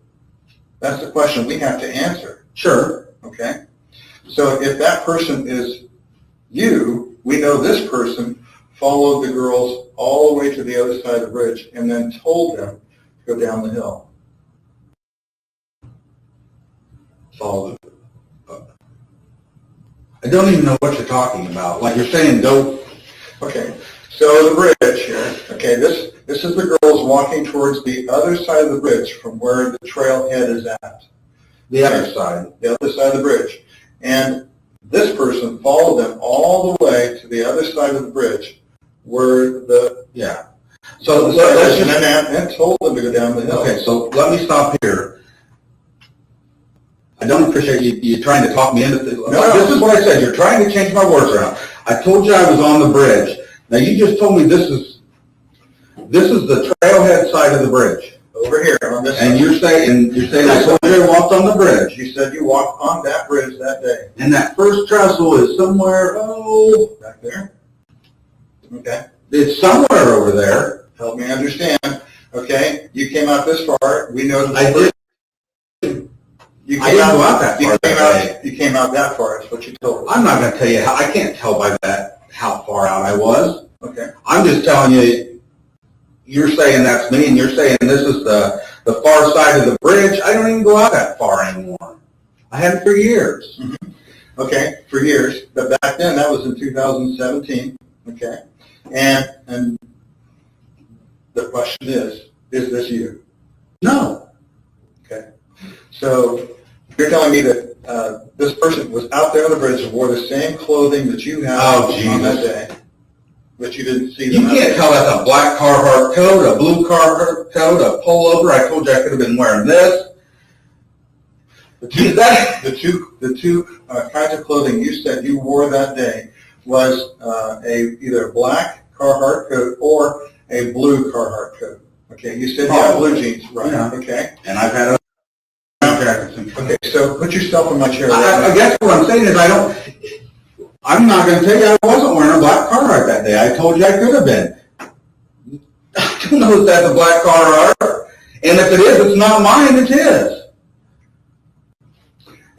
That's the question we have to answer. Sure. Okay? So if that person is you, we know this person followed the girls all the way to the other side of the bridge and then told them to go down the hill. Follow the. I don't even know what you're talking about. Like you're saying, go. Okay, so the bridge here, okay, this is the girls walking towards the other side of the bridge from where the trailhead is at. The other side. The other side of the bridge. And this person followed them all the way to the other side of the bridge where the... Yeah. So let's just... And told them to go down the hill. Okay, so let me stop here. I don't appreciate you trying to talk me into this. No. This is what I said. You're trying to change my words around. I told you I was on the bridge. Now you just told me this is... This is the trailhead side of the bridge. Over here on this And side. you're saying I told you I walked on the bridge. You said you walked on that bridge that day. And that first trestle is somewhere, Back there? Okay. it's somewhere over there. Help me understand. Okay, you came out this far. We know that. I did. You I came didn't go out out that you far came that out. You came out that far. Is what you told us. I'm not gonna tell you how, I can't tell by that how far out I was. Okay. I'm just telling you, you're saying that's me, and you're saying this is the far side of the bridge. I don't even go out that far anymore. I haven't for years. Okay, for years, but back then, that was in 2017, okay? And the question is this you? No. Okay. So you're telling me that this person was out there on the bridge and wore the same clothing that you had Oh, on that Jesus. day, but you didn't see You them out can't there. tell that's a black Carhartt coat, a blue Carhartt coat, a pullover. I told you I could have been wearing this. The two kinds of clothing you said you wore that day was either a black Carhartt coat or a blue Carhartt coat. Okay, you said you had blue jeans, right? Yeah. Okay. And I've had other jackets and Okay, so put yourself in my chair. I guess what I'm saying is I'm not going to tell you I wasn't wearing a black Carhartt that day. I told you I could have been. I don't know if that's a black Carhartt. And if it is, it's not mine, it's his.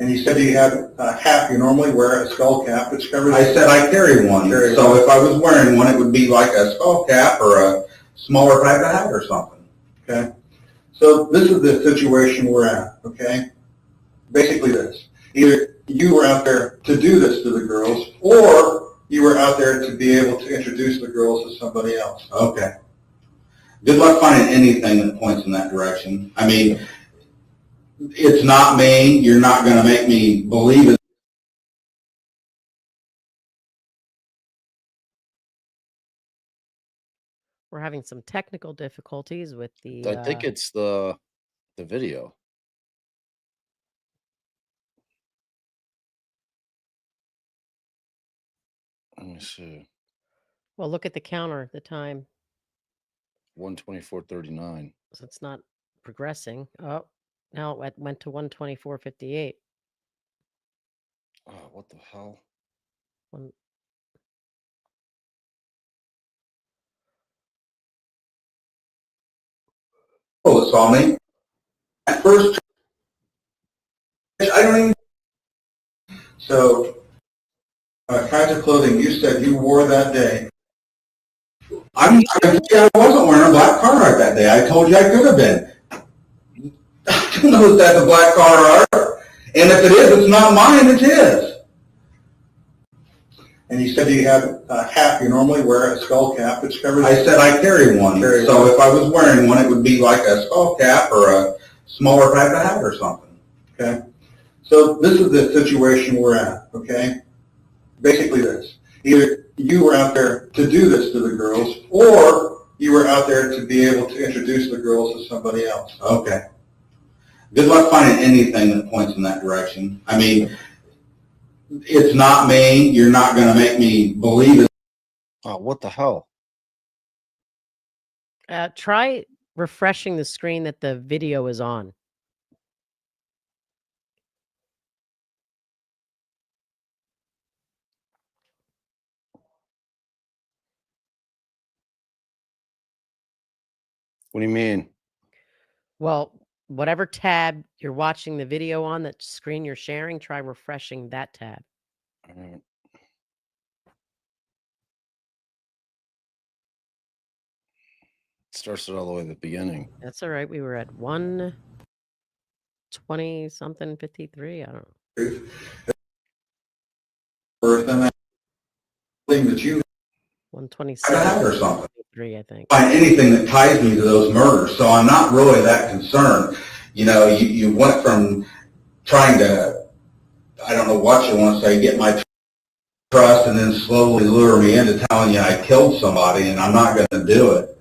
And you said you had a hat. You normally wear a skull cap, which covers. I said I carry one. Carry So one. if I was wearing one, it would be like a skull cap or a smaller type of hat or something. Okay. So this is the situation we're at. Okay. Basically, this: either you were out there to do this to the girls, or you were out there to be able to introduce the girls to somebody else. Okay. Good luck finding anything that points in that direction. I mean, it's not me. You're not going to make me believe it. We're having some technical difficulties with the. I think it's the video. Let me see. Well, look at the counter, the time. 1:24:39. So it's not progressing. Oh, now it went to 1:24:58. Oh, what the hell? One, Oh, it's on me. At first, I don't even. So, kinds of clothing you said you wore that day. I'm not going to tell you I wasn't wearing a black Carhartt that day. I told you I could have been. I don't know if that's a black Carhartt. And if it is, it's not mine, it's his. And you said you had a hat. You normally wear a skull cap, which covers. I said I carry one. Carry So one. if I was wearing one, it would be like a skull cap or a smaller type of hat or something. Okay. So this is the situation we're at. Okay. Basically, this: either you were out there to do this to the girls, or you were out there to be able to introduce the girls to somebody else. Okay. Good luck finding anything that points in that direction. I mean, it's not me. You're not going to make me believe it. Oh, what the hell? try refreshing the screen that the video is on. What do you mean? Well, whatever tab you're watching the video on, that screen you're sharing, try refreshing that tab. All right. Starts it all the way at the beginning. That's all right. We were at 1:20 something 53. I don't know. Or then thing that you. 127 or something. 53, I think. Find anything that ties me to those murders, so I'm not really that concerned. You know, you went from trying to, I don't know what you want to say, get my trust and then slowly lure me into telling you I killed somebody and I'm not going to do it.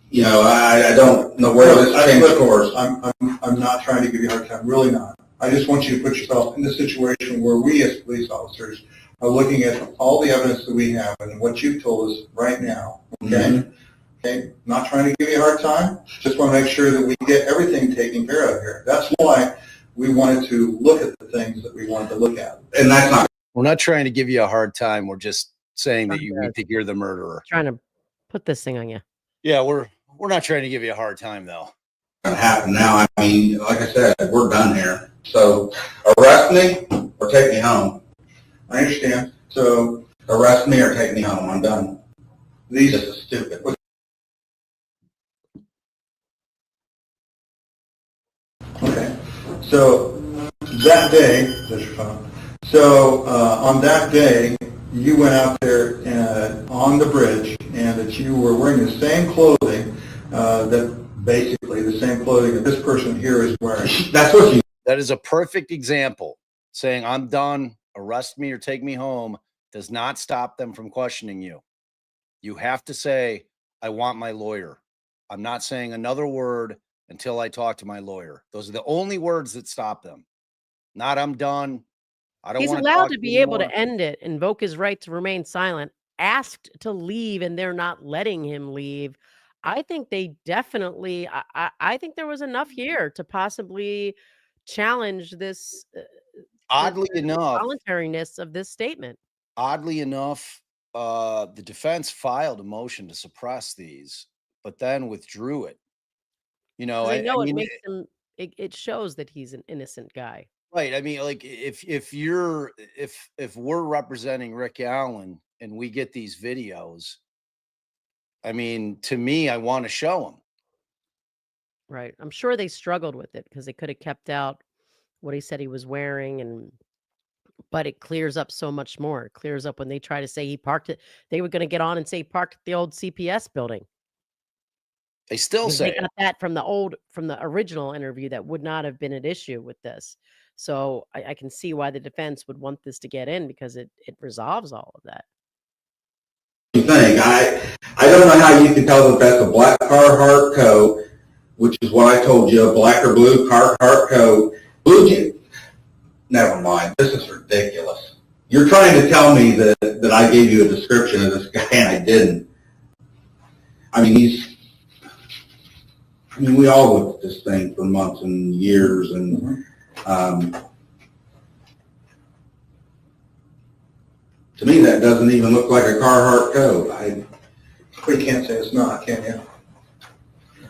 You know, I don't know where this changed course. I'm not trying to give you a hard time, really not. I just want you to put yourself in the situation where we as police officers are looking at all the evidence that we have and what you've told us right now, okay? Mhm. okay? Not trying to give you a hard time, just want to make sure that we get everything taken care of here. That's why we wanted to look at the things that we wanted to look at. And that's not We're not trying to give you a hard time. We're just saying that we Trying to- think you're the murderer. Trying to put this thing on you. Yeah, we're not trying to give you a hard time though. going to happen now. I mean, like I said, we're done here. So arrest me or take me home. I understand. So Arrest me or take me home. I'm done. these, This is stupid. okay. So that day, that's your phone. So on that day, you went out there on the bridge, and that you were wearing the same clothing that basically the same clothing that this person here is wearing. That's what you. That is a perfect example. Saying I'm done, arrest me or take me home does not stop them from questioning you. You have to say, I want my lawyer. I'm not saying another word until I talk to my lawyer. Those are the only words that stop them. Not I'm done. I don't He's want allowed talk to be you able to anymore. end it, invoke his right to remain silent, asked to leave, and they're not letting him leave. I think they definitely, I think there was enough here to possibly challenge this Oddly enough, voluntariness of this statement. the defense filed a motion to suppress these, but then withdrew it. You know, 'Cause they I know it mean, makes him, it shows that he's an innocent guy. right. I mean, like if we're representing Rick Allen and we get these videos, I mean, to me, I want to show them. Right. I'm sure they struggled with it because they could have kept out what he said he was wearing, but it clears up so much more. It clears up when they try to say he parked it. They were going to get on and say he parked at the old CPS building. They still Because say they it. got that from the original interview that would not have been an issue with this. So I can see why the defense would want this to get in because it resolves all of that. Thing. I don't know how you can tell that that's a black Carhartt coat, which is what I told you, a black or blue Carhartt coat. Never mind. This is ridiculous. You're trying to tell me that I gave you a description of this guy and I didn't. I mean, we all looked at this thing for months and years, and to me that doesn't even look like a Carhartt coat. But you can't say it's not, can you?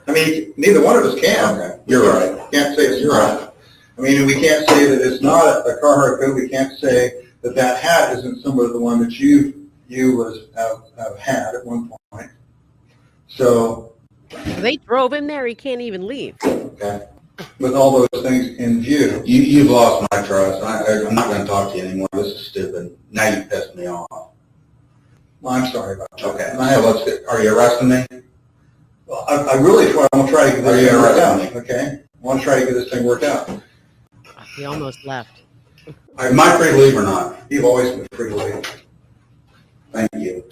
I mean, neither one of us can. Okay, you're right. Can't say it's You're not. I mean, we can't say that it's not a Carhartt coat. We can't say that that hat isn't similar to the one that you have had at one point. So, They drove him there. He can't even leave. Okay. with all those things in view, You've lost my trust. I'm not going to talk to you anymore. This is stupid. Now you pissed me off. well, I'm sorry about that. Okay. And I have, Are you arresting me? well, I really want to try to get Are this you thing worked out, arresting okay? I want to try to get this thing worked out. He almost left. Am I free to leave or not? You've always been free to leave. Thank you.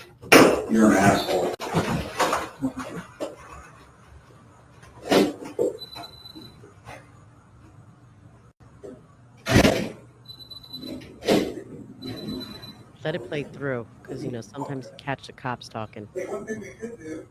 You're an asshole. Let it play through because, sometimes you catch the cops talking. One thing we could do.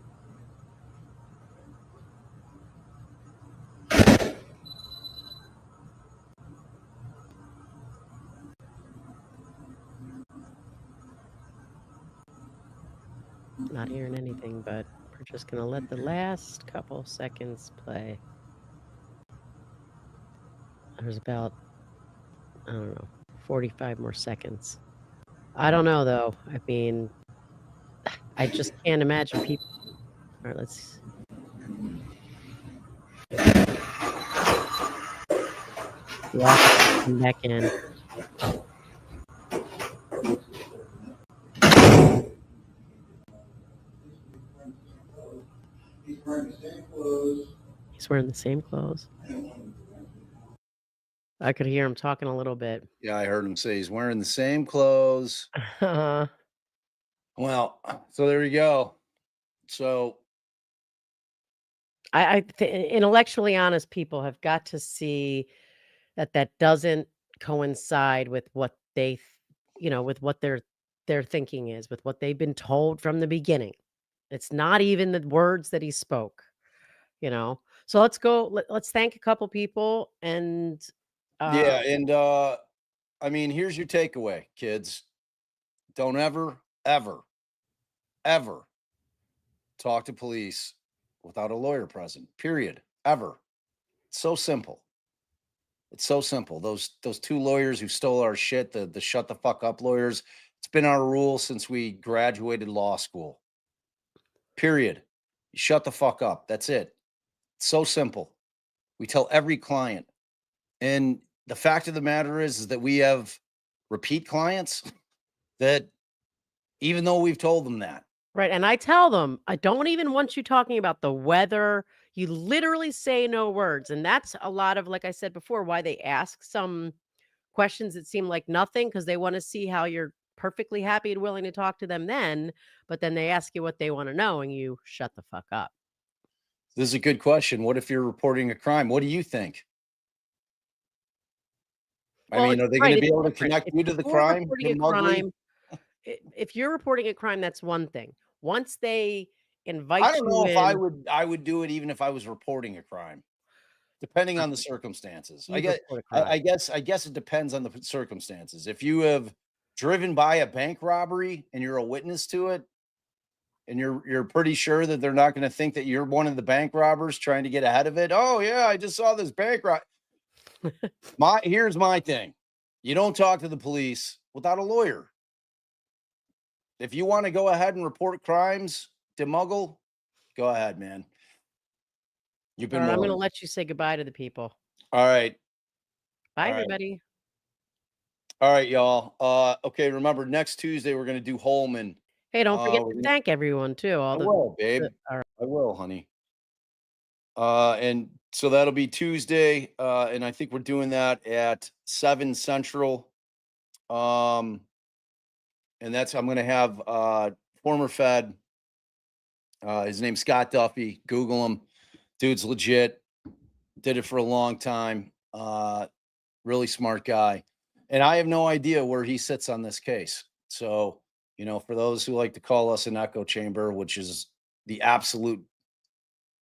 Not hearing anything, but we're just going to let the last couple seconds play. There's about, 45 more seconds. I don't know, though. I mean, I just can't imagine people. All right, let's. Come back in. He's wearing the same clothes. He's wearing the same clothes. I could hear him talking a little bit. Yeah, I heard him say he's wearing the same clothes. Well, so there you go. So Intellectually honest people have got to see that doesn't coincide with what with what their thinking is, with what they've been told from the beginning. It's not even the words that he spoke, you know? So let's go. Let's thank a couple people and Yeah, and I mean, here's your takeaway, kids. Don't ever, ever, ever talk to police without a lawyer present. Period. Ever. It's so simple. It's so simple. Those two lawyers who stole our shit, the shut the fuck up lawyers, it's been our rule since we graduated law school. Period. You shut the fuck up. That's it. It's so simple. We tell every client. And the fact of the matter is that we have repeat clients that even though we've told them that. right. And I tell them, I don't even want you talking about the weather. You literally say no words. And that's a lot of, like I said before, why they ask some questions that seem like nothing because they want to see how you're perfectly happy and willing to talk to them then. But then they ask you what they want to know and you shut the fuck up. This is a good question. What if you're reporting a crime? What do you think? I Well, mean, are they right, going to be it's able to different. connect If you to the you're crime? reporting a Jim Muggley? crime, if you're reporting a crime, that's one thing. Once they I invite don't you know if in, I would do it even if I was reporting a crime, depending on the circumstances. you'd report a crime. I guess it depends on the circumstances. If you have driven by a bank robbery and you're a witness to it, and you're pretty sure that they're not going to think that you're one of the bank robbers trying to get ahead of it. Oh yeah, I just saw this bank rob. Here's my thing. You don't talk to the police without a lawyer. If you want to go ahead and report crimes to Muggle, go ahead, man. You've All been right, I'm going to warned. let you say goodbye to the people. All right. Bye, All right. everybody. All right, y'all. Okay, remember next Tuesday we're gonna do Holman. Hey, don't forget We're to gonna- thank everyone too. I will, babe. All right. I will, honey. And so that'll be Tuesday. And I think we're doing that at 7 Central. And that's I'm gonna have former Fed. His name's Scott Duffy. Google him. Dude's legit. Did it for a long time. Really smart guy. And I have no idea where he sits on this case. So, for those who like to call us an echo chamber, which is the absolute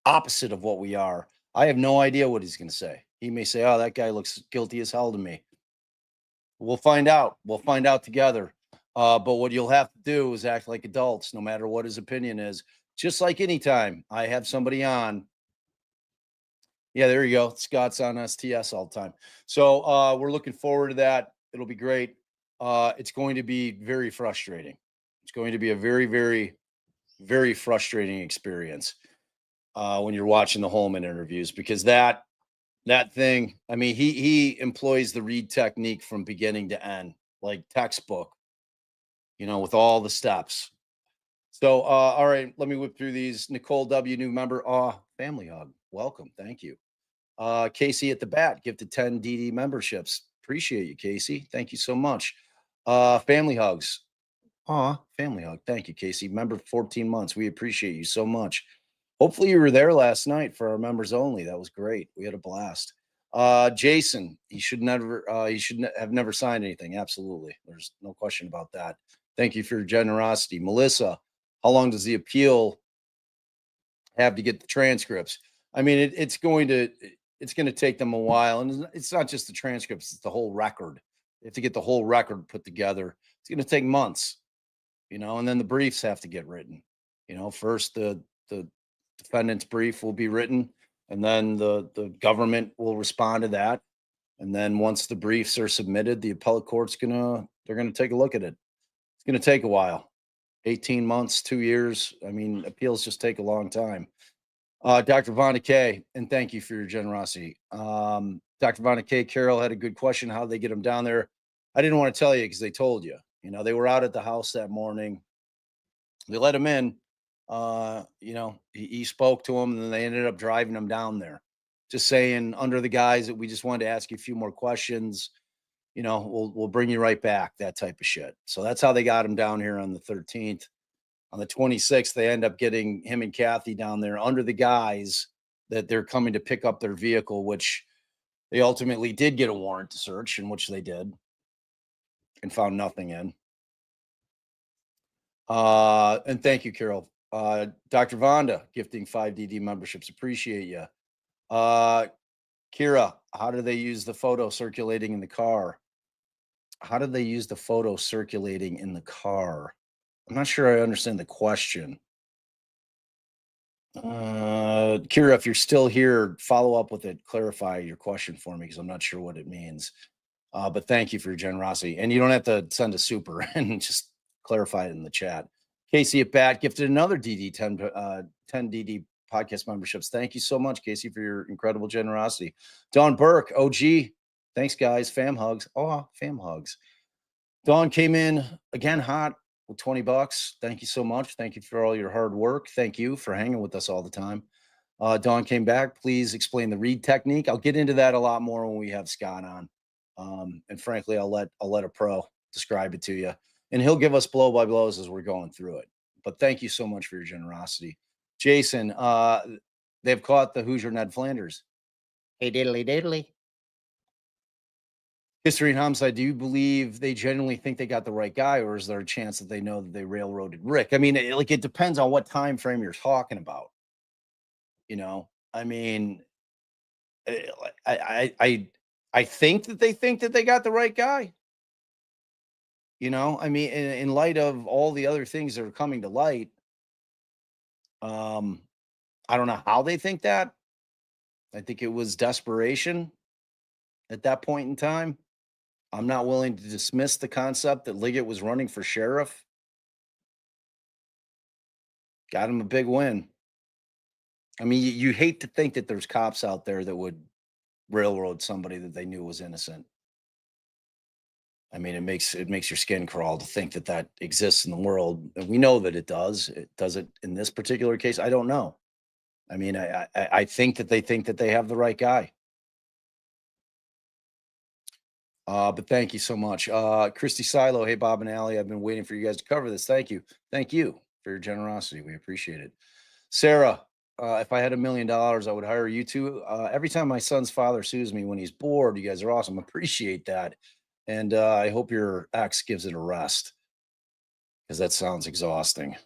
opposite of what we are, I have no idea what he's going to say. He may say, oh, that guy looks guilty as hell to me. We'll find out. We'll find out together. But what you'll have to do is act like adults, no matter what his opinion is. Just like anytime I have somebody on. Yeah, there you go. Scott's on STS all the time. So we're looking forward to that. It'll be great. It's going to be very frustrating. It's going to be a very, very, very frustrating experience when you're watching the Holman interviews because that thing. I mean, he employs the read technique from beginning to end, like textbook. With all the steps. So, all right, let me whip through these. Nicole W, new member. Family hug. Welcome. Thank you. Casey at the bat, gifted 10 DD memberships. Appreciate you, Casey. Thank you so much. Family hugs. Family hug. Thank you, Casey. Member 14 months. We appreciate you so much. Hopefully you were there last night for our members only. That was great. We had a blast. Jason, he should have never signed anything. Absolutely. There's no question about that. Thank you for your generosity. Melissa, how long does the appeal have to get the transcripts? I mean, it's going to take them a while. And it's not just the transcripts, it's the whole record. They have to get the whole record put together. It's going to take months, and then the briefs have to get written. First the defendant's brief will be written, and then the government will respond to that. And then once the briefs are submitted, the appellate court's they're going to take a look at it. It's going to take a while, 18 months, 2 years. I mean, appeals just take a long time. Dr. Vonda K, and thank you for your generosity. Dr. Vonda K, Carol had a good question. How they get them down there? I didn't want to tell you because they told you. They were out at the house that morning. They let him in. He spoke to him, and then they ended up driving him down there. Just saying, under the guise that we just wanted to ask you a few more questions. We'll bring you right back, that type of shit. So that's how they got him down here on the 13th. On the 26th, they end up getting him and Kathy down there under the guise that they're coming to pick up their vehicle, which they ultimately did get a warrant to search, in which they did, and found nothing in. And thank you, Carol. Dr. Vonda gifting 5 DD memberships. Appreciate you. Kira, how do they use the photo circulating in the car? How do they use the photo circulating in the car? I'm not sure I understand the question. Kira, if you're still here, follow up with it. Clarify your question for me because I'm not sure what it means. But thank you for your generosity. And you don't have to send a super and just clarify it in the chat. Casey at Bat gifted another 10 DD podcast memberships. Thank you so much, Casey, for your incredible generosity. Dawn Burke, OG. Thanks, guys. Fam hugs. Oh, fam hugs. Dawn came in again hot with $20. Thank you so much. Thank you for all your hard work. Thank you for hanging with us all the time. Dawn came back. Please explain the read technique. I'll get into that a lot more when we have Scott on. And frankly, I'll let a pro describe it to you, and he'll give us blow by blows as we're going through it. But thank you so much for your generosity. Jason, they've caught the Hoosier Ned Flanders. Hey, diddly diddly. History and homicide, do you believe they genuinely think they got the right guy, or is there a chance that they know that they railroaded Rick? I mean, it depends on what time frame you're talking about. You know, I mean, I think that they think that they got the right guy. You know, I mean, in light of all the other things that are coming to light, I don't know how they think that. I think it was desperation at that point in time. I'm not willing to dismiss the concept that Liggett was running for sheriff. Got him a big win. I mean, you hate to think that there's cops out there that would railroad somebody that they knew was innocent. I mean, it makes your skin crawl to think that that exists in the world. And we know that it does. It does it in this particular case. I don't know. I mean, I think that they have the right guy. But thank you so much. Christy Silo. Hey, Bob and Allie, I've been waiting for you guys to cover this. Thank you. Thank you for your generosity. We appreciate it. Sarah, if I had $1 million, I would hire you two. Every time my son's father sues me when he's bored, you guys are awesome. Appreciate that. And I hope your ex gives it a rest because that sounds exhausting.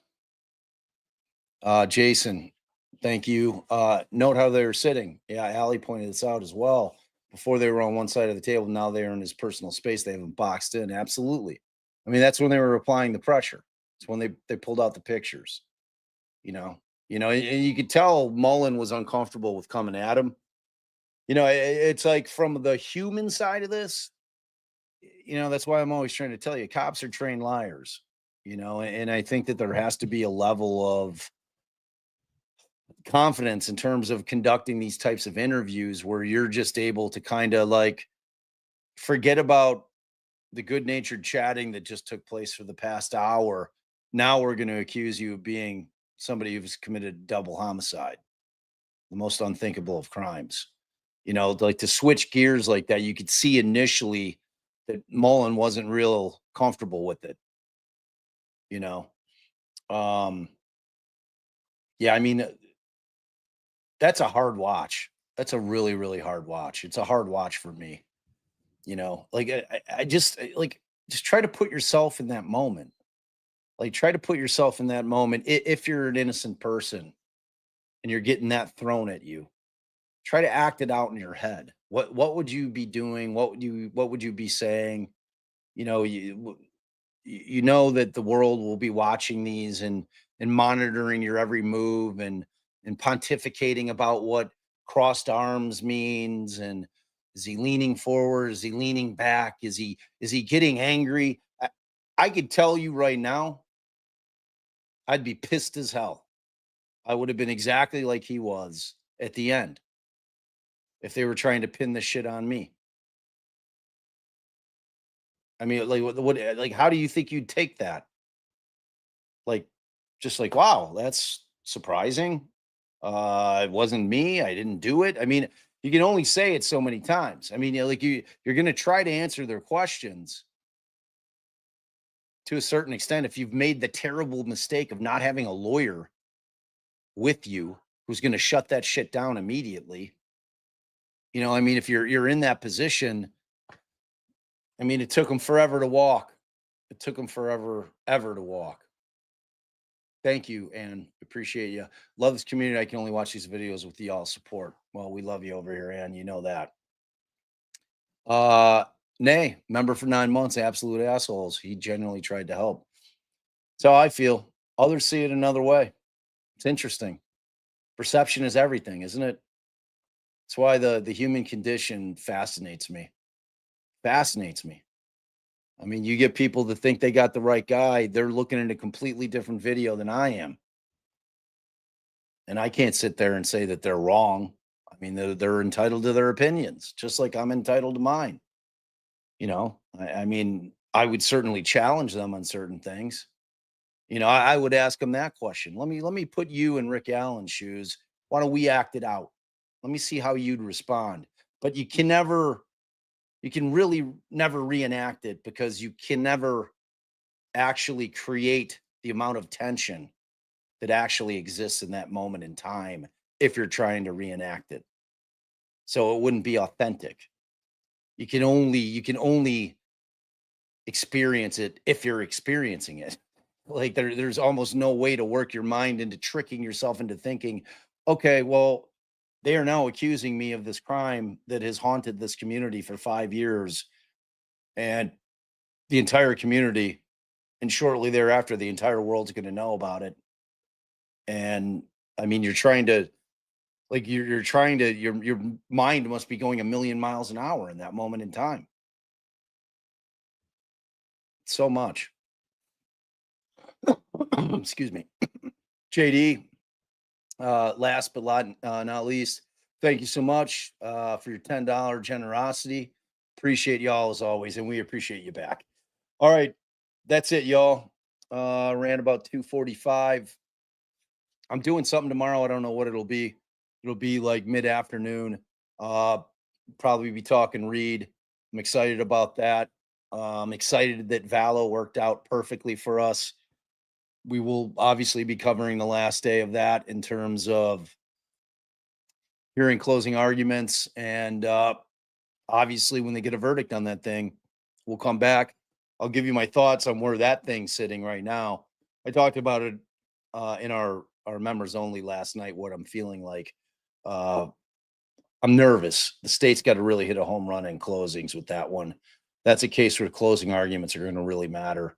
Jason, thank you. Note how they were sitting. Yeah, Allie pointed this out as well. Before they were on one side of the table, now they are in his personal space. They have him boxed in. Absolutely. I mean, that's when they were applying the pressure. It's when they pulled out the pictures. You know, and you could tell Mullen was uncomfortable with coming at him. You know, it's like from the human side of this, you know, that's why I'm always trying to tell you, cops are trained liars, you know, and I think that there has to be a level of confidence in terms of conducting these types of interviews where you're just able to kind of like forget about the good-natured chatting that just took place for the past hour. Now we're going to accuse you of being somebody who's committed double homicide, the most unthinkable of crimes. You know, like to switch gears like that, you could see initially that Mullen wasn't real comfortable with it. You know, yeah, I mean, that's a hard watch. That's a really, really hard watch. It's a hard watch for me. You know, like I just try to put yourself in that moment. Like try to put yourself in that moment. If you're an innocent person and you're getting that thrown at you, try to act it out in your head. What would you be doing? What would you be saying? You know, you know that the world will be watching these and monitoring your every move and pontificating about what crossed arms means. And is he leaning forward? Is he leaning back? Is he getting angry? I could tell you right now, I'd be pissed as hell. I would have been exactly like he was at the end if they were trying to pin this shit on me. I mean, like, how do you think you'd take that? Like, just like, wow, that's surprising. It wasn't me. I didn't do it. I mean, you can only say it so many times. I mean, you're going to try to answer their questions to a certain extent. If you've made the terrible mistake of not having a lawyer with you who's going to shut that shit down immediately, you know, I mean, if you're in that position, I mean, it took them forever to walk. It took them forever, ever to walk. Thank you, Ann. Appreciate you. Love this community. I can only watch these videos with y'all support. Well, we love you over here, Ann. You know that. Nay, member for 9 months, absolute assholes. He genuinely tried to help. That's how I feel. Others see it another way. It's interesting. Perception is everything, isn't it? That's why the human condition fascinates me. Fascinates me. I mean, you get people that think they got the right guy. They're looking at a completely different video than I am. And I can't sit there and say that they're wrong. I mean, they're entitled to their opinions, just like I'm entitled to mine. You know, I mean, I would certainly challenge them on certain things. You know, I would ask them that question. Let me put you in Rick Allen's shoes. Why don't we act it out? Let me see how you'd respond. But you can really never reenact it, because you can never actually create the amount of tension that actually exists in that moment in time if you're trying to reenact it. So it wouldn't be authentic. You can only experience it if you're experiencing it. Like there's almost no way to work your mind into tricking yourself into thinking, okay, well, they are now accusing me of this crime that has haunted this community for 5 years, and the entire community, and shortly thereafter, the entire world's going to know about it. And I mean, your mind must be going a million miles an hour in that moment in time. So much. Excuse me. JD, last but not least, thank you so much for your $10 generosity. Appreciate y'all as always, and we appreciate you back. All right, that's it, y'all. Ran about 2:45. I'm doing something tomorrow. I don't know what it'll be. It'll be like mid-afternoon. Probably be talking Reed. I'm excited about that. I'm excited that Valo worked out perfectly for us. We will obviously be covering the last day of that in terms of hearing closing arguments. And obviously, when they get a verdict on that thing, we'll come back. I'll give you my thoughts on where that thing's sitting right now. I talked about it in our members only last night, what I'm feeling like. I'm nervous. The state's got to really hit a home run in closings with that one. That's a case where closing arguments are going to really matter.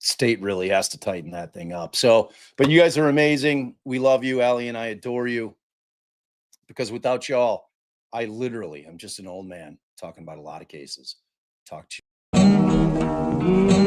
State really has to tighten that thing up. So, but you guys are amazing. We love you, Allie, and I adore you, because without y'all, I literally am just an old man talking about a lot of cases. Talk to you.